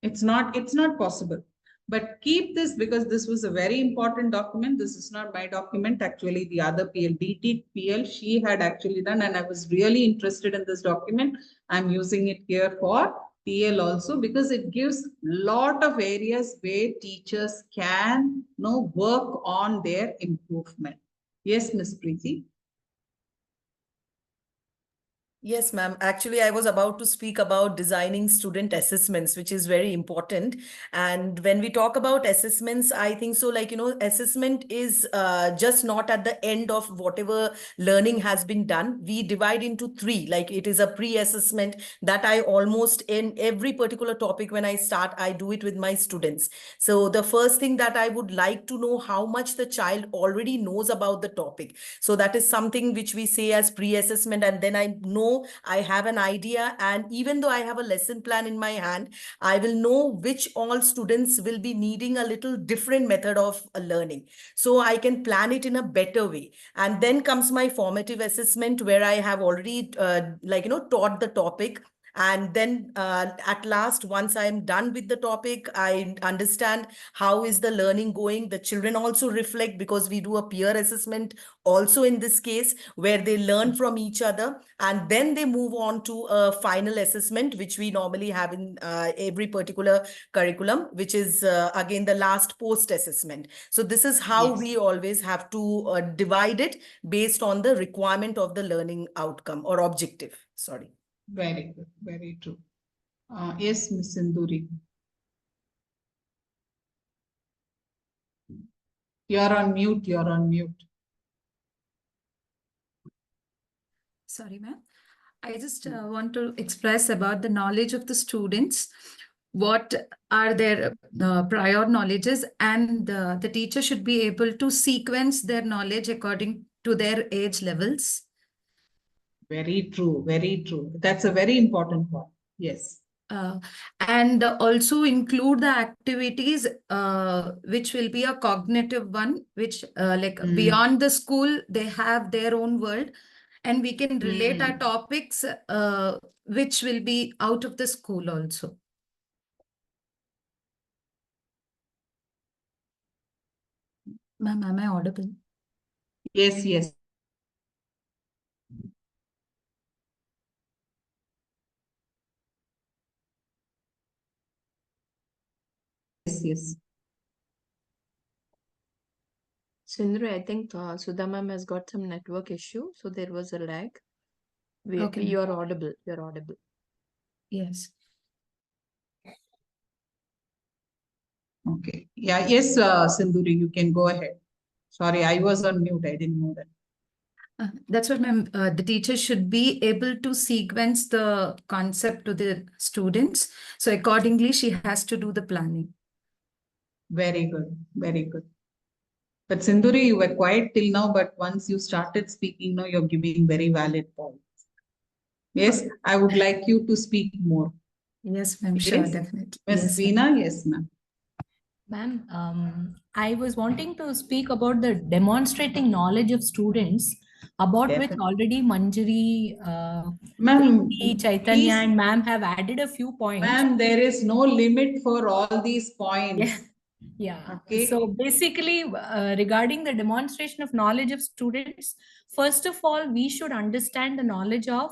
It's not possible. But keep this, because this was a very important document. This is not my document. Actually, the other PL, DTPL, she had actually done, and I was really interested in this document. I'm using it here for TL also, because it gives lot of areas where teachers can work on their improvement. Yes, Miss Preeti. Yes, ma'am. Actually, I was about to speak about designing student assessments, which is very important. And when we talk about assessments, I think so, assessment is just not at the end of whatever learning has been done. We divide into 3, like it is a pre-assessment that I almost in every particular topic when I start, I do it with my students. So the first thing that I would like to know how much the child already knows about the topic. So that is something which we say as pre-assessment, and then I know I have an idea, and even though I have a lesson plan in my hand, I will know which all students will be needing a little different method of learning. So I can plan it in a better way. And then comes my formative assessment, where I have already taught the topic. And then at last, once I'm done with the topic, I understand how is the learning going. The children also reflect, because we do a peer assessment also in this case, where they learn from each other, and then they move on to a final assessment, which we normally have in every particular curriculum, which is again the last post assessment. So this is how we always have to divide it based on the requirement of the learning outcome or objective. Sorry. Very good. Very true. Yes, Ms. Sinduri. You're on mute. You're on mute. Sorry, ma'am. I just want to express about the knowledge of the students. What are their prior knowledges, and the teacher should be able to sequence their knowledge according to their age levels. Very true. Very true. That's a very important point. Yes. And also include the activities which will be a cognitive one, which beyond the school, they have their own world, and we can relate our topics which will be out of the school also. Ma'am, am I audible? Yes, yes. Yes, yes. Sindhu, I think Sudha ma'am has got some network issue, so there was a lag. Okay. You're audible. You're audible. Yes. Okay. Yeah. Yes, Sindhuri, you can go ahead. Sorry, I was on mute. I didn't know that. That's what ma'am, the teacher should be able to sequence the concept to the students. So accordingly, she has to do the planning. Very good. Very good. But Sindhuri, you were quiet till now, but once you started speaking, now you're giving very valid points. Yes, I would like you to speak more. Yes, ma'am. Sure, Yes. definitely. Ms. Yes, Veena, yes, ma'am. Ma'am, I was wanting to speak about the demonstrating knowledge of students, about which Definitely. already Manjari, Ma'am, Preeti, Chaitanya, please. and ma'am have added a few points. Ma'am, there is no limit for all these points. Yeah. Okay. So basically, regarding the demonstration of knowledge of students, first of all, we should understand the knowledge of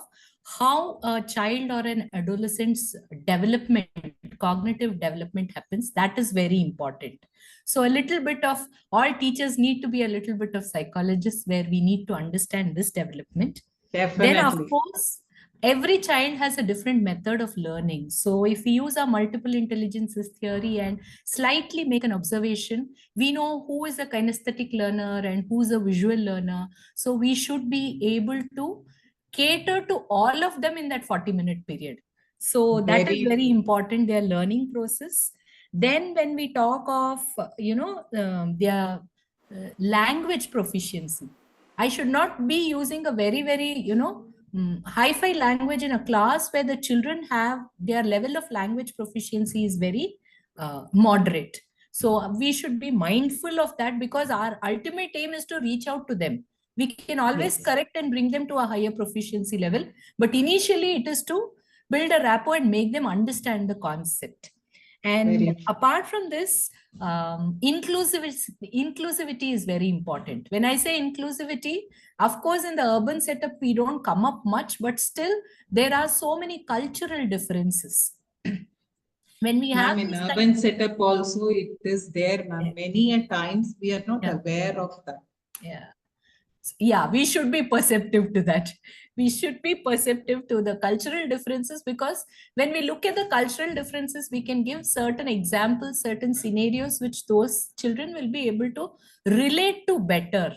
how a child or an adolescent's development, cognitive development happens. That is very important. So a little bit of, all teachers need to be a little bit of psychologists where we need to understand this development. Definitely. Then, of course, every child has a different method of learning. So if we use our multiple intelligences theory and slightly make an observation, we know who is a kinesthetic learner and who's a visual learner. So we should be able to cater to all of them in that 40-minute period. So that is very important, their learning process. Then when we talk of, their language proficiency, I should not be using a very, hi-fi language in a class where the children have their level of language proficiency is very moderate. So we should be mindful of that, because our ultimate aim is to reach out to them. We can always correct and bring them to a higher proficiency level, but initially it is to build a rapport and make them understand the concept. And apart from this, inclusivity is very important. When I say inclusivity, of course, in the urban setup, we don't come up much, but still there are so many cultural differences. When we have in urban setup also, it is there, ma'am. Many a times we are not aware of that. Yeah, we should be perceptive to that. We should be perceptive to the cultural differences, because when we look at the cultural differences, we can give certain examples, certain scenarios which those children will be able to relate to better.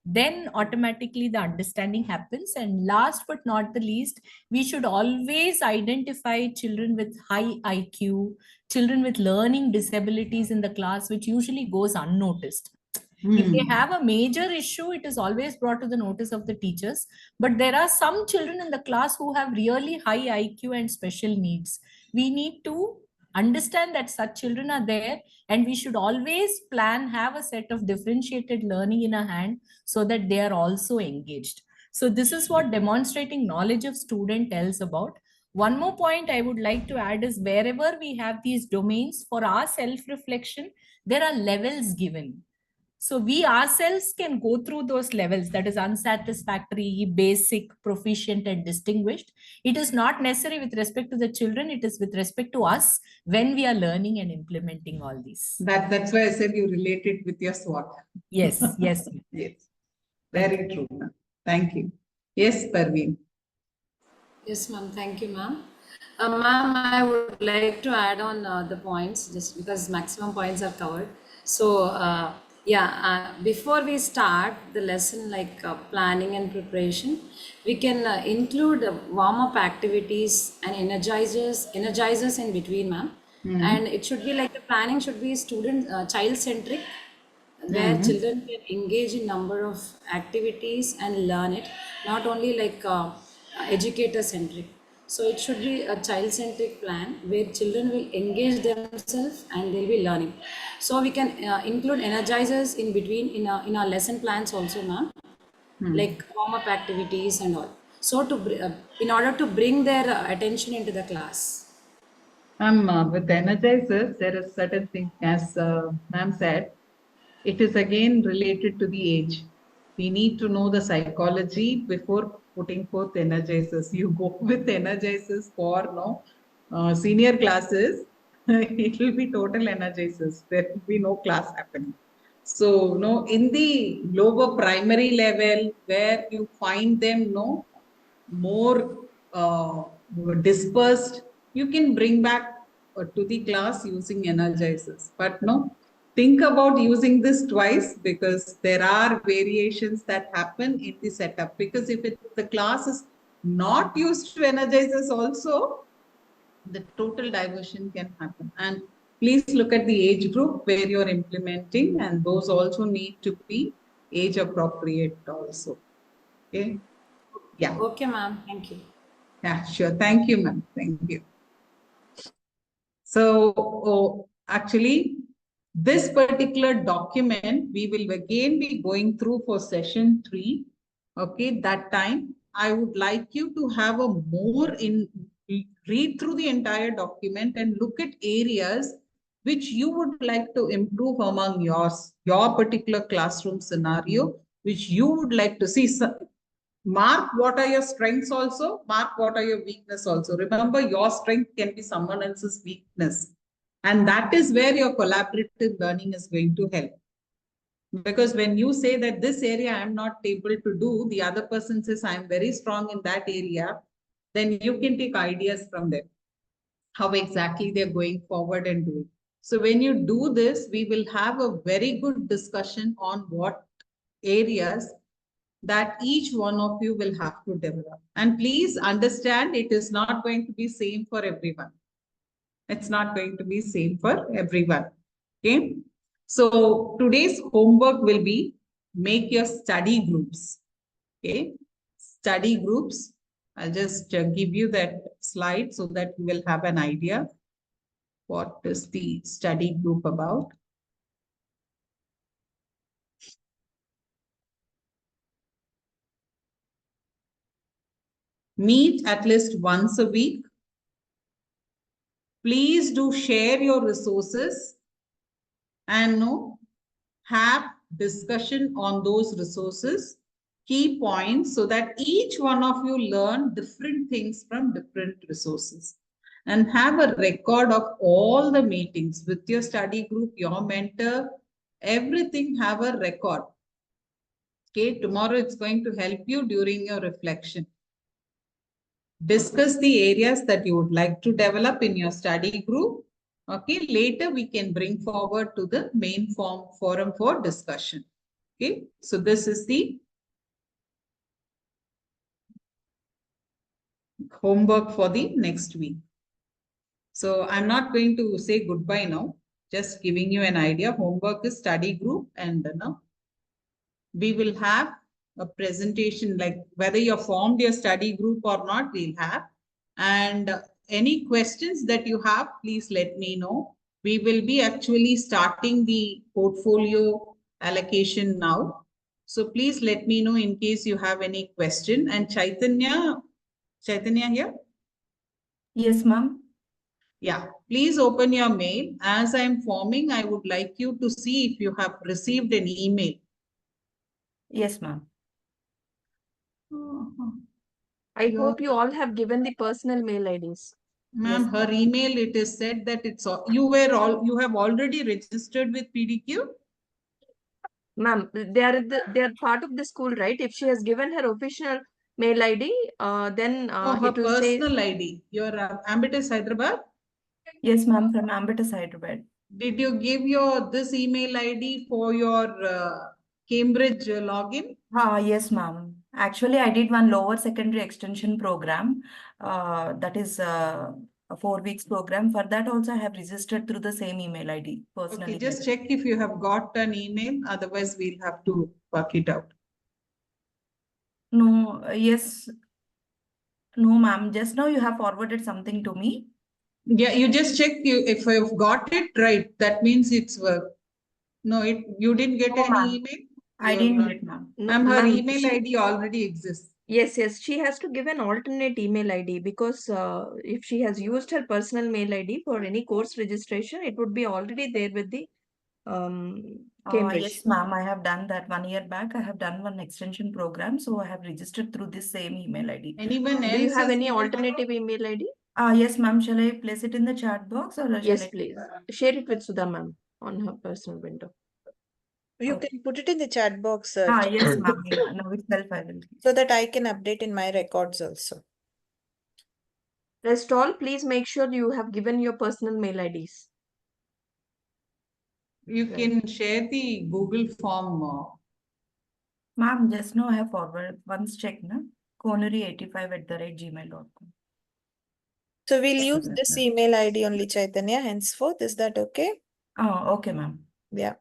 Then automatically the understanding happens. And last but not the least, we should always identify children with high IQ, children with learning disabilities in the class, which usually goes unnoticed. If they have a major issue, it is always brought to the notice of the teachers. But there are some children in the class who have really high IQ and special needs. We need to understand that such children are there, and we should always have a set of differentiated learning in our hand so that they are also engaged. So this is what demonstrating knowledge of student tells about. One more point I would like to add is, wherever we have these domains for our self-reflection, there are levels given. So we ourselves can go through those levels, that is unsatisfactory, basic, proficient, and distinguished. It is not necessary with respect to the children. It is with respect to us when we are learning and implementing all these. That's why I said you relate it with your SWOT. Yes, yes. Yes. Very true, ma'am. Thank you. Yes, Parveen. Yes, ma'am. Thank you, ma'am. Ma'am, I would like to add on the points, just because maximum points are covered. So, before we start the lesson, like planning and preparation, we can include warm-up activities and energizers in between, ma'am. And it should be like, the planning should be child-centric, where children can engage in number of activities and learn it, not only like educator-centric. So it should be a child-centric plan where children will engage themselves and they'll be learning. So we can include energizers in between in our lesson plans also, ma'am, like warm-up activities and all. So in order to bring their attention into the class. With energizers, there is certain thing, as ma'am said, it is again related to the age. We need to know the psychology before putting forth energizers. You go with energizers for senior classes, it will be total energizers. There will be no class happening. So, in the lower primary level, where you find them more dispersed, you can bring back to the class using energizers. But think about using this twice because there are variations that happen in the setup. Because if the class is not used to energize us also, the total diversion can happen. And please look at the age group where you're implementing, and those also need to be age appropriate also. Okay. Yeah. Okay, ma'am. Thank you. Yeah, sure. Thank you, ma'am. Thank you. So actually, this particular document, we will again be going through for session 3. Okay, that time I would like you to have a read through the entire document and look at areas which you would like to improve among your particular classroom scenario, which you would like to see. Mark what are your strengths also, mark what are your weakness also. Remember, your strength can be someone else's weakness. And that is where your collaborative learning is going to help. Because when you say that this area I'm not able to do, the other person says I'm very strong in that area, then you can take ideas from them, how exactly they're going forward and doing. So when you do this, we will have a very good discussion on what areas that each one of you will have to develop. And please understand, it is not going to be same for everyone. It's not going to be same for everyone. Okay. So today's homework will be make your study groups. Okay. Study groups. I'll just give you that slide so that you will have an idea. What is the study group about? Meet at least once a week. Please do share your resources and have discussion on those resources, key points, so that each one of you learn different things from different resources. And have a record of all the meetings with your study group, your mentor, everything have a record. Okay, tomorrow it's going to help you during your reflection. Discuss the areas that you would like to develop in your study group. Okay, later we can bring forward to the main forum for discussion. Okay, so this is the homework for the next week. So I'm not going to say goodbye now, just giving you an idea. Homework is study group, and we will have a presentation, like whether you formed your study group or not, we'll have. And any questions that you have, please let me know. We will be actually starting the portfolio allocation now. So please let me know in case you have any question. And Chaitanya here? Yes, ma'am. Yeah, please open your mail. As I'm forming, I would like you to see if you have received an email. Yes, ma'am. I hope you all have given the personal mail IDs. Ma'am, her email, it is said that it's all, you have already registered with PDQ? Ma'am, they are part of the school, right? If she has given her official mail ID, then Her it will say personal ID. Your Ambitus Hyderabad? Yes, ma'am, from Ambitus Hyderabad. Did you give your this email ID for your Cambridge login? Yes, ma'am. Actually, I did one lower secondary extension program. That is a 4 weeks program. For that also, I have registered through the same email ID, personal Okay, email just ID. check if you have got an email. Otherwise, we'll have to work it out. No, yes. No, ma'am. Just now you have forwarded something to me. Yeah, you just check if you've got it right. That means it's work. No, you didn't get No, any ma'am. email? I didn't get, ma'am. Ma'am, her ma'am, email ID already exists. Yes, she has to give an alternate email ID because if she has used her personal mail ID for any course registration, it would be already there with the Cambridge. Yes, ma'am. I have done that 1 year back. I have done one extension program. So I have registered through this same email ID. Anyone else? Do you have any alternative email ID? Yes, ma'am. Shall I place it in the chat box or shall Yes, I? please. Share it with Sudha ma'am on her personal window. You can put it in the chat box, Yes, ma'am. Now itself I will. so that I can update in my records also. Rest all, please make sure you have given your personal mail IDs. You can share the Google form. Ma'am, just now I have forwarded. Once check, na? Connery85@gmail.com. So we'll use this email ID only, Chaitanya, henceforth. Is that okay? Oh, okay, ma'am. Yeah.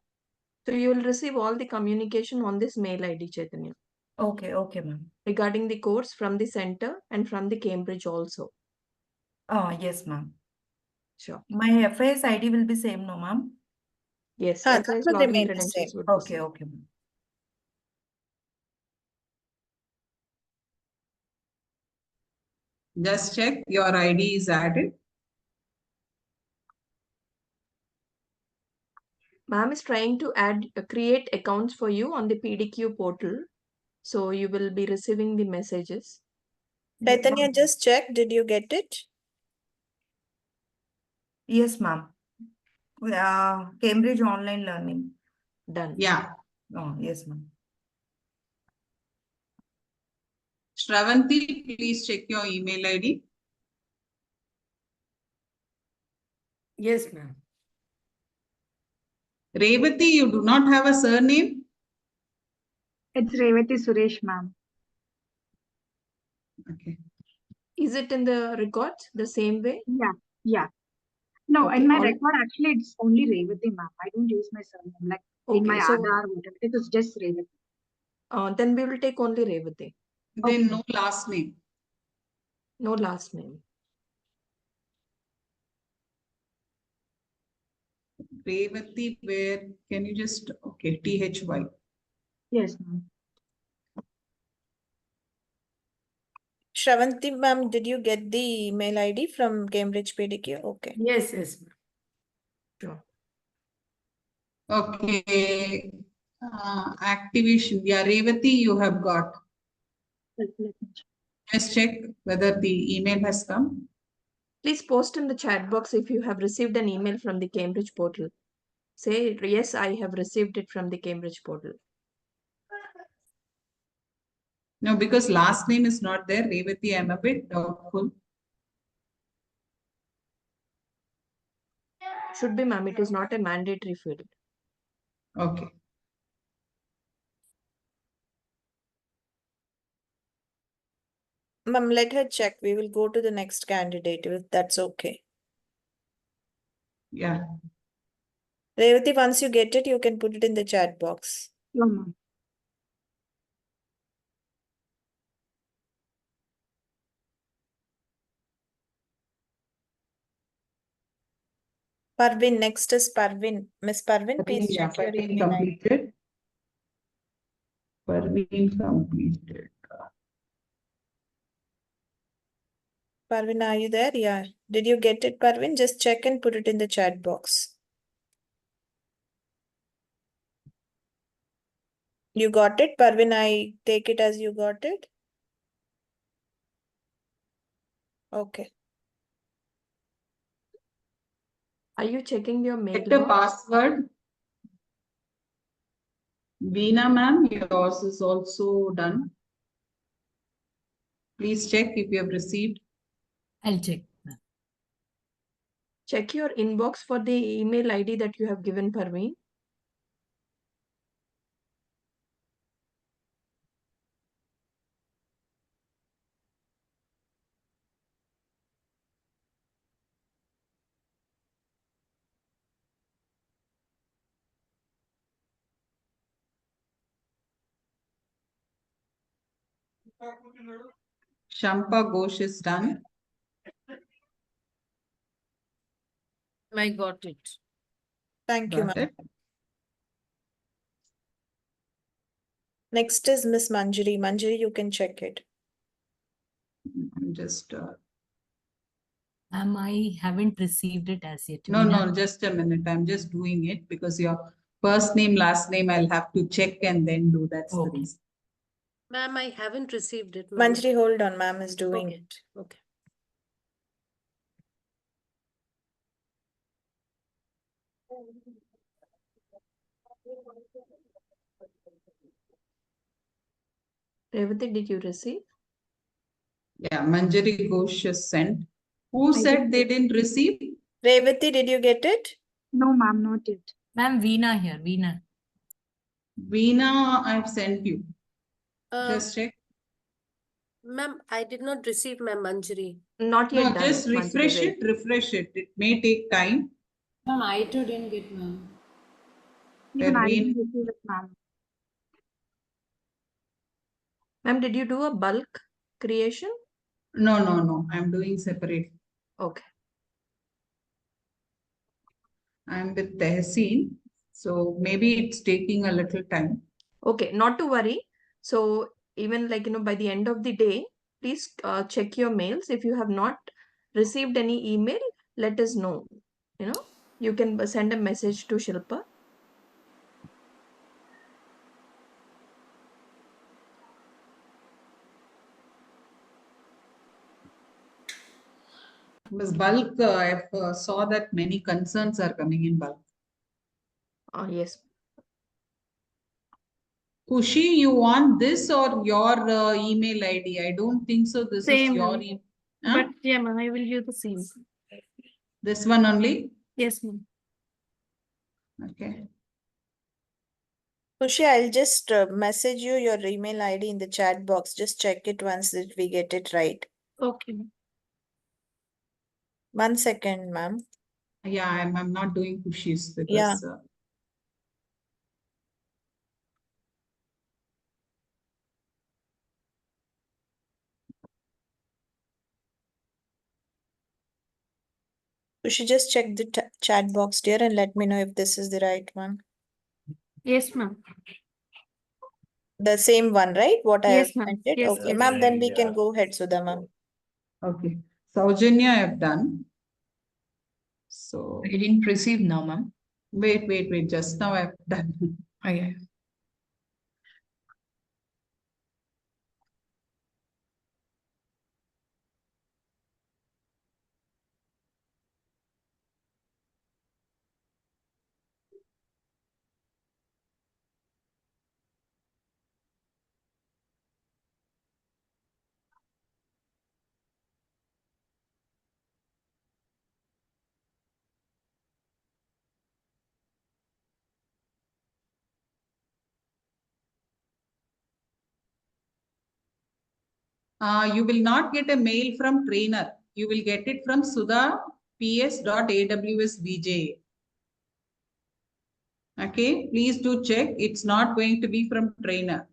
So you will receive all the communication on this mail ID, Chaitanya, Okay, okay, ma'am. regarding the course from the center and from the Cambridge also. Oh, yes, ma'am. Sure. My FIS ID will be same, no, ma'am? Yes, That FIS will login remain the credentials same. would be Okay, same. okay, ma'am. Just check your ID is added. Ma'am is trying to create accounts for you on the PDQ portal. So you will be receiving the messages. Chaitanya, just check. Did you get it? Yes, ma'am. Cambridge Online Learning. Done. Yeah. Oh, yes, ma'am. Shravanti, please check your email ID. Yes, ma'am. Revati, you do not have a surname? It's Revati Suresh, ma'am. Okay. Is it in the records the same way? Yeah, yeah. No, Okay, in my all- record, actually, it's only Revati, ma'am. I don't use my surname. Like in my Okay, so Aadhaar, whatever. It is just Revati. then we will take only Revati. Then no last name. No last name. Revati, where can you just, okay, THY. Yes, ma'am. Shravanti, ma'am, did you get the email ID from Cambridge PDQ? Okay. Yes, yes, ma'am. Sure. Okay. Activation. Yeah, Revati, you have got. Let me check. Just check whether the email has come. Please post in the chat box if you have received an email from the Cambridge portal. Say, yes, I have received it from the Cambridge portal. No, because last name is not there. Revati, I'm a bit doubtful. Should be, ma'am. It is not a mandatory field. Okay. Ma'am, let her check. We will go to the next candidate if that's okay. Yeah. Revati, once you get it, you can put it in the chat box. No, ma'am. Parvin, next is Parvin. Miss Parvin, please Yeah, check your Parveen email ID. completed. Parveen completed. Parvin, are you there? Yeah. Did you get it, Parvin? Just check and put it in the chat box. You got it, Parvin? I take it as you got it. Okay. Are you checking your mail? Set a password. Veena ma'am, yours is also done. Please check if you have received. I'll check. Check your inbox for the email ID that you have given, Parveen. Shampa Ghosh is done. I got it. Thank you, Got ma'am. it. Next is Miss Manjari. Manjari, you can check it. I'm just I haven't received it as yet. no, Veena. no, just a minute. I'm just doing it because your first name, last name, I'll have to check and then do. That's the reason. Ma'am, I haven't received it, ma'am. Manjari, hold on. Ma'am is doing Okay. it. Okay. Revati, did you receive? Yeah, Manjari Ghosh is sent. Who said they didn't receive? Revati, did you get it? No, ma'am, not yet. Ma'am, Veena here, Veena. Veena, I've sent you. Um, Just check. Ma'am, I did not receive Ma'am Manjari. Not No, yet done, just refresh Manjari, it, refresh it. It may take time. Ma'am, I too didn't get, ma'am. Even I Perveen, didn't receive it, ma'am. Ma'am, did you do a bulk creation? no. I'm doing separate. Okay. I'm with Tehseen. So maybe it's taking a little time. Okay, not to worry. So even like, by the end of the day, please check your mails. If you have not received any email, let us know. You can send a message to Shilpa. Because bulk, I saw that many concerns are coming in bulk. Yes. Kushi, you want this or your email ID? I don't think so. This is Same, your ma'am. email. But yeah, ma'am, I will use the same. This one only? Yes, ma'am. Okay. Kushi, I'll just message you your email ID in the chat box. Just check it once that we get it right. Okay, ma'am. 1 second, ma'am. Yeah, I'm not doing Kushi's Yeah. because Kushi, just check the chat box, dear, and let me know if this is the right one. Yes, ma'am. The same one, right? What I have Yes, ma'am. sent it? Yes, Okay, yes. ma'am, then we can go ahead, Sudha, ma'am. okay. Saujanya I have done. So I didn't receive now, ma'am. wait. Just now I have done. Okay. You will not get a mail from trainer. You will get it from sudha.ps.awsbj. Okay, please do check. It's not going to be from trainer.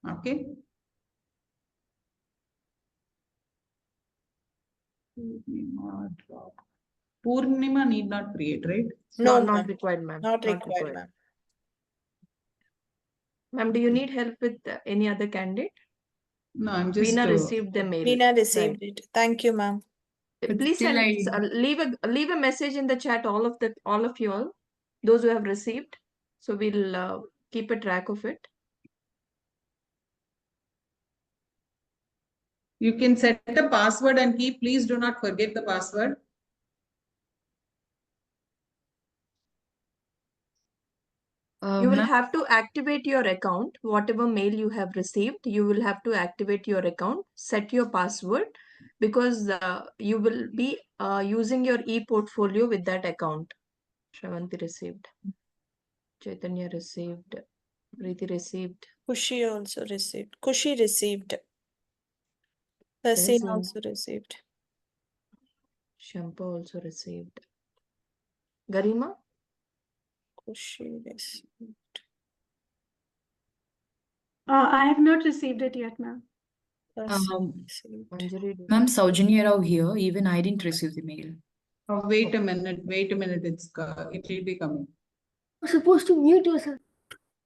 Okay. Purnima need not create, right? No, Not ma'am. required, ma'am. Not required, ma'am. Ma'am, do you need help with any other candidate? No, I'm just. Veena received the mail. Veena received Right. it. Thank you, ma'am. Please still leave a message in the chat, all of you all, those who have received. So we'll keep a track of it. You can set a password and keep. Please do not forget the password. You will have to activate your account. Whatever mail you have received, you will have to activate your account, set your password, because you will be using your e-portfolio with that account. Shravanti received. Chaitanya received. Preeti received. Kushi also received. Kushi received. Hasin Tehseen. also received. Shampa also received. Garima? Kushi received. I have not received it yet, ma'am. Ma'am, Saujanya Rao here. Even I didn't receive the mail. Oh, wait a minute. It will be coming. You're supposed to mute yourself.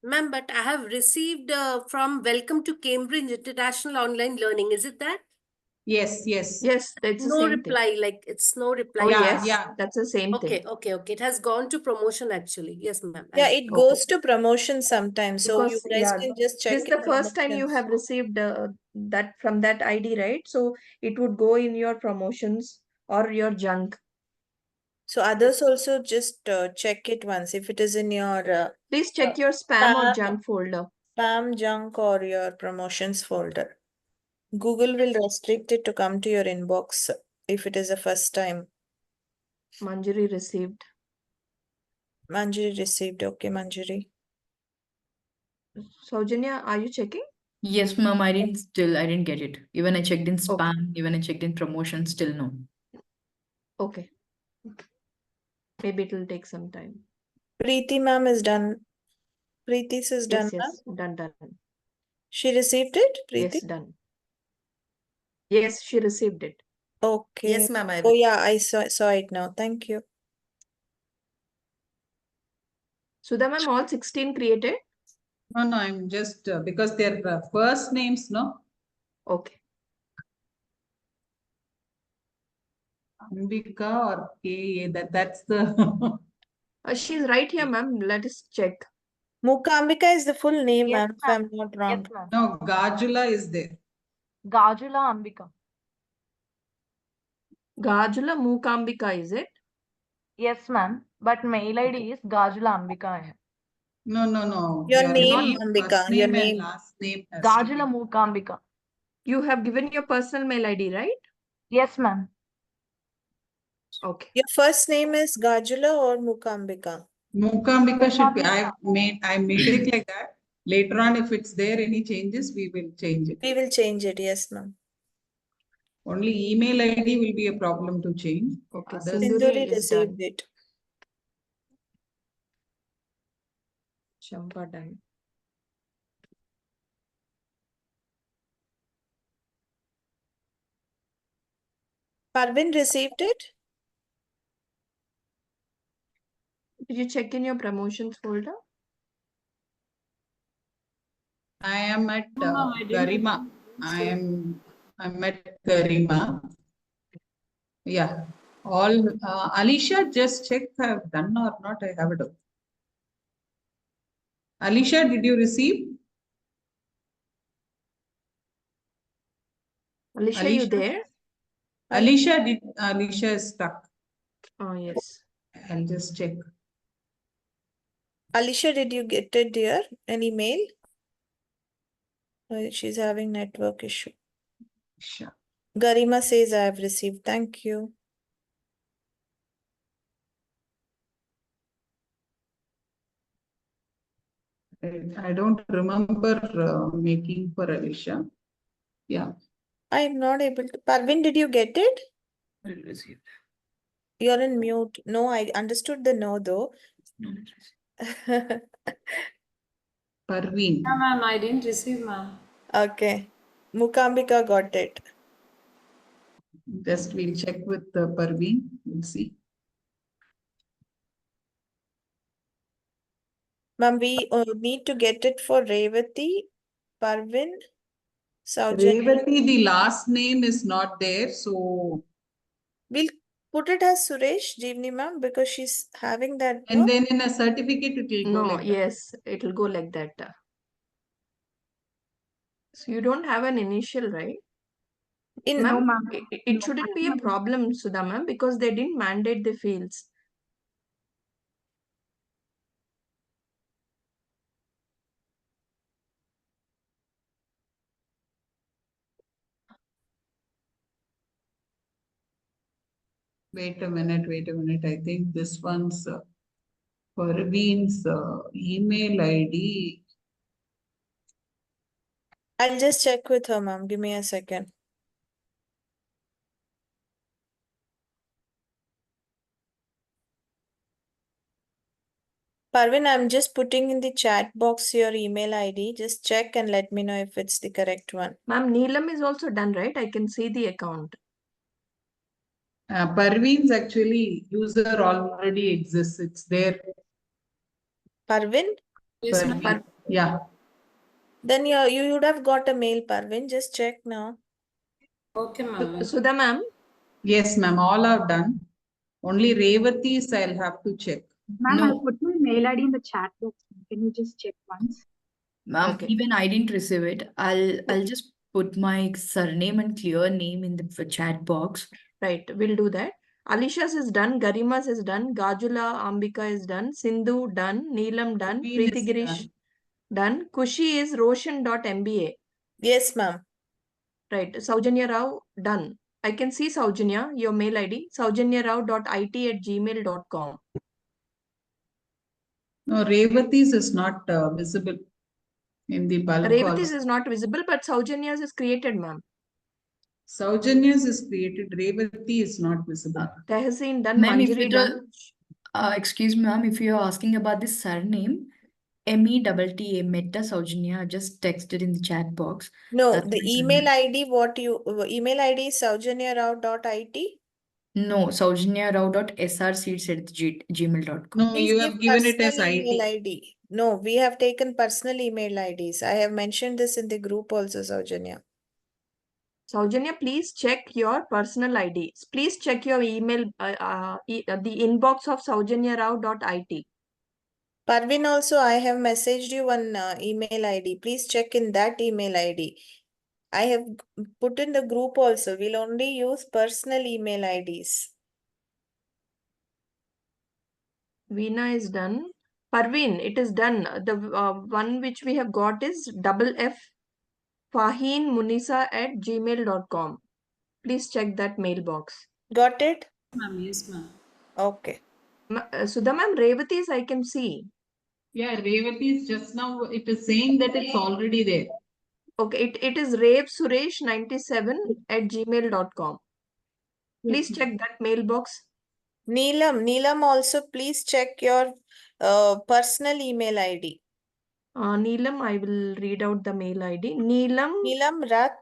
Ma'am, but I have received from Welcome to Cambridge International Online Learning. Is it that? Yes. Yes, that's the No same reply, like it's no reply. Oh, Yeah, yes, that's the same Okay, thing. okay. It has gone to promotion actually. Yes, ma'am. Yeah, it goes to promotion sometimes. So you Because guys can just check this is in the first time you promotions. have received that from that ID, right? So it would go in your promotions or your junk. So others also just check it once if it is in your Please check your spam or junk folder. Spam, junk, or your promotions folder. Google will restrict it to come to your inbox if it is the first time. Manjari received. Manjari received. Okay, Manjari. Saujanya, are you checking? Yes, ma'am, I didn't get it. Even I checked in spam, even I checked in promotion, still no. Okay. Maybe it will take some time. Preeti ma'am is done. Preeti's is done, ma'am. Yes, done. She received it, Preeti? Yes, done. Yes, she received it. Okay. Yes, ma'am. Oh yeah, I saw it now. Thank you. Sudha ma'am, all 16 created? No, I'm just because their first names, no? Okay. Ambika or KA, that's the She's right here, ma'am. Let us check. Mukambika is the full name, Yes, ma'am, if ma'am. I'm not wrong. Yes, ma'am. no, Gajula is there. Gajula Ambika. Gajula Mukambika, is it? Yes, ma'am. But mail ID is Gajula Ambika. hai. No. Your Your name, name, Ambika, first your name and name. last name has to Gajula be. Mukambika. You have given your personal mail ID, right? Yes, ma'am. Okay. Your first name is Gajula or Mukambika? Mukambika should be. I made it like that. Later on, if it's there any changes, we will change it. We will change it, yes, ma'am. Only email ID will be a problem to change. Okay, Others, Sindhuri is received done. it. Champa done. Parvin received it? Did you check in your promotions folder? I am at No, ma'am, I didn't. Garima. I'm at Garima. Yeah. All Alicia, just check have done or not. I have it. Alicia, did you receive? Alicia, you there? Alicia is stuck. Oh, yes. I'll just check. Alicia, did you get it, dear? Any mail? She's having network issue. Sure. Garima says I have received. Thank you. I don't remember making for Alicia. Yeah. I'm not able to. Parvin, did you get it? I received. You're in mute. No, I understood the no though. No. Parveen. No, ma'am, I didn't receive, ma'am. Okay. Mukambika got it. Just we'll check with Parveen. We'll see. Ma'am, we need to get it for Revati, Parvin, Saujanya. Revati, the last name is not there, so. We'll put it as Suresh, Jeevni ma'am, because she's having that. And No? then in a certificate, it will go No, like that. yes, it will go like that. So you don't have an initial, right? In No, Ma'am, ma'am. it No, shouldn't I be a have- problem, Sudha ma'am, because they didn't mandate the fields. Wait a minute. I think this one's Parveen's email ID. I'll just check with her, ma'am. Give me a second. Parvin, I'm just putting in the chat box your email ID. Just check and let me know if it's the correct one. Ma'am, Neelam is also done, right? I can see the account. Parveen's actually user already exists. It's there. Parvin? Yes, ma'am. Parveen. Yeah. Then you would have got a mail, Parvin. Just check now. Okay, ma'am. Sudha ma'am? Yes, ma'am. All are done. Only Revati's I'll have to check. Ma'am, No. I'll put my mail ID in the chat box. Can you just check once? Ma'am, Okay. even I didn't receive it. I'll just put my surname and clear name in the chat box. Right, we'll do that. Alicia's is done, Garima's is done, Gajula Ambika is done, Sindhu done, Neelam done, Parveen Preeti is Girish done, Kushi is Roshan.mba. Yes, ma'am. Right, Saujanya Rao done. I can see Saujanya, your mail ID, saujanyarao.it@gmail.com. No, Revati's is not visible in the bulk Revati's also. is not visible, but Saujanya's is created, ma'am. Saujanya's is created. Revati is not visible. Tehseen done, Ma'am, if Manjari it done. excuse me, ma'am, if you are asking about this surname, METTA, Metta Saujanya, I just texted in the chat box. No, That's the my email surname. ID, email ID is saujanyarao.it. No, saujanyarao.srseeds@gmail.com. No, Please you give have given it personal as email IT. ID. No, we have taken personal email IDs. I have mentioned this in the group also, Saujanya. Saujanya, please check your personal ID. Please check your email, the inbox of saujanyarao.it. Parvin, also, I have messaged you one email ID. Please check in that email ID. I have put in the group also. We'll only use personal email IDs. Veena is done. Parveen, it is done. The one which we have got is FF faheenmunisa@gmail.com. Please check that mailbox. Got it? Ma'am, yes, ma'am. Okay. Sudha ma'am, Revati's I can see. Yeah, Revati's just now it is saying that it's already there. Okay, it is ravsuresh97@gmail.com. Please check that mailbox. Neelam also, please check your personal email ID. Neelam, I will read out the mail ID. Neelam Rat,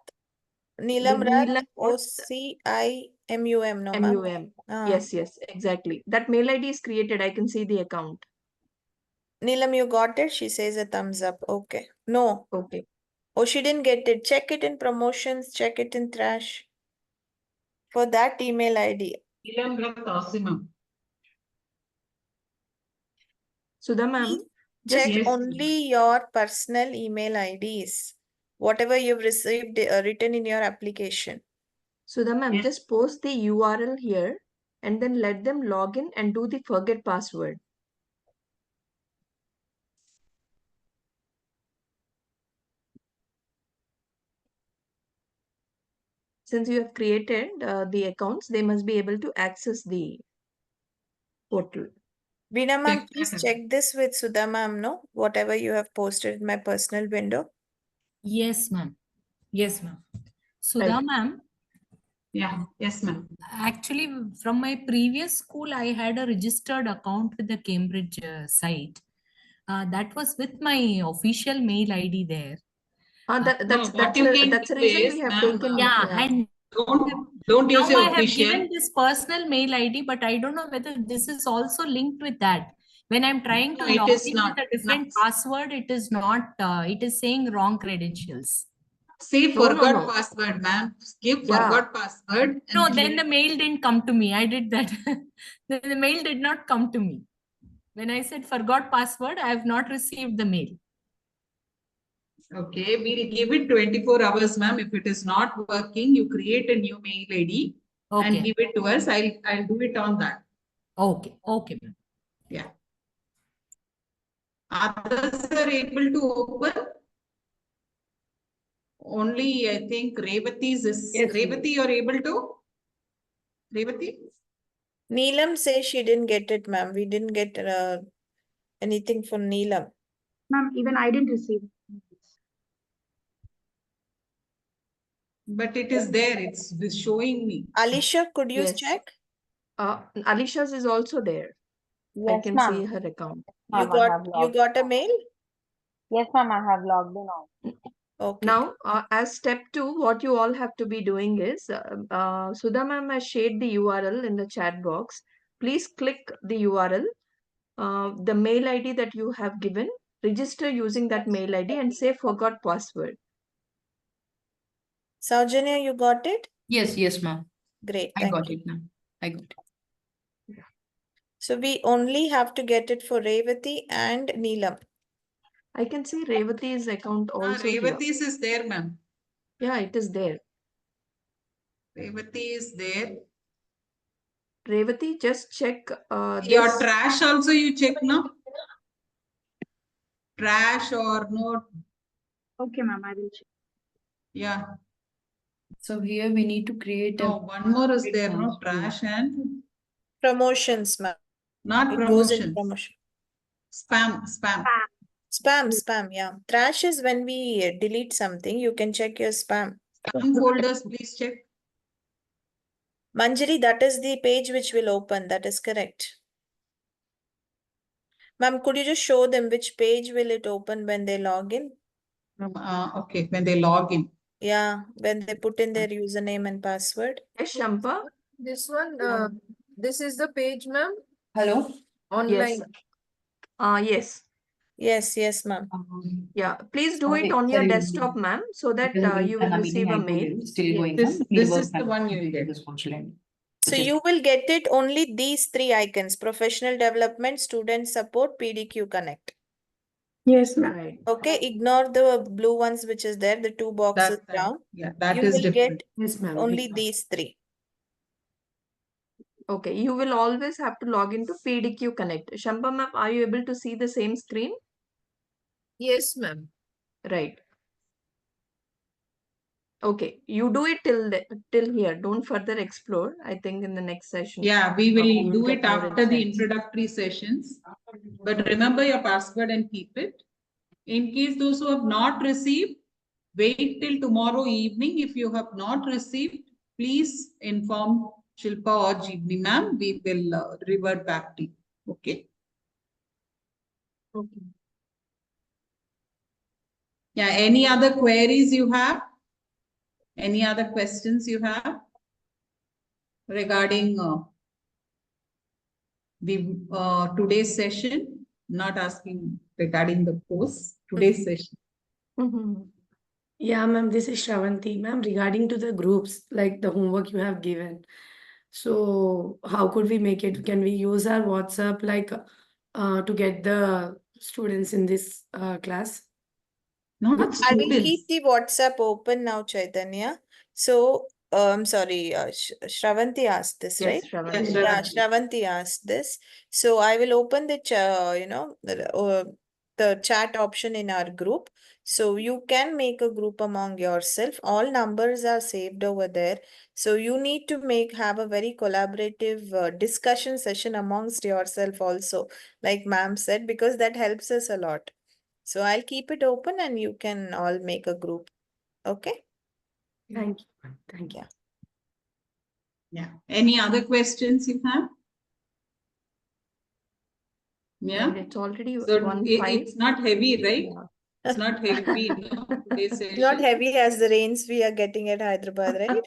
what? OCIMUM, no ma'am. MUM. Yes, exactly. That mail ID is created. I can see the account. Neelam, you got it? She says a thumbs up. Okay. No. Okay. Oh, she didn't get it. Check it in promotions, check it in trash. For that email ID. Sudha ma'am, Check only your personal email IDs. Whatever you've received written in your application. Sudha ma'am, just post the URL here and then let them log in and do the forget password. Since you have created the accounts, they must be able to access the portal. Veena ma'am, please check this with Sudha ma'am, no? Whatever you have posted in my personal window. Yes, ma'am. Yes, ma'am. Sudha ma'am. Yeah, yes, ma'am. Actually, from my previous school, I had a registered account with the Cambridge site. That was with my official mail ID there. That's the reason we have taken. And don't use now your I have official. given this personal mail ID, but I don't know whether this is also linked with that. When I'm trying to No, it log is in not. with a different password, it is not. It is saying wrong credentials. See, No, forgot password, ma'am. Give forgot password. No, then the mail didn't come to me. I did that. Then the mail did not come to me. When I said forgot password, I have not received the mail. Okay, we'll give it 24 hours, ma'am. If it is not working, you create a new mail ID and give it to us. I'll do it on that. Okay, okay, ma'am. Yeah. Others are able to open. Only I think Revati's is Revati, you're able to? Revati? Neelam says she didn't get it, ma'am. We didn't get anything for Neelam. Ma'am, even I didn't receive. But it is there. It's showing me. Alicia, could you Yes. check? Alicia's is also there. I Yes, can see ma'am. her account. Ma'am, I have You logged. got a mail? Yes, ma'am, I have logged in on. Okay. Now, as step 2, what you all have to be doing is, Sudha ma'am has shared the URL in the chat box. Please click the URL, the mail ID that you have given, register using that mail ID and say forgot password. Saujanya, you got it? Yes, ma'am. Great, I thank got you. it now. I got it. So we only have to get it for Revati and Neelam. I can see Revati's account also here. Revati's is there, ma'am. Yeah, it is there. Revati is there. Revati, just check Your this. trash also you check now? Trash or not? Okay, ma'am, I will check. Yeah. So here we need to create No, one more is there, no? Trash and Promotions, ma'am. not It goes in promotions. promotion. Spam, yeah. Trash is when we delete something. You can check your spam. Spam folders, please check. Manjari, that is the page which will open. That is correct. Ma'am, could you just show them which page will it open when they log in? Okay, when they log in. Yeah, when they put in their username and password. Yes, Shampa? This one, this is the page, ma'am. Hello? Online. Yes. Yes, ma'am. Yeah, please do it on your desktop, ma'am, so that you will receive a mail. This is the one you will get. So you will get it only these three icons: professional development, student support, PDQ Connect. Yes, ma'am. Right. Okay, ignore the blue ones which is there, the two boxes down. Yeah, that you is will different. get only these three. Okay, you will always have to log into PDQ Connect. Shampa ma'am, are you able to see the same screen? Yes, ma'am. Right. Okay, you do it till here. Don't further explore. I think in the next session. Yeah, we will do get it more after the insights. introductory sessions. But remember your password and keep it. In case those who have not received, wait till tomorrow evening. If you have not received, please inform Shilpa or Jeevni ma'am. We will revert back to you. Okay. Okay. Yeah, any other queries you have? Any other questions you have regarding the today's session? Not asking regarding the course, today's session. Yeah, ma'am, this is Shravanti. Ma'am, regarding to the groups, like the homework you have given. So how could we make it? Can we use our WhatsApp to get the students in this class? I will keep the WhatsApp open now, Chaitanya. So, I'm sorry, Shravanti asked this, Yes, right? Shravanti. Yeah, Shravanti asked this. So I will open the the chat option in our group. So you can make a group among yourself. All numbers are saved over there. So you need to have a very collaborative discussion session amongst yourself also, like ma'am said, because that helps us a lot. So I'll keep it open and you can all make a group. Okay? Thank you. Thank you. Yeah. Any other questions you have? Yeah. It's already So 1:05. it's not heavy, right? It's not heavy, no, today's It's not session. heavy as the rains we are getting at Hyderabad, right?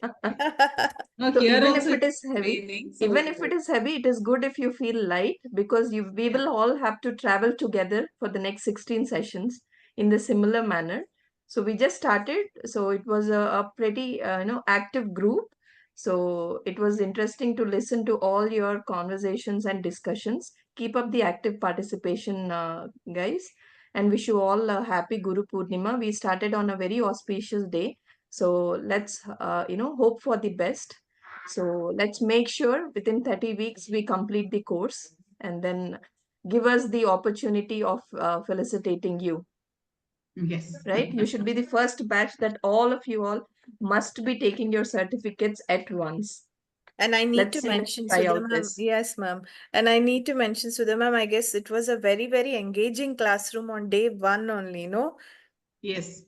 No, So here even also if it is it's heavy, raining, so even if it is heavy, it is good if you feel light, because we will all have to travel together for the next 16 sessions in the similar manner. So we just started. So it was a pretty active group. So it was interesting to listen to all your conversations and discussions. Keep up the active participation, guys, and wish you all a happy Guru Purnima. We started on a very auspicious day. So let's hope for the best. So let's make sure within 30 weeks we complete the course, and then give us the opportunity of felicitating you. Yes. Right? You should be the first batch that all of you all must be taking your certificates at once. And I need Let's to mention, try Sudha out ma'am. this. Yes, ma'am. And I need to mention, Sudha ma'am, I guess it was a very, very engaging classroom on day one only, no? Yes,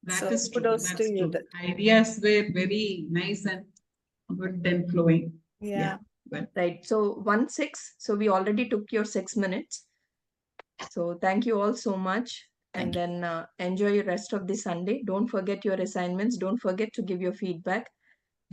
that So is true. kudos to That's you. true. Ideas were very nice and good and flowing. Yeah. Well, Right. So 1:06. So we already took your 6 minutes. So thank you all so much. And then enjoy your rest of the Sunday. Don't forget your assignments. Don't forget to give your feedback.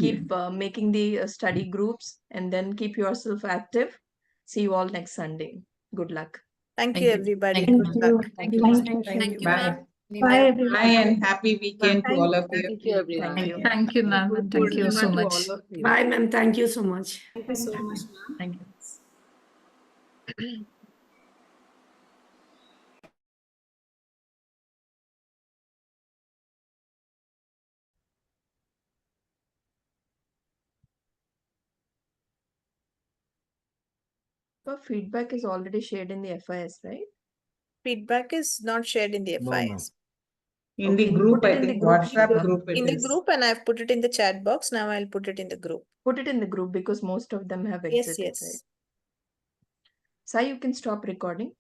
Keep making the study groups, and then keep yourself active. See you all next Sunday. Good luck. Thank you, everybody. Thank Good you. luck. Thank you. Thank you, bye. ma'am. Bye, everyone. Bye and happy weekend to all of you. Thank you, everyone. Thank you, ma'am, and thank you so much. Bye, ma'am. Thank you so much. Thank you so much, ma'am. Thank you. But feedback is already shared in the FIS, right? Feedback is not shared in the No, ma'am. FIS. In the Okay, group, put it I in the think group, WhatsApp because group it In the is. group, and I've put it in the chat box. Now I'll put it in the group. put it in the group because most of them have Yes, exited, right? yes. Sai, you can stop recording.